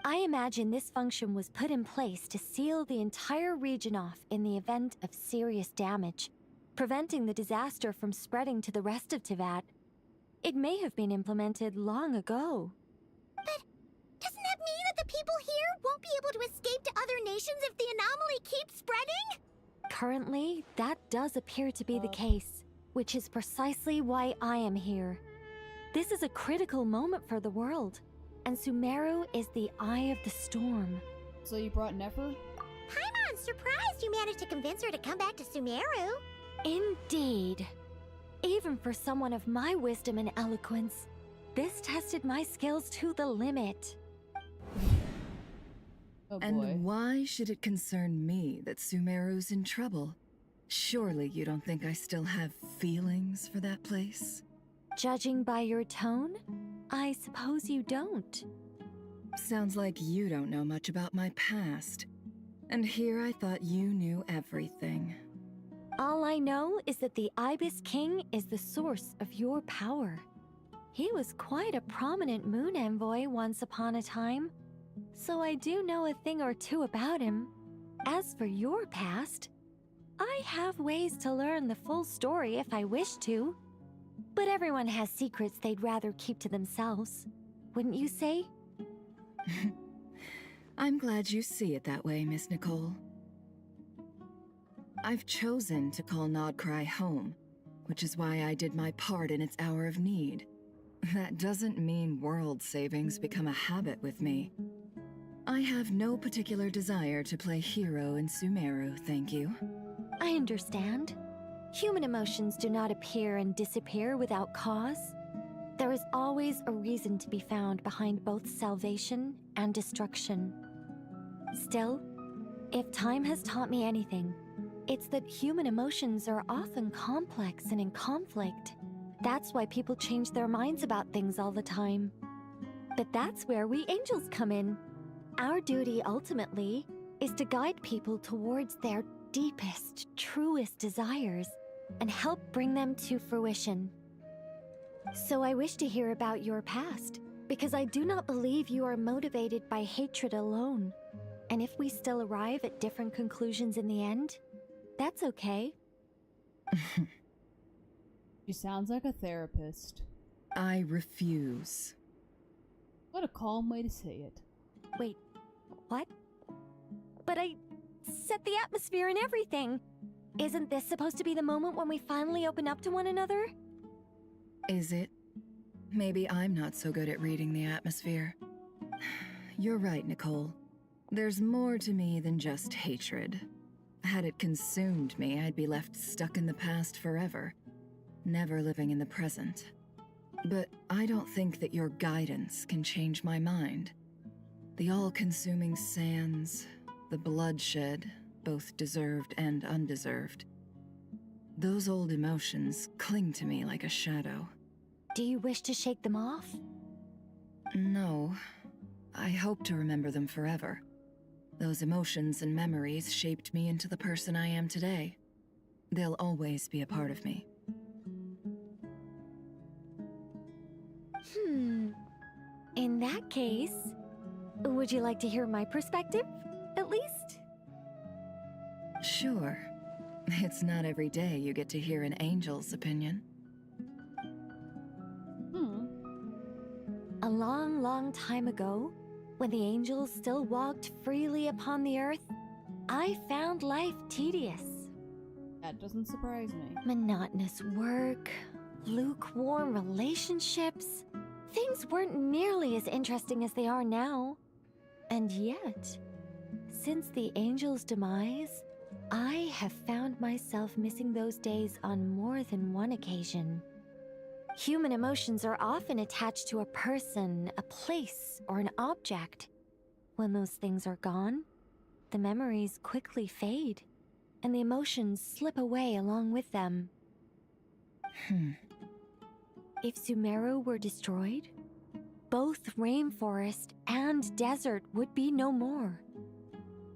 [SPEAKER 19] I imagine this function was put in place to seal the entire region off in the event of serious damage, preventing the disaster from spreading to the rest of Tevat. It may have been implemented long ago.
[SPEAKER 10] But doesn't that mean that the people here won't be able to escape to other nations if the anomaly keeps spreading?
[SPEAKER 19] Currently, that does appear to be the case, which is precisely why I am here. This is a critical moment for the world, and Sumeru is the eye of the storm.
[SPEAKER 1] So you brought Nefer?
[SPEAKER 10] Paimon's surprised you managed to convince her to come back to Sumeru.
[SPEAKER 19] Indeed. Even for someone of my wisdom and eloquence, this tested my skills to the limit.
[SPEAKER 1] Oh boy.
[SPEAKER 6] And why should it concern me that Sumeru's in trouble? Surely you don't think I still have feelings for that place?
[SPEAKER 19] Judging by your tone, I suppose you don't.
[SPEAKER 6] Sounds like you don't know much about my past. And here I thought you knew everything.
[SPEAKER 19] All I know is that the Ibis King is the source of your power. He was quite a prominent moon envoy once upon a time, so I do know a thing or two about him. As for your past, I have ways to learn the full story if I wish to. But everyone has secrets they'd rather keep to themselves, wouldn't you say?
[SPEAKER 6] I'm glad you see it that way, Miss Nicole. I've chosen to call Nodcry home, which is why I did my part in its hour of need. That doesn't mean world savings become a habit with me. I have no particular desire to play hero in Sumeru, thank you.
[SPEAKER 19] I understand. Human emotions do not appear and disappear without cause. There is always a reason to be found behind both salvation and destruction. Still, if time has taught me anything, it's that human emotions are often complex and in conflict. That's why people change their minds about things all the time. But that's where we angels come in. Our duty, ultimately, is to guide people towards their deepest, truest desires and help bring them to fruition. So I wish to hear about your past, because I do not believe you are motivated by hatred alone. And if we still arrive at different conclusions in the end, that's okay.
[SPEAKER 1] She sounds like a therapist.
[SPEAKER 6] I refuse.
[SPEAKER 1] What a calm way to say it.
[SPEAKER 19] Wait, what? But I set the atmosphere and everything. Isn't this supposed to be the moment when we finally open up to one another?
[SPEAKER 6] Is it? Maybe I'm not so good at reading the atmosphere. You're right, Nicole. There's more to me than just hatred. Had it consumed me, I'd be left stuck in the past forever, never living in the present. But I don't think that your guidance can change my mind. The all-consuming sands, the bloodshed, both deserved and undeserved. Those old emotions cling to me like a shadow.
[SPEAKER 19] Do you wish to shake them off?
[SPEAKER 6] No. I hope to remember them forever. Those emotions and memories shaped me into the person I am today. They'll always be a part of me.
[SPEAKER 19] In that case, would you like to hear my perspective, at least?
[SPEAKER 6] Sure. It's not every day you get to hear an angel's opinion.
[SPEAKER 19] A long, long time ago, when the angels still walked freely upon the earth, I found life tedious.
[SPEAKER 1] That doesn't surprise me.
[SPEAKER 19] Monotonous work, lukewarm relationships. Things weren't nearly as interesting as they are now. And yet, since the angels' demise, I have found myself missing those days on more than one occasion. Human emotions are often attached to a person, a place, or an object. When those things are gone, the memories quickly fade, and the emotions slip away along with them. If Sumeru were destroyed, both rainforest and desert would be no more.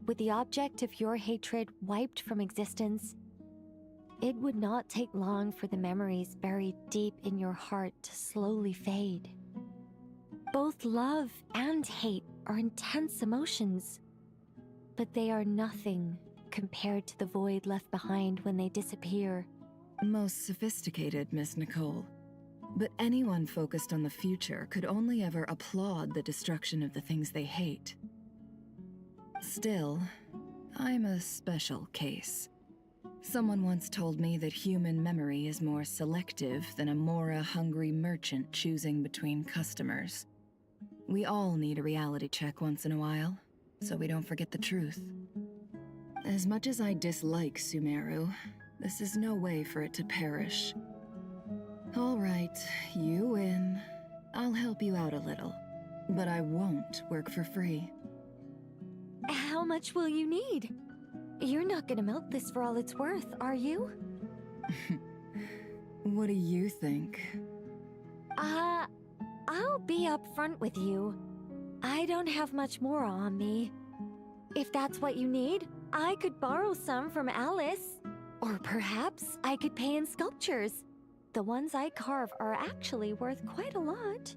[SPEAKER 19] With the object of your hatred wiped from existence, it would not take long for the memories buried deep in your heart to slowly fade. Both love and hate are intense emotions, but they are nothing compared to the void left behind when they disappear.
[SPEAKER 6] Most sophisticated, Miss Nicole. But anyone focused on the future could only ever applaud the destruction of the things they hate. Still, I'm a special case. Someone once told me that human memory is more selective than a Mora-hungry merchant choosing between customers. We all need a reality check once in a while, so we don't forget the truth. As much as I dislike Sumeru, this is no way for it to perish. All right, you win. I'll help you out a little, but I won't work for free.
[SPEAKER 19] How much will you need? You're not gonna milk this for all it's worth, are you?
[SPEAKER 6] What do you think?
[SPEAKER 19] I'll be upfront with you. I don't have much more on me. If that's what you need, I could borrow some from Alice. Or perhaps I could pay in sculptures. The ones I carve are actually worth quite a lot.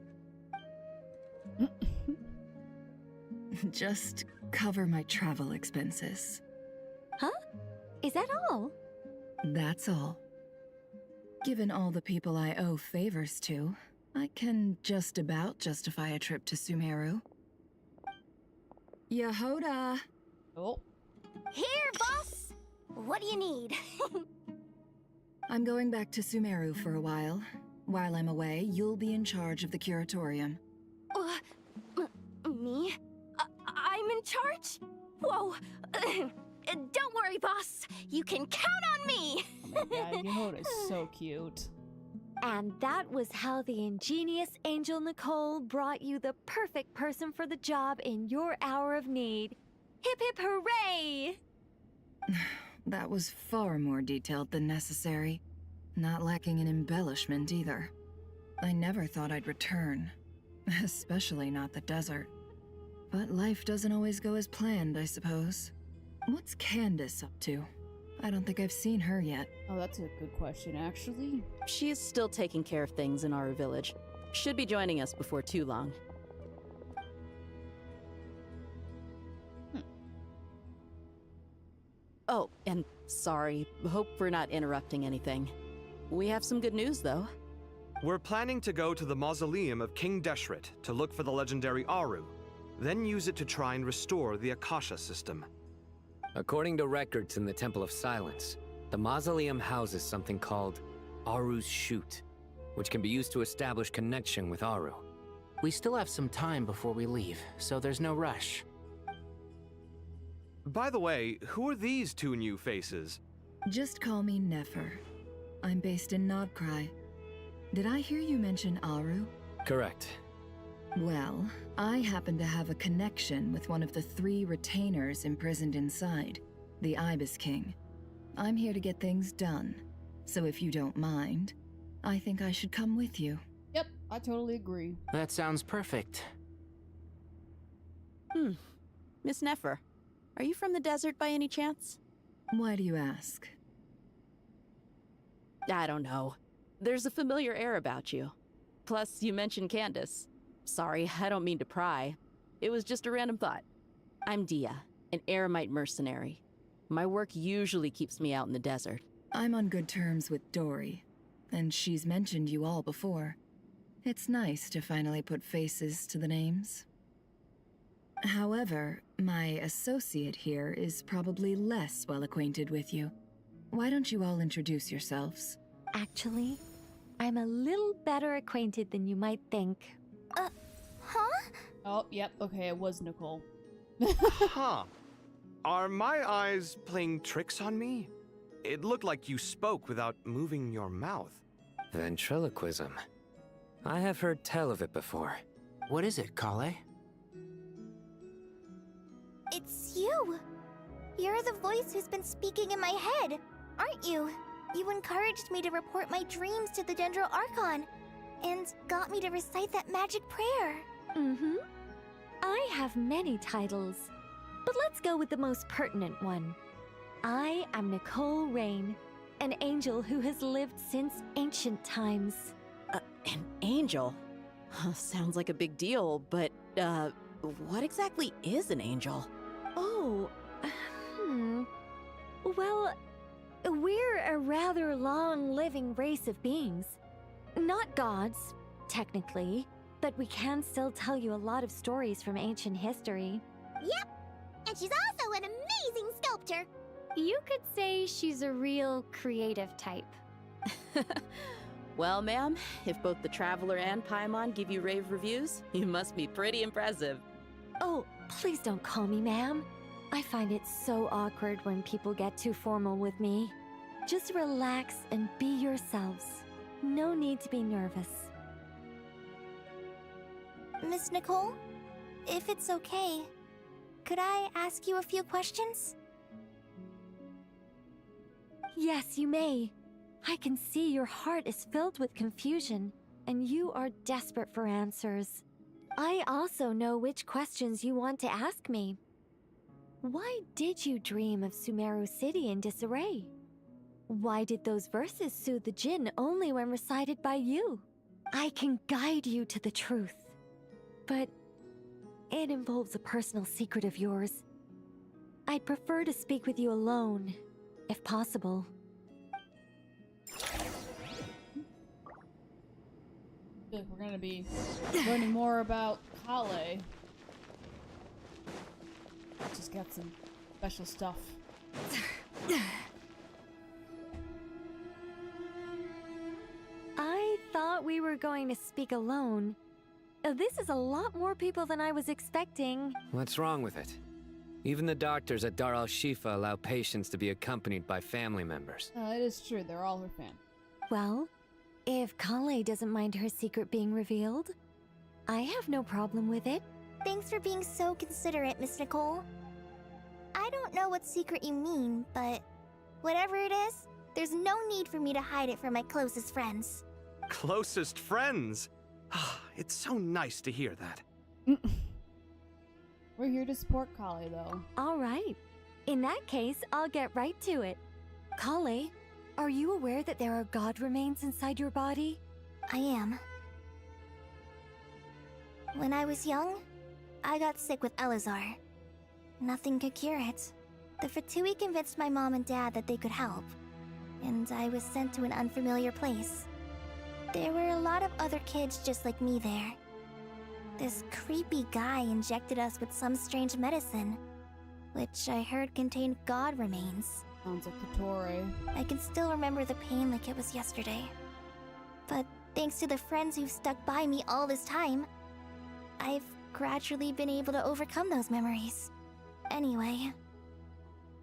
[SPEAKER 6] Just cover my travel expenses.
[SPEAKER 19] Huh? Is that all?
[SPEAKER 6] That's all. Given all the people I owe favors to, I can just about justify a trip to Sumeru. Yehoda!
[SPEAKER 1] Oh.
[SPEAKER 3] Here, boss! What do you need?
[SPEAKER 6] I'm going back to Sumeru for a while. While I'm away, you'll be in charge of the curatorium.
[SPEAKER 13] Me? I'm in charge? Whoa! Don't worry, boss. You can count on me!
[SPEAKER 1] Oh my god, Yehoda's so cute.
[SPEAKER 19] And that was how the ingenious Angel Nicole brought you the perfect person for the job in your hour of need. Hip hip hooray!
[SPEAKER 6] That was far more detailed than necessary. Not lacking in embellishment either. I never thought I'd return. Especially not the desert. But life doesn't always go as planned, I suppose. What's Candace up to? I don't think I've seen her yet.
[SPEAKER 1] Oh, that's a good question, actually.
[SPEAKER 11] She is still taking care of things in our village. Should be joining us before too long. Oh, and sorry. Hope we're not interrupting anything. We have some good news, though.
[SPEAKER 5] We're planning to go to the mausoleum of King Deshret to look for the legendary Aru, then use it to try and restore the Akasha system.
[SPEAKER 16] According to records in the Temple of Silence, the mausoleum houses something called Aru's Chute, which can be used to establish connection with Aru.
[SPEAKER 17] We still have some time before we leave, so there's no rush.
[SPEAKER 5] By the way, who are these two new faces?
[SPEAKER 6] Just call me Nefer. I'm based in Nodcry. Did I hear you mention Aru?
[SPEAKER 16] Correct.
[SPEAKER 6] Well, I happen to have a connection with one of the 3 retainers imprisoned inside, the Ibis King. I'm here to get things done, so if you don't mind, I think I should come with you.
[SPEAKER 1] Yep, I totally agree.
[SPEAKER 17] That sounds perfect.
[SPEAKER 11] Miss Nefer, are you from the desert by any chance?
[SPEAKER 6] Why do you ask?
[SPEAKER 11] I don't know. There's a familiar air about you. Plus, you mentioned Candace. Sorry, I don't mean to pry. It was just a random thought. I'm Dia, an Eremite mercenary. My work usually keeps me out in the desert.
[SPEAKER 6] I'm on good terms with Dory, and she's mentioned you all before. It's nice to finally put faces to the names. However, my associate here is probably less well acquainted with you. Why don't you all introduce yourselves?
[SPEAKER 19] Actually, I'm a little better acquainted than you might think.
[SPEAKER 3] Huh?
[SPEAKER 1] Oh, yep, okay, it was Nicole.
[SPEAKER 5] Huh. Are my eyes playing tricks on me? It looked like you spoke without moving your mouth.
[SPEAKER 16] Ventriloquism. I have heard tell of it before.
[SPEAKER 17] What is it, Kale?
[SPEAKER 3] It's you! You're the voice who's been speaking in my head, aren't you? You encouraged me to report my dreams to the Dendro Archon, and got me to recite that magic prayer.
[SPEAKER 19] Mm-hmm. I have many titles, but let's go with the most pertinent one. I am Nicole Rain, an angel who has lived since ancient times.
[SPEAKER 11] An angel? Sounds like a big deal, but, what exactly is an angel?
[SPEAKER 19] Oh, Well, we're a rather long-living race of beings. Not gods, technically, but we can still tell you a lot of stories from ancient history.
[SPEAKER 10] Yep, and she's also an amazing sculptor.
[SPEAKER 13] You could say she's a real creative type.
[SPEAKER 11] Well, ma'am, if both the Traveler and Paimon give you rave reviews, you must be pretty impressive.
[SPEAKER 19] Oh, please don't call me ma'am. I find it so awkward when people get too formal with me. Just relax and be yourselves. No need to be nervous.
[SPEAKER 3] Miss Nicole, if it's okay, could I ask you a few questions?
[SPEAKER 19] Yes, you may. I can see your heart is filled with confusion, and you are desperate for answers. I also know which questions you want to ask me. Why did you dream of Sumeru City in disarray? Why did those verses soothe the Jinn only when recited by you? I can guide you to the truth, but it involves a personal secret of yours. I'd prefer to speak with you alone, if possible.
[SPEAKER 1] We're gonna be learning more about Kale. Just got some special stuff.
[SPEAKER 19] I thought we were going to speak alone. This is a lot more people than I was expecting.
[SPEAKER 16] What's wrong with it? Even the doctors at Dar al-Shifa allow patients to be accompanied by family members.
[SPEAKER 1] It is true, they're all her fan.
[SPEAKER 19] Well, if Kale doesn't mind her secret being revealed, I have no problem with it.
[SPEAKER 3] Thanks for being so considerate, Miss Nicole. I don't know what secret you mean, but whatever it is, there's no need for me to hide it from my closest friends.
[SPEAKER 9] Closest friends? It's so nice to hear that.
[SPEAKER 1] We're here to support Kale, though.
[SPEAKER 21] All right. In that case, I'll get right to it. Kale, are you aware that there are god remains inside your body?
[SPEAKER 3] I am. When I was young, I got sick with Elazar. Nothing could cure it. The Fatui convinced my mom and dad that they could help, and I was sent to an unfamiliar place. There were a lot of other kids just like me there. This creepy guy injected us with some strange medicine, which I heard contained god remains.
[SPEAKER 1] Sounds like Kotori.
[SPEAKER 3] I can still remember the pain like it was yesterday. But thanks to the friends who've stuck by me all this time, I've gradually been able to overcome those memories. Anyway,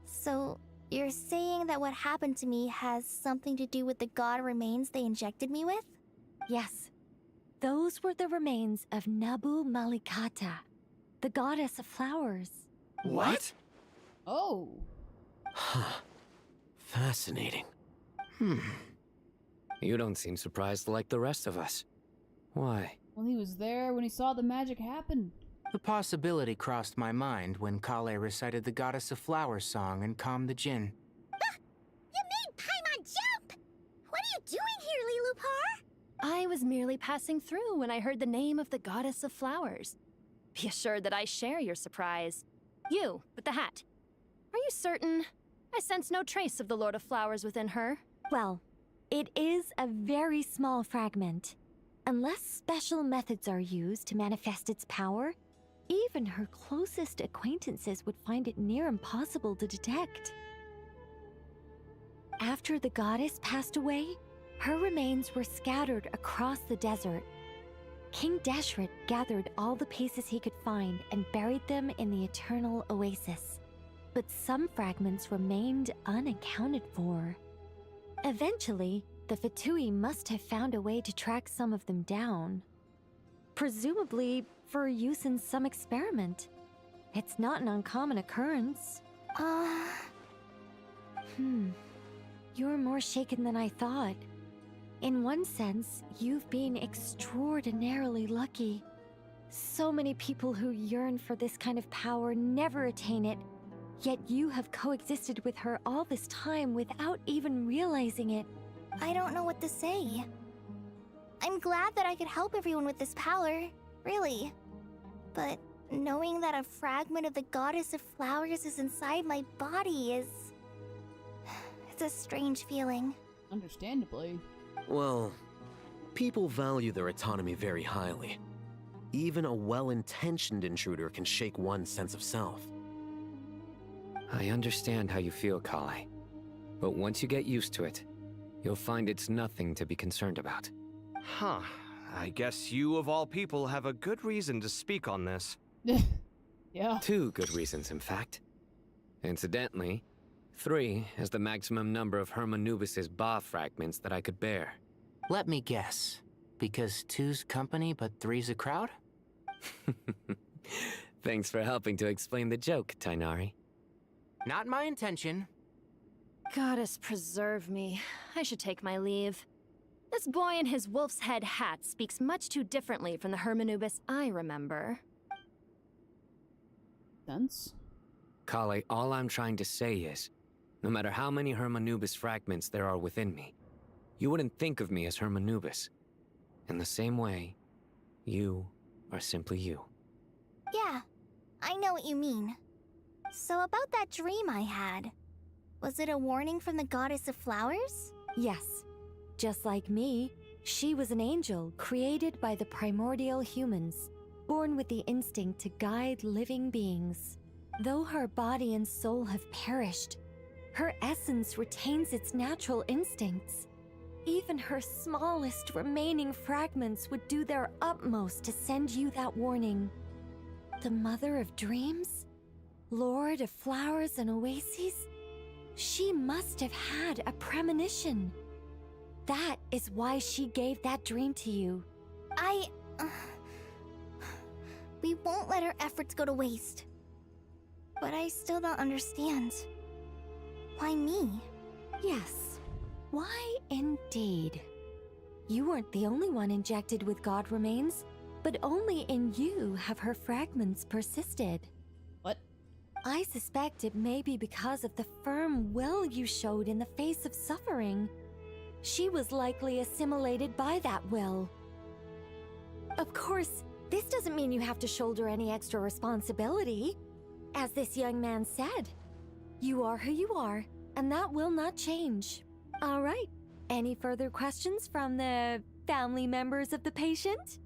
[SPEAKER 3] so you're saying that what happened to me has something to do with the god remains they injected me with?
[SPEAKER 21] Yes. Those were the remains of Nabu Malikata, the goddess of flowers.
[SPEAKER 12] What?
[SPEAKER 1] Oh.
[SPEAKER 12] Huh. Fascinating.
[SPEAKER 16] You don't seem surprised like the rest of us. Why?
[SPEAKER 1] Well, he was there when he saw the magic happen.
[SPEAKER 17] The possibility crossed my mind when Kale recited the Goddess of Flowers song and calmed the Jinn.
[SPEAKER 10] You made Paimon jump! What are you doing here, Lilupar?
[SPEAKER 19] I was merely passing through when I heard the name of the goddess of flowers. Be assured that I share your surprise. You, with the hat. Are you certain? I sense no trace of the Lord of Flowers within her.
[SPEAKER 21] Well, it is a very small fragment. Unless special methods are used to manifest its power, even her closest acquaintances would find it near impossible to detect. After the goddess passed away, her remains were scattered across the desert. King Deshret gathered all the pieces he could find and buried them in the Eternal Oasis. But some fragments remained unaccounted for. Eventually, the Fatui must have found a way to track some of them down. Presumably for use in some experiment. It's not an uncommon occurrence. You're more shaken than I thought. In one sense, you've been extraordinarily lucky. So many people who yearn for this kind of power never attain it, yet you have coexisted with her all this time without even realizing it.
[SPEAKER 3] I don't know what to say. I'm glad that I could help everyone with this power, really. But knowing that a fragment of the Goddess of Flowers is inside my body is... it's a strange feeling.
[SPEAKER 1] Understandably.
[SPEAKER 12] Well, people value their autonomy very highly. Even a well-intentioned intruder can shake one's sense of self.
[SPEAKER 16] I understand how you feel, Kale. But once you get used to it, you'll find it's nothing to be concerned about.
[SPEAKER 9] Huh. I guess you, of all people, have a good reason to speak on this.
[SPEAKER 1] Yeah.
[SPEAKER 16] 2 good reasons, in fact. Incidentally, 3 is the maximum number of Hermanubis's Ba fragments that I could bear.
[SPEAKER 17] Let me guess. Because 2's company, but 3's a crowd?
[SPEAKER 16] Thanks for helping to explain the joke, Tainari.
[SPEAKER 17] Not my intention.
[SPEAKER 19] Goddess preserve me. I should take my leave. This boy in his wolf's head hat speaks much too differently from the Hermanubis I remember.
[SPEAKER 1] Sense?
[SPEAKER 16] Kale, all I'm trying to say is, no matter how many Hermanubis fragments there are within me, you wouldn't think of me as Hermanubis. In the same way, you are simply you.
[SPEAKER 3] Yeah, I know what you mean. So about that dream I had, was it a warning from the Goddess of Flowers?
[SPEAKER 21] Yes. Just like me, she was an angel created by the primordial humans, born with the instinct to guide living beings. Though her body and soul have perished, her essence retains its natural instincts. Even her smallest remaining fragments would do their utmost to send you that warning. The Mother of Dreams? Lord of Flowers and Oases? She must have had a premonition. That is why she gave that dream to you.
[SPEAKER 3] We won't let her efforts go to waste. But I still don't understand. Why me?
[SPEAKER 21] Yes. Why indeed? You weren't the only one injected with god remains, but only in you have her fragments persisted.
[SPEAKER 1] What?
[SPEAKER 21] I suspect it may be because of the firm will you showed in the face of suffering. She was likely assimilated by that will. Of course, this doesn't mean you have to shoulder any extra responsibility. As this young man said, you are who you are, and that will not change. All right. Any further questions from the family members of the patient?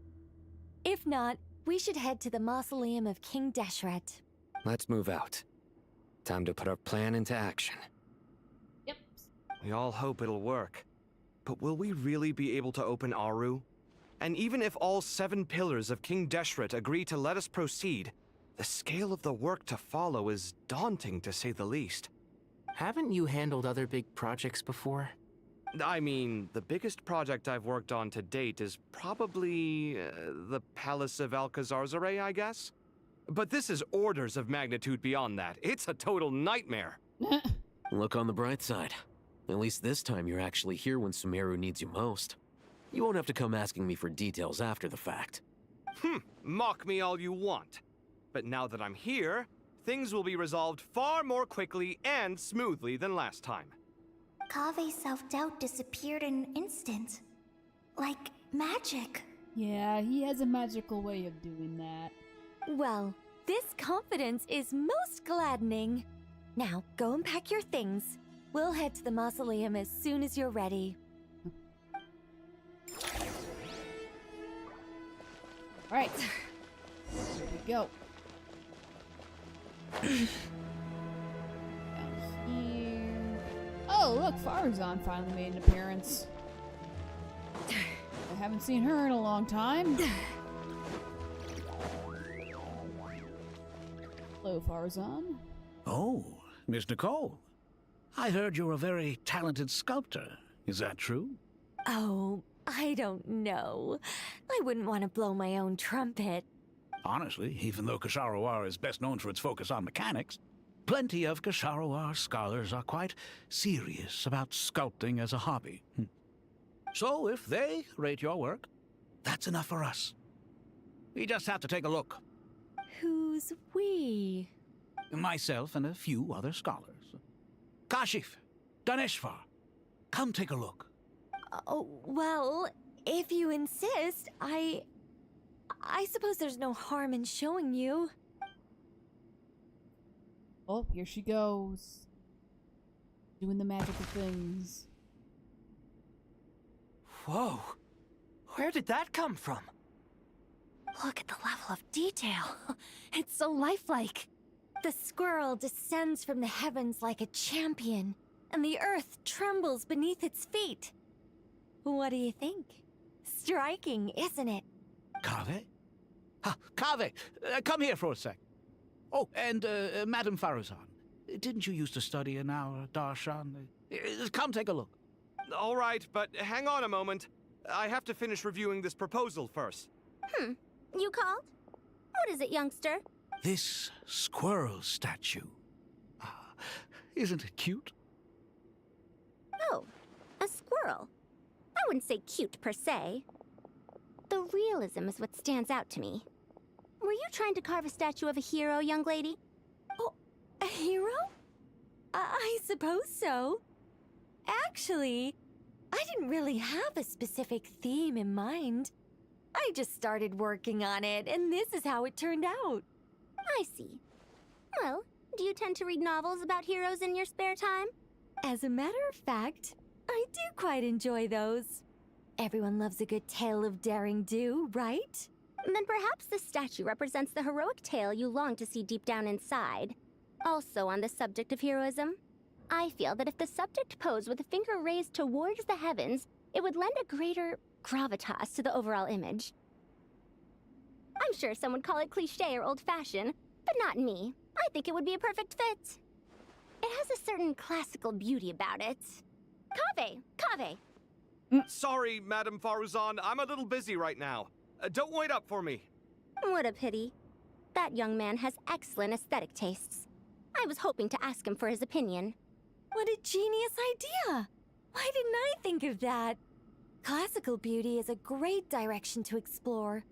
[SPEAKER 21] If not, we should head to the mausoleum of King Deshret.
[SPEAKER 16] Let's move out. Time to put our plan into action.
[SPEAKER 1] Yep.
[SPEAKER 5] We all hope it'll work. But will we really be able to open Aru? And even if all 7 pillars of King Deshret agree to let us proceed, the scale of the work to follow is daunting, to say the least.
[SPEAKER 17] Haven't you handled other big projects before?
[SPEAKER 5] I mean, the biggest project I've worked on to date is probably the Palace of Alcazarzaray, I guess? But this is orders of magnitude beyond that. It's a total nightmare.
[SPEAKER 12] Look on the bright side. At least this time you're actually here when Sumeru needs you most. You won't have to come asking me for details after the fact.
[SPEAKER 5] Mock me all you want. But now that I'm here, things will be resolved far more quickly and smoothly than last time.
[SPEAKER 3] Kave's self-doubt disappeared in an instant. Like magic.
[SPEAKER 1] Yeah, he has a magical way of doing that.
[SPEAKER 21] Well, this confidence is most gladdening. Now, go and pack your things. We'll head to the mausoleum as soon as you're ready.
[SPEAKER 1] Alright. Here we go. Down here. Oh, look, Farazan finally made an appearance. I haven't seen her in a long time. Hello, Farazan.
[SPEAKER 15] Oh, Miss Nicole. I heard you're a very talented sculptor. Is that true?
[SPEAKER 21] Oh, I don't know. I wouldn't want to blow my own trumpet.
[SPEAKER 15] Honestly, even though Kasharawar is best known for its focus on mechanics, plenty of Kasharawar scholars are quite serious about sculpting as a hobby. So if they rate your work, that's enough for us. We just have to take a look.
[SPEAKER 21] Who's we?
[SPEAKER 15] Myself and a few other scholars. Kashif, Daneshvar, come take a look.
[SPEAKER 21] Oh, well, if you insist, I suppose there's no harm in showing you.
[SPEAKER 1] Oh, here she goes. Doing the magical things.
[SPEAKER 5] Whoa. Where did that come from?
[SPEAKER 21] Look at the level of detail. It's so lifelike. The squirrel descends from the heavens like a champion, and the earth trembles beneath its feet. What do you think? Striking, isn't it?
[SPEAKER 15] Kave? Kave, come here for a sec. Oh, and Madame Farazan, didn't you used to study in our darshan? Come take a look.
[SPEAKER 5] All right, but hang on a moment. I have to finish reviewing this proposal first.
[SPEAKER 10] You called? What is it, youngster?
[SPEAKER 15] This squirrel statue. Isn't it cute?
[SPEAKER 10] Oh, a squirrel. I wouldn't say cute per se. The realism is what stands out to me. Were you trying to carve a statue of a hero, young lady?
[SPEAKER 21] Oh, a hero? I suppose so. Actually, I didn't really have a specific theme in mind. I just started working on it, and this is how it turned out.
[SPEAKER 10] I see. Well, do you tend to read novels about heroes in your spare time?
[SPEAKER 21] As a matter of fact, I do quite enjoy those. Everyone loves a good tale of daring do, right?
[SPEAKER 10] Then perhaps the statue represents the heroic tale you long to see deep down inside. Also on the subject of heroism, I feel that if the subject posed with a finger raised towards the heavens, it would lend a greater gravitas to the overall image. I'm sure some would call it cliché or old-fashioned, but not me. I think it would be a perfect fit. It has a certain classical beauty about it. Kave!
[SPEAKER 5] Sorry, Madame Faruzan, I'm a little busy right now. Don't wait up for me.
[SPEAKER 10] What a pity. That young man has excellent aesthetic tastes. I was hoping to ask him for his opinion.
[SPEAKER 21] What a genius idea! Why didn't I think of that? Classical beauty is a great direction to explore.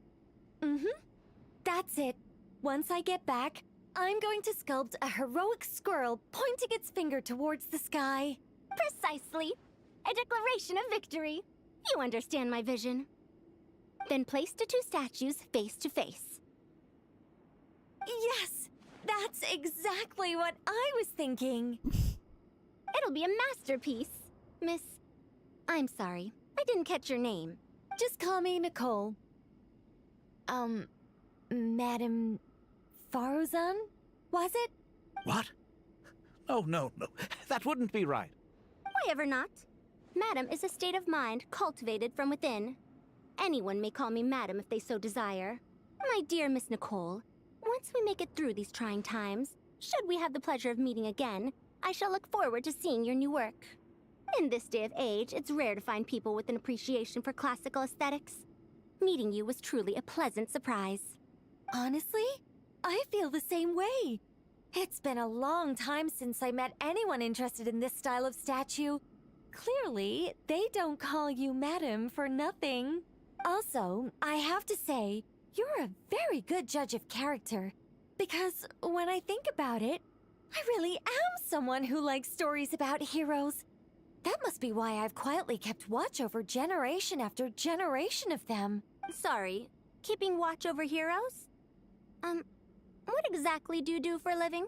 [SPEAKER 21] That's it. Once I get back, I'm going to sculpt a heroic squirrel pointing its finger towards the sky.
[SPEAKER 10] Precisely. A declaration of victory. You understand my vision. Then place the two statues face to face.
[SPEAKER 21] Yes! That's exactly what I was thinking.
[SPEAKER 10] It'll be a masterpiece, Miss... I'm sorry, I didn't catch your name.
[SPEAKER 21] Just call me Nicole. Madam Faruzan? Was it?
[SPEAKER 15] What? Oh, no. That wouldn't be right.
[SPEAKER 10] Why ever not? Madam is a state of mind cultivated from within. Anyone may call me Madam if they so desire. My dear Miss Nicole, once we make it through these trying times, should we have the pleasure of meeting again, I shall look forward to seeing your new work. In this day of age, it's rare to find people with an appreciation for classical aesthetics. Meeting you was truly a pleasant surprise.
[SPEAKER 21] Honestly, I feel the same way. It's been a long time since I met anyone interested in this style of statue. Clearly, they don't call you Madam for nothing. Also, I have to say, you're a very good judge of character. Because when I think about it, I really am someone who likes stories about heroes. That must be why I've quietly kept watch over generation after generation of them.
[SPEAKER 10] Sorry, keeping watch over heroes? What exactly do you do for a living?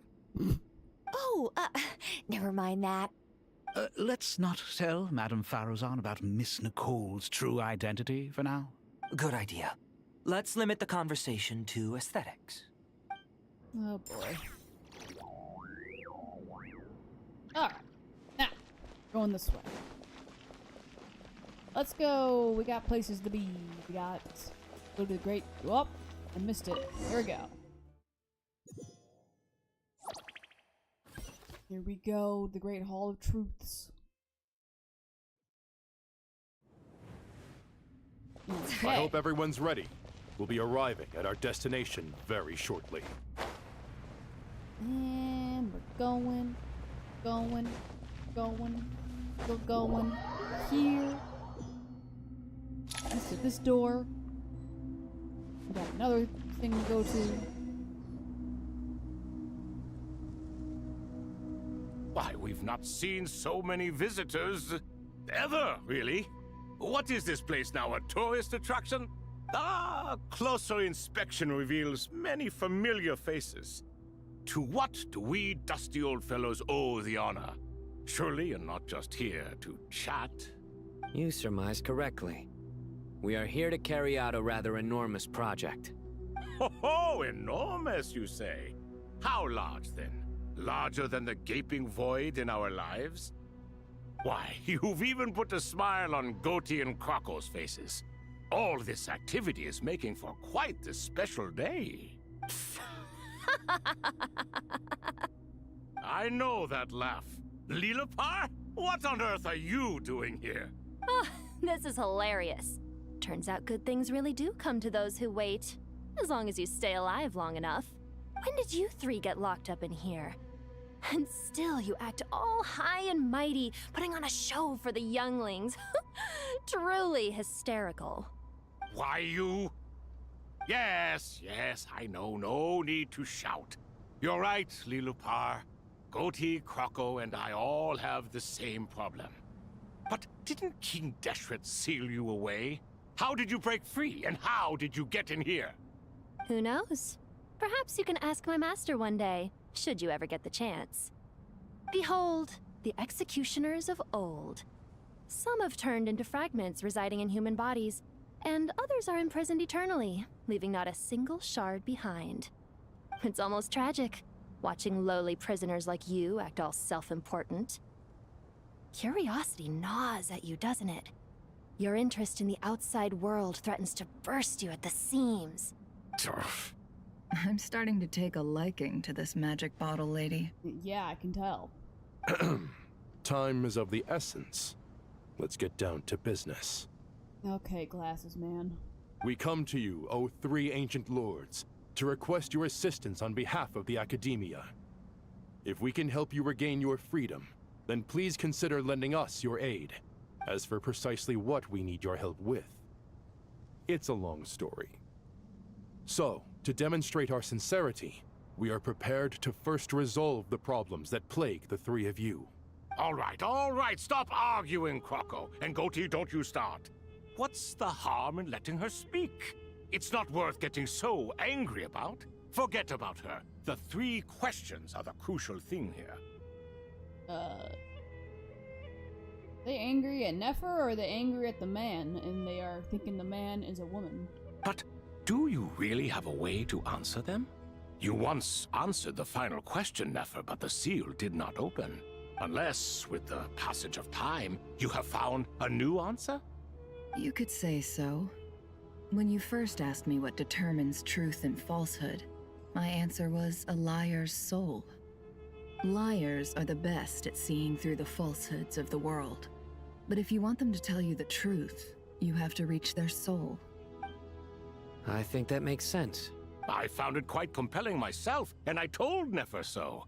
[SPEAKER 21] Oh, never mind that.
[SPEAKER 15] Let's not tell Madame Faruzan about Miss Nicole's true identity for now.
[SPEAKER 8] Good idea. Let's limit the conversation to aesthetics.
[SPEAKER 1] Oh boy. Alright. Now, going this way. Let's go. We got places to be. We got... Go to the great... Oh, I missed it. There we go. Here we go. The Great Hall of Truths. Okay.
[SPEAKER 22] I hope everyone's ready. We'll be arriving at our destination very shortly.
[SPEAKER 1] And we're going here. Let's hit this door. We got another thing to go to.
[SPEAKER 23] Why, we've not seen so many visitors ever, really. What is this place now, a tourist attraction? Closer inspection reveals many familiar faces. To what do we dusty old fellows owe the honor? Surely you're not just here to chat.
[SPEAKER 16] You surmised correctly. We are here to carry out a rather enormous project.
[SPEAKER 23] Ho, enormous, you say? How large, then? Larger than the gaping void in our lives? Why, you've even put a smile on Goatee and Crocco's faces. All this activity is making for quite the special day. I know that laugh. Lilipar? What on earth are you doing here?
[SPEAKER 13] Oh, this is hilarious. Turns out good things really do come to those who wait. As long as you stay alive long enough. When did you three get locked up in here? And still you act all high and mighty, putting on a show for the younglings. Truly hysterical.
[SPEAKER 23] Why, you... Yes, I know. No need to shout. You're right, Lilipar. Goatee, Crocco, and I all have the same problem. But didn't King Deshret seal you away? How did you break free, and how did you get in here?
[SPEAKER 13] Who knows? Perhaps you can ask my master one day, should you ever get the chance. Behold, the executioners of old. Some have turned into fragments residing in human bodies, and others are imprisoned eternally, leaving not a single shard behind. It's almost tragic, watching lowly prisoners like you act all self-important. Curiosity gnaws at you, doesn't it? Your interest in the outside world threatens to burst you at the seams.
[SPEAKER 6] I'm starting to take a liking to this magic bottle lady.
[SPEAKER 1] Yeah, I can tell.
[SPEAKER 22] Time is of the essence. Let's get down to business.
[SPEAKER 1] Okay, glasses man.
[SPEAKER 22] We come to you, O three ancient lords, to request your assistance on behalf of the Academia. If we can help you regain your freedom, then please consider lending us your aid. As for precisely what we need your help with, it's a long story. So, to demonstrate our sincerity, we are prepared to first resolve the problems that plague the three of you.
[SPEAKER 23] All right, stop arguing, Croco. And Goatee, don't you start. What's the harm in letting her speak? It's not worth getting so angry about. Forget about her. The 3 questions are the crucial thing here.
[SPEAKER 1] They angry at Nefer, or are they angry at the man, and they are thinking the man is a woman?
[SPEAKER 23] But do you really have a way to answer them? You once answered the final question, Nefer, but the seal did not open. Unless, with the passage of time, you have found a new answer?
[SPEAKER 6] You could say so. When you first asked me what determines truth and falsehood, my answer was a liar's soul. Liars are the best at seeing through the falsehoods of the world. But if you want them to tell you the truth, you have to reach their soul.
[SPEAKER 16] I think that makes sense.
[SPEAKER 23] I found it quite compelling myself, and I told Nefer so.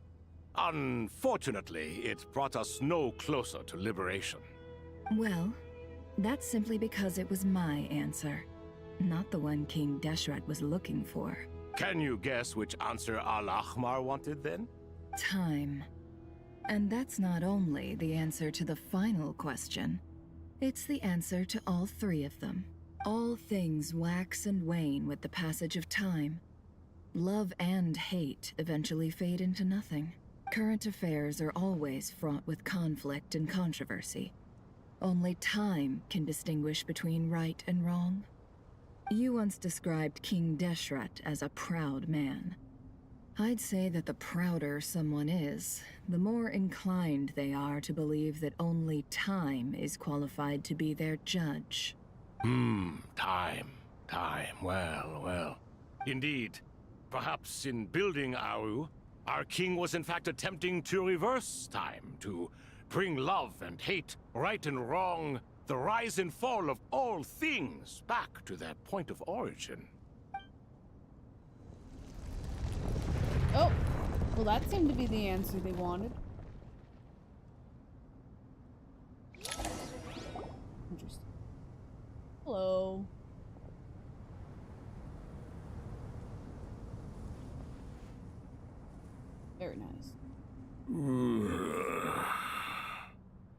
[SPEAKER 23] Unfortunately, it brought us no closer to liberation.
[SPEAKER 6] Well, that's simply because it was my answer, not the one King Deshret was looking for.
[SPEAKER 23] Can you guess which answer Al-Ahmar wanted then?
[SPEAKER 6] Time. And that's not only the answer to the final question, it's the answer to all 3 of them. All things wax and wane with the passage of time. Love and hate eventually fade into nothing. Current affairs are always fraught with conflict and controversy. Only time can distinguish between right and wrong. You once described King Deshret as a proud man. I'd say that the prouder someone is, the more inclined they are to believe that only time is qualified to be their judge.
[SPEAKER 23] Time. Well. Indeed. Perhaps in building Aru, our king was in fact attempting to reverse time, to bring love and hate, right and wrong, the rise and fall of all things back to their point of origin.
[SPEAKER 1] Oh, well that seemed to be the answer they wanted. Interesting. Hello. Very nice.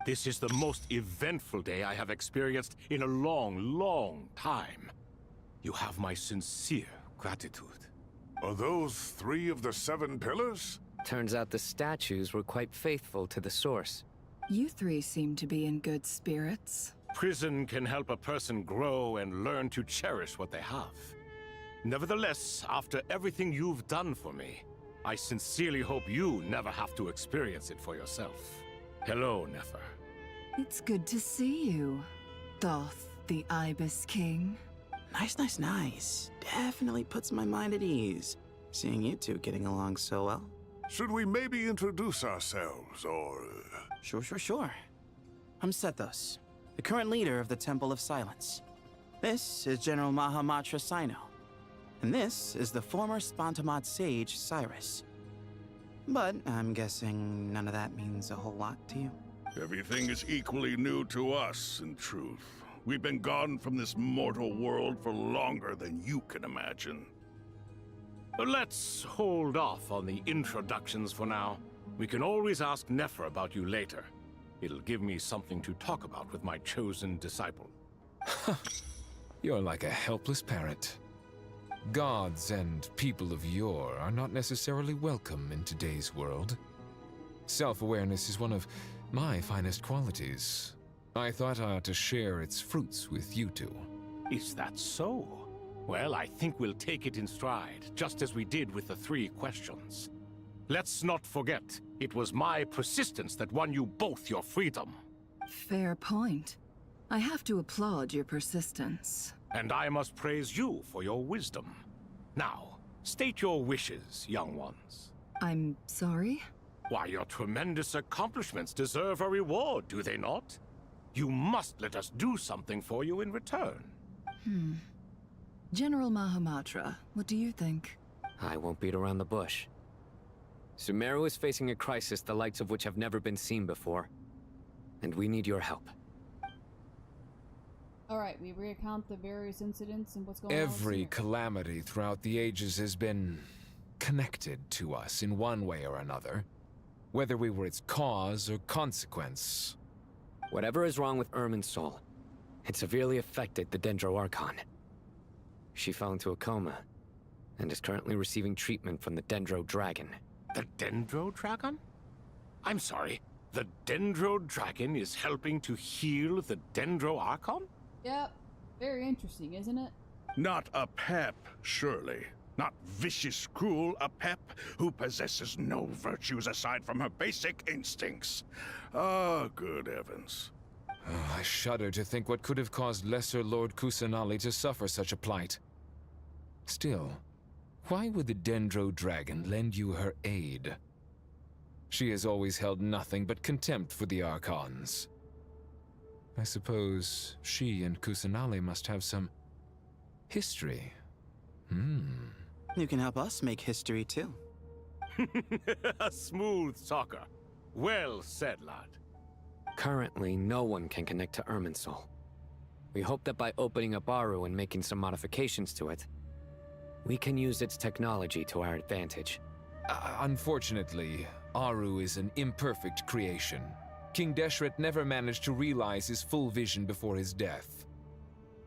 [SPEAKER 23] This is the most eventful day I have experienced in a long time. You have my sincere gratitude.
[SPEAKER 22] Are those 3 of the 7 pillars?
[SPEAKER 16] Turns out the statues were quite faithful to the source.
[SPEAKER 6] You 3 seem to be in good spirits.
[SPEAKER 23] Prison can help a person grow and learn to cherish what they have. Nevertheless, after everything you've done for me, I sincerely hope you never have to experience it for yourself. Hello, Nefer.
[SPEAKER 6] It's good to see you, Thoth, the Ibis King.
[SPEAKER 14] Nice. Definitely puts my mind at ease, seeing you 2 getting along so well.
[SPEAKER 22] Should we maybe introduce ourselves, or...
[SPEAKER 14] Sure. I'm Sethos, the current leader of the Temple of Silence. This is General Mahamatra Sino. And this is the former Spantamad sage, Cyrus. But I'm guessing none of that means a whole lot to you.
[SPEAKER 22] Everything is equally new to us, in truth. We've been gone from this mortal world for longer than you can imagine.
[SPEAKER 23] Let's hold off on the introductions for now. We can always ask Nefer about you later. It'll give me something to talk about with my chosen disciple.
[SPEAKER 2] You're like a helpless parrot. Gods and people of yore are not necessarily welcome in today's world. Self-awareness is one of my finest qualities. I thought I ought to share its fruits with you 2.
[SPEAKER 23] Is that so? Well, I think we'll take it in stride, just as we did with the 3 questions. Let's not forget, it was my persistence that won you both your freedom.
[SPEAKER 6] Fair point. I have to applaud your persistence.
[SPEAKER 23] And I must praise you for your wisdom. Now, state your wishes, young ones.
[SPEAKER 6] I'm sorry?
[SPEAKER 23] Why, your tremendous accomplishments deserve a reward, do they not? You must let us do something for you in return.
[SPEAKER 6] General Mahamatra, what do you think?
[SPEAKER 16] I won't beat around the bush. Sumeru is facing a crisis the likes of which have never been seen before. And we need your help.
[SPEAKER 1] Alright, we recount the various incidents and what's going on.
[SPEAKER 2] Every calamity throughout the ages has been connected to us in one way or another, whether we were its cause or consequence.
[SPEAKER 16] Whatever is wrong with Irminsul, it severely affected the Dendro Archon. She fell into a coma, and is currently receiving treatment from the Dendro Dragon.
[SPEAKER 23] The Dendro Dragon? I'm sorry, the Dendro Dragon is helping to heal the Dendro Archon?
[SPEAKER 1] Yep. Very interesting, isn't it?
[SPEAKER 23] Not a pep, surely. Not vicious, cruel a pep who possesses no virtues aside from her basic instincts. Ah, good heavens.
[SPEAKER 2] Oh, I shudder to think what could have caused Lesser Lord Kusanali to suffer such a plight. Still, why would the Dendro Dragon lend you her aid? She has always held nothing but contempt for the Archons. I suppose she and Kusanali must have some history.
[SPEAKER 14] You can help us make history too.
[SPEAKER 23] A smooth talker. Well said, lad.
[SPEAKER 16] Currently, no one can connect to Irminsul. We hope that by opening up Aru and making some modifications to it, we can use its technology to our advantage.
[SPEAKER 2] Unfortunately, Aru is an imperfect creation. King Deshret never managed to realize his full vision before his death.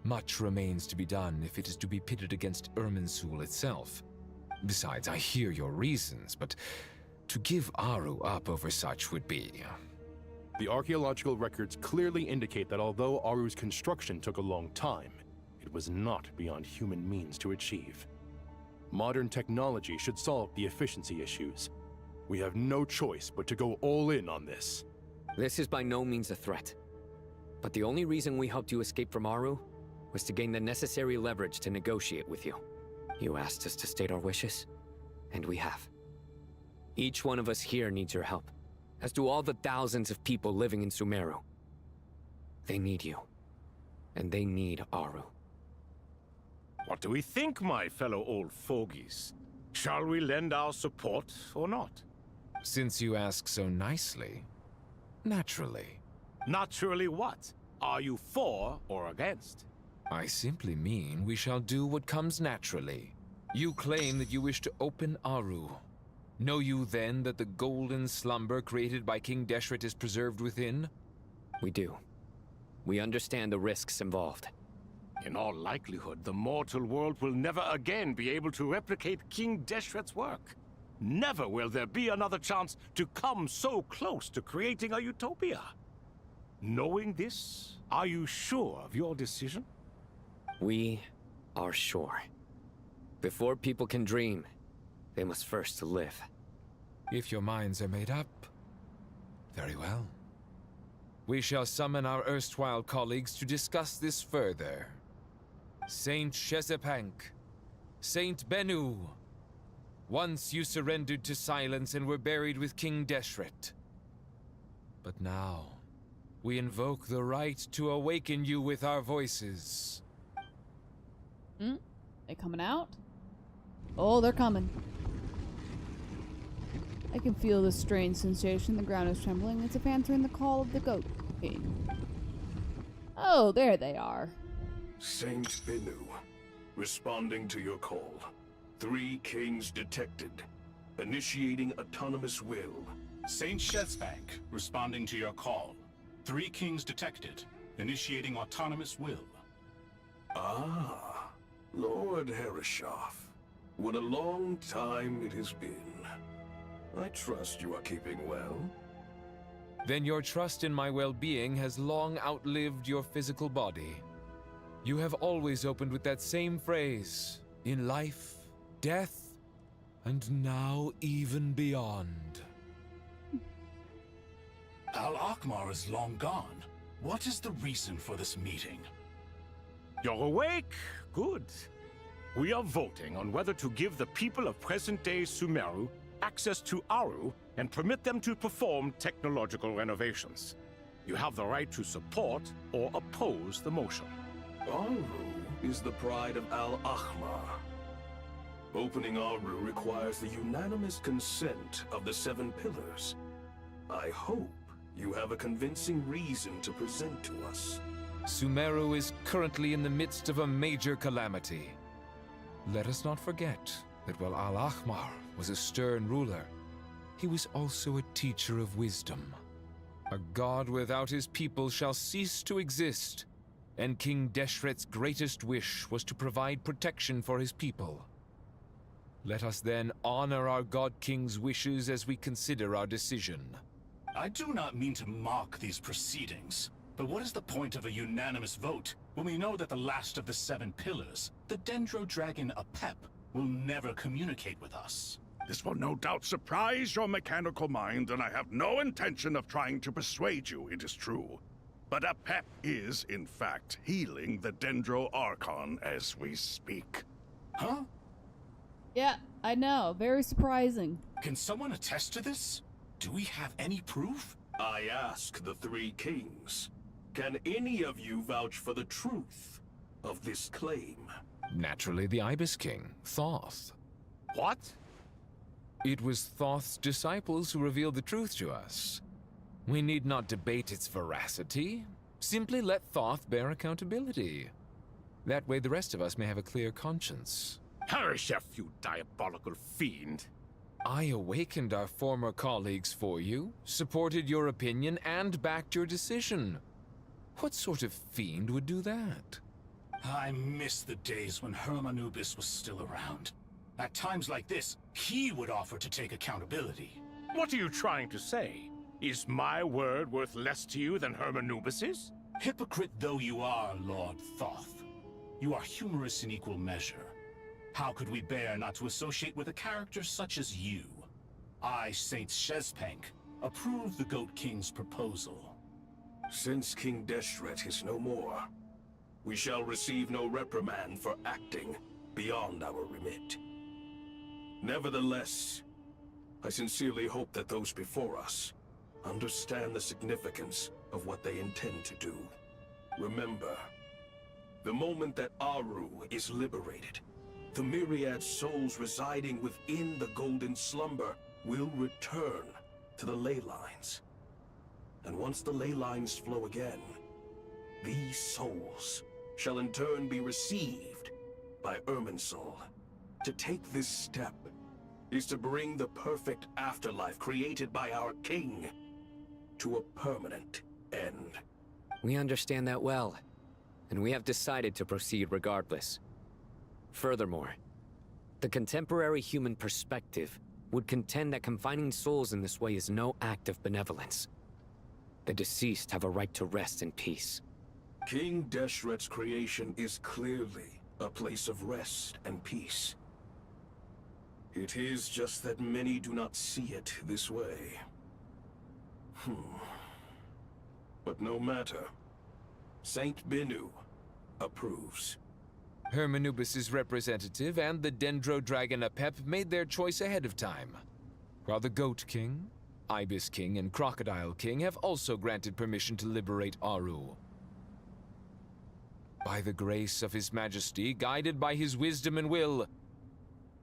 [SPEAKER 2] Much remains to be done if it is to be pitted against Irminsul itself. Besides, I hear your reasons, but to give Aru up over such would be...
[SPEAKER 22] The archaeological records clearly indicate that although Aru's construction took a long time, it was not beyond human means to achieve. Modern technology should solve the efficiency issues. We have no choice but to go all in on this.
[SPEAKER 16] This is by no means a threat. But the only reason we helped you escape from Aru was to gain the necessary leverage to negotiate with you. You asked us to state our wishes, and we have. Each one of us here needs your help, as do all the thousands of people living in Sumeru. They need you, and they need Aru.
[SPEAKER 23] What do we think, my fellow old fogies? Shall we lend our support or not?
[SPEAKER 2] Since you ask so nicely, naturally.
[SPEAKER 23] Naturally what? Are you for or against?
[SPEAKER 2] I simply mean we shall do what comes naturally. You claim that you wish to open Aru. Know you then that the golden slumber created by King Deshret is preserved within?
[SPEAKER 16] We do. We understand the risks involved.
[SPEAKER 23] In all likelihood, the mortal world will never again be able to replicate King Deshret's work. Never will there be another chance to come so close to creating a utopia. Knowing this, are you sure of your decision?
[SPEAKER 16] We are sure. Before people can dream, they must first live.
[SPEAKER 2] If your minds are made up, very well. We shall summon our erstwhile colleagues to discuss this further. Saint Shezepank, Saint Bennu, once you surrendered to silence and were buried with King Deshret. But now, we invoke the right to awaken you with our voices.
[SPEAKER 1] They coming out? Oh, they're coming. I can feel this strange sensation. The ground is trembling. It's if answering the call of the Goat King. Oh, there they are.
[SPEAKER 4] Saint Bennu, responding to your call. 3 kings detected. Initiating autonomous will.
[SPEAKER 7] Saint Shezbank, responding to your call. 3 kings detected. Initiating autonomous will.
[SPEAKER 4] Ah, Lord Herreshoff. What a long time it has been. I trust you are keeping well.
[SPEAKER 2] Then your trust in my well-being has long outlived your physical body. You have always opened with that same phrase, in life, death, and now even beyond.
[SPEAKER 7] Al-Akmar is long gone. What is the reason for this meeting?
[SPEAKER 23] You're awake? Good. We are voting on whether to give the people of present-day Sumeru access to Aru and permit them to perform technological renovations. You have the right to support or oppose the motion.
[SPEAKER 4] Aru is the pride of Al-Ahmar. Opening Aru requires the unanimous consent of the 7 pillars. I hope you have a convincing reason to present to us.
[SPEAKER 2] Sumeru is currently in the midst of a major calamity. Let us not forget that while Al-Ahmar was a stern ruler, he was also a teacher of wisdom. A god without his people shall cease to exist, and King Deshret's greatest wish was to provide protection for his people. Let us then honor our God King's wishes as we consider our decision.
[SPEAKER 7] I do not mean to mock these proceedings, but what is the point of a unanimous vote when we know that the last of the 7 pillars, the Dendro Dragon Apep, will never communicate with us?
[SPEAKER 11] This will no doubt surprise your mechanical mind, and I have no intention of trying to persuade you it is true. But Apep is, in fact, healing the Dendro Archon as we speak.
[SPEAKER 7] Huh?
[SPEAKER 1] Yeah, I know. Very surprising.
[SPEAKER 7] Can someone attest to this? Do we have any proof?
[SPEAKER 4] I ask the 3 kings. Can any of you vouch for the truth of this claim?
[SPEAKER 2] Naturally, the Ibis King, Thoth.
[SPEAKER 11] What?
[SPEAKER 2] It was Thoth's disciples who revealed the truth to us. We need not debate its veracity. Simply let Thoth bear accountability. That way the rest of us may have a clear conscience.
[SPEAKER 11] Harishef, you diabolical fiend!
[SPEAKER 2] I awakened our former colleagues for you, supported your opinion, and backed your decision. What sort of fiend would do that?
[SPEAKER 7] I miss the days when Hermanubis was still around. At times like this, he would offer to take accountability.
[SPEAKER 11] What are you trying to say? Is my word worth less to you than Hermanubis's?
[SPEAKER 7] Hypocrite though you are, Lord Thoth, you are humorous in equal measure. How could we bear not to associate with a character such as you? I, Saint Shezpank, approve the Goat King's proposal.
[SPEAKER 4] Since King Deshret is no more, we shall receive no reprimand for acting beyond our remit. Nevertheless, I sincerely hope that those before us understand the significance of what they intend to do. Remember, the moment that Aru is liberated, the myriad souls residing within the Golden Slumber will return to the ley lines. And once the ley lines flow again, these souls shall in turn be received by Irminsul. To take this step is to bring the perfect afterlife created by our king to a permanent end.
[SPEAKER 16] We understand that well, and we have decided to proceed regardless. Furthermore, the contemporary human perspective would contend that confining souls in this way is no act of benevolence. The deceased have a right to rest in peace.
[SPEAKER 4] King Deshret's creation is clearly a place of rest and peace. It is just that many do not see it this way. But no matter. Saint Binu approves.
[SPEAKER 2] Hermanubis' representative and the Dendro Dragon Apep made their choice ahead of time, while the Goat King, Ibis King, and Crocodile King have also granted permission to liberate Aru. By the grace of His Majesty, guided by his wisdom and will,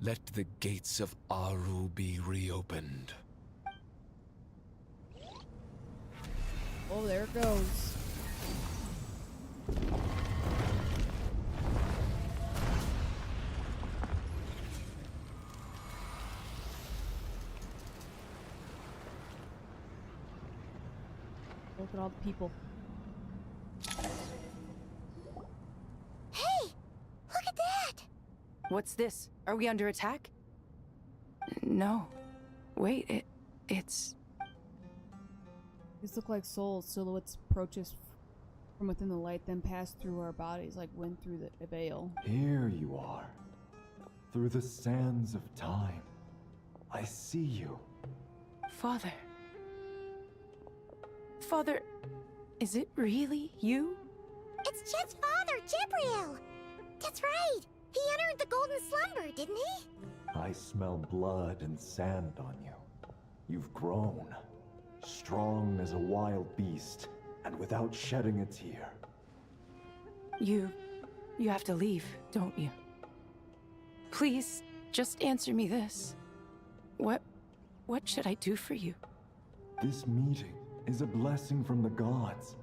[SPEAKER 2] let the gates of Aru be reopened.
[SPEAKER 1] Oh, there it goes. Look at all the people.
[SPEAKER 10] Hey! Look at that!
[SPEAKER 18] What's this? Are we under attack? No. Wait, it's...
[SPEAKER 1] These look like souls. Silhouettes approach us from within the light, then pass through our bodies like wind through the veil.
[SPEAKER 20] Here you are. Through the sands of time. I see you.
[SPEAKER 18] Father. Father, is it really you?
[SPEAKER 10] It's Chet's father, Jibriel! That's right! He entered the Golden Slumber, didn't he?
[SPEAKER 20] I smell blood and sand on you. You've grown. Strong as a wild beast, and without shedding a tear.
[SPEAKER 18] You have to leave, don't you? Please, just answer me this. What should I do for you?
[SPEAKER 20] This meeting is a blessing from the gods.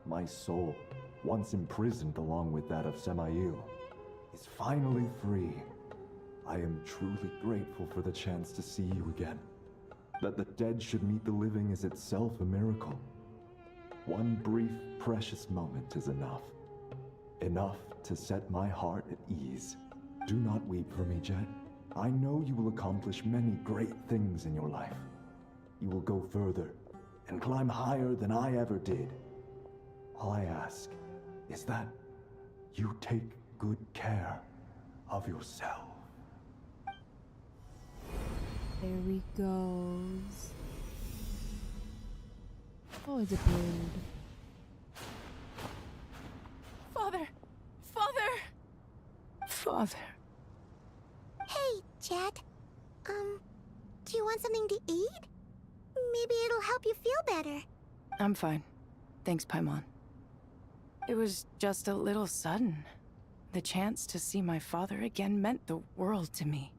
[SPEAKER 20] My soul, once imprisoned along with that of Semail, is finally free. I am truly grateful for the chance to see you again. That the dead should meet the living is itself a miracle. One brief, precious moment is enough. Enough to set my heart at ease. Do not weep for me, Jet. I know you will accomplish many great things in your life. You will go further and climb higher than I ever did. All I ask is that you take good care of yourself.
[SPEAKER 1] There he goes. Oh, he's a bird.
[SPEAKER 18] Father! Father! Father.
[SPEAKER 10] Hey, Jet. Do you want something to eat? Maybe it'll help you feel better.
[SPEAKER 18] I'm fine. Thanks, Paimon. It was just a little sudden. The chance to see my father again meant the world to me.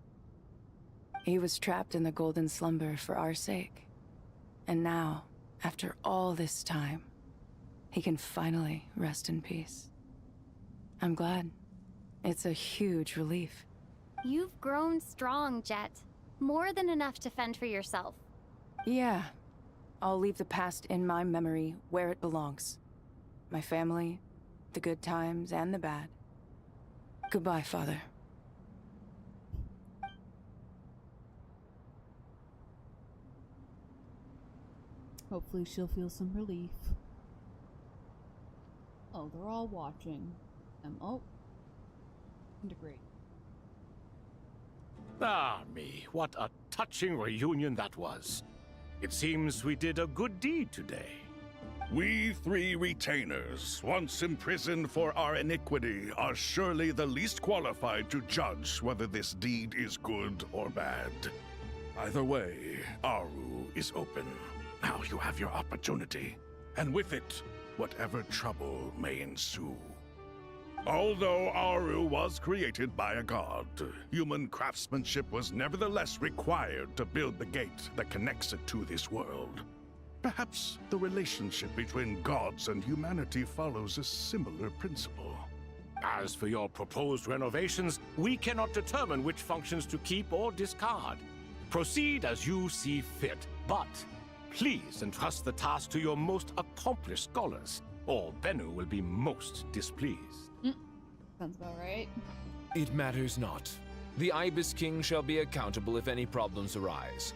[SPEAKER 18] He was trapped in the golden slumber for our sake. And now, after all this time, he can finally rest in peace. I'm glad. It's a huge relief.
[SPEAKER 13] You've grown strong, Jet. More than enough to fend for yourself.
[SPEAKER 18] Yeah. I'll leave the past in my memory where it belongs. My family, the good times and the bad. Goodbye, Father.
[SPEAKER 1] Hopefully she'll feel some relief. Oh, they're all watching. Oh. Integrate.
[SPEAKER 23] Ah, me, what a touching reunion that was. It seems we did a good deed today.
[SPEAKER 11] We three retainers, once imprisoned for our iniquity, are surely the least qualified to judge whether this deed is good or bad. Either way, Aru is open. Now you have your opportunity, and with it, whatever trouble may ensue. Although Aru was created by a god, human craftsmanship was nevertheless required to build the gate that connects it to this world. Perhaps the relationship between gods and humanity follows a similar principle.
[SPEAKER 23] As for your proposed renovations, we cannot determine which functions to keep or discard. Proceed as you see fit, but please entrust the task to your most accomplished scholars, or Bennu will be most displeased.
[SPEAKER 1] Sounds about right.
[SPEAKER 2] It matters not. The Ibis King shall be accountable if any problems arise.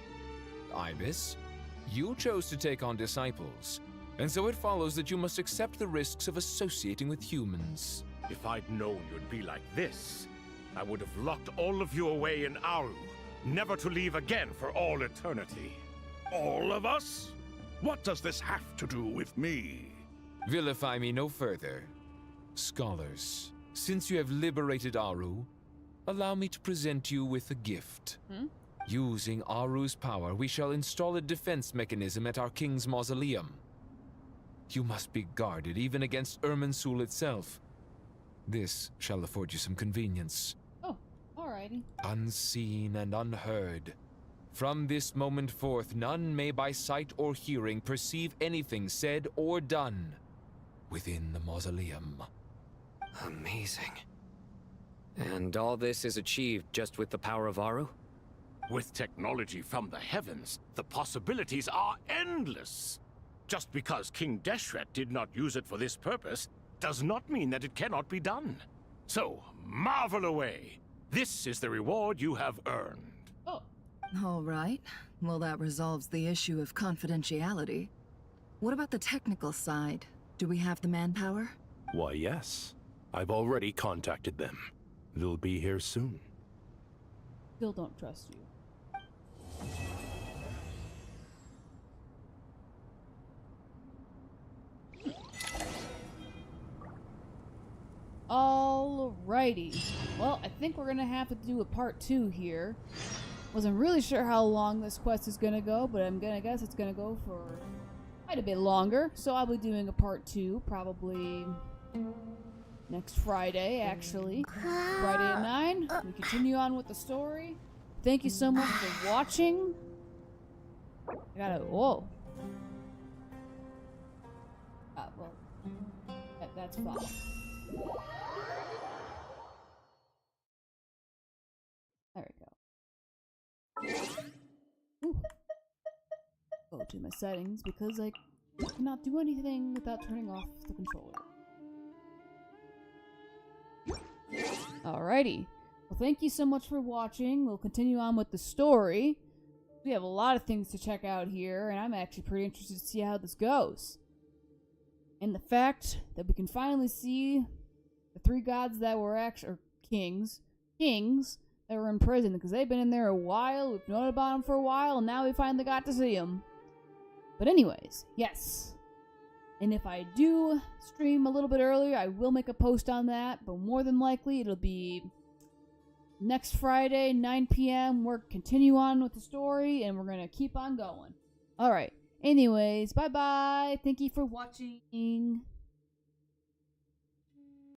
[SPEAKER 2] Ibis, you chose to take on disciples, and so it follows that you must accept the risks of associating with humans.
[SPEAKER 23] If I'd known you'd be like this, I would have locked all of you away in Aru, never to leave again for all eternity.
[SPEAKER 11] All of us? What does this have to do with me?
[SPEAKER 2] Vilify me no further. Scholars, since you have liberated Aru, allow me to present you with a gift. Using Aru's power, we shall install a defense mechanism at our king's mausoleum. You must be guarded even against Irminsul itself. This shall afford you some convenience.
[SPEAKER 1] Oh, alrighty.
[SPEAKER 2] Unseen and unheard. From this moment forth, none may by sight or hearing perceive anything said or done within the mausoleum.
[SPEAKER 16] Amazing. And all this is achieved just with the power of Aru?
[SPEAKER 23] With technology from the heavens, the possibilities are endless. Just because King Deshret did not use it for this purpose does not mean that it cannot be done. So, marvel away. This is the reward you have earned.
[SPEAKER 1] Oh.
[SPEAKER 6] All right. Well, that resolves the issue of confidentiality. What about the technical side? Do we have the manpower?
[SPEAKER 22] Why, yes. I've already contacted them. They'll be here soon.
[SPEAKER 1] Still don't trust you. Alrighty. Well, I think we're gonna have to do a part 2 here. Wasn't really sure how long this quest is gonna go, but I'm gonna guess it's gonna go for quite a bit longer. So I'll be doing a part 2, probably next Friday, actually. Friday at 9. We continue on with the story. Thank you so much for watching. I gotta. Whoa. Well. That's fine. There we go. Ooh. Go to my settings because I cannot do anything without turning off the controller. Alrighty. Well, thank you so much for watching. We'll continue on with the story. We have a lot of things to check out here, and I'm actually pretty interested to see how this goes. And the fact that we can finally see the 3 gods that were actually, or kings that were in prison, because they've been in there a while. We've known about them for a while, and now we finally got to see them. But anyways, yes. And if I do stream a little bit earlier, I will make a post on that, but more than likely it'll be next Friday, 9 p.m. We're continue on with the story, and we're gonna keep on going. Alright. Anyways, bye-bye. Thank you for watching.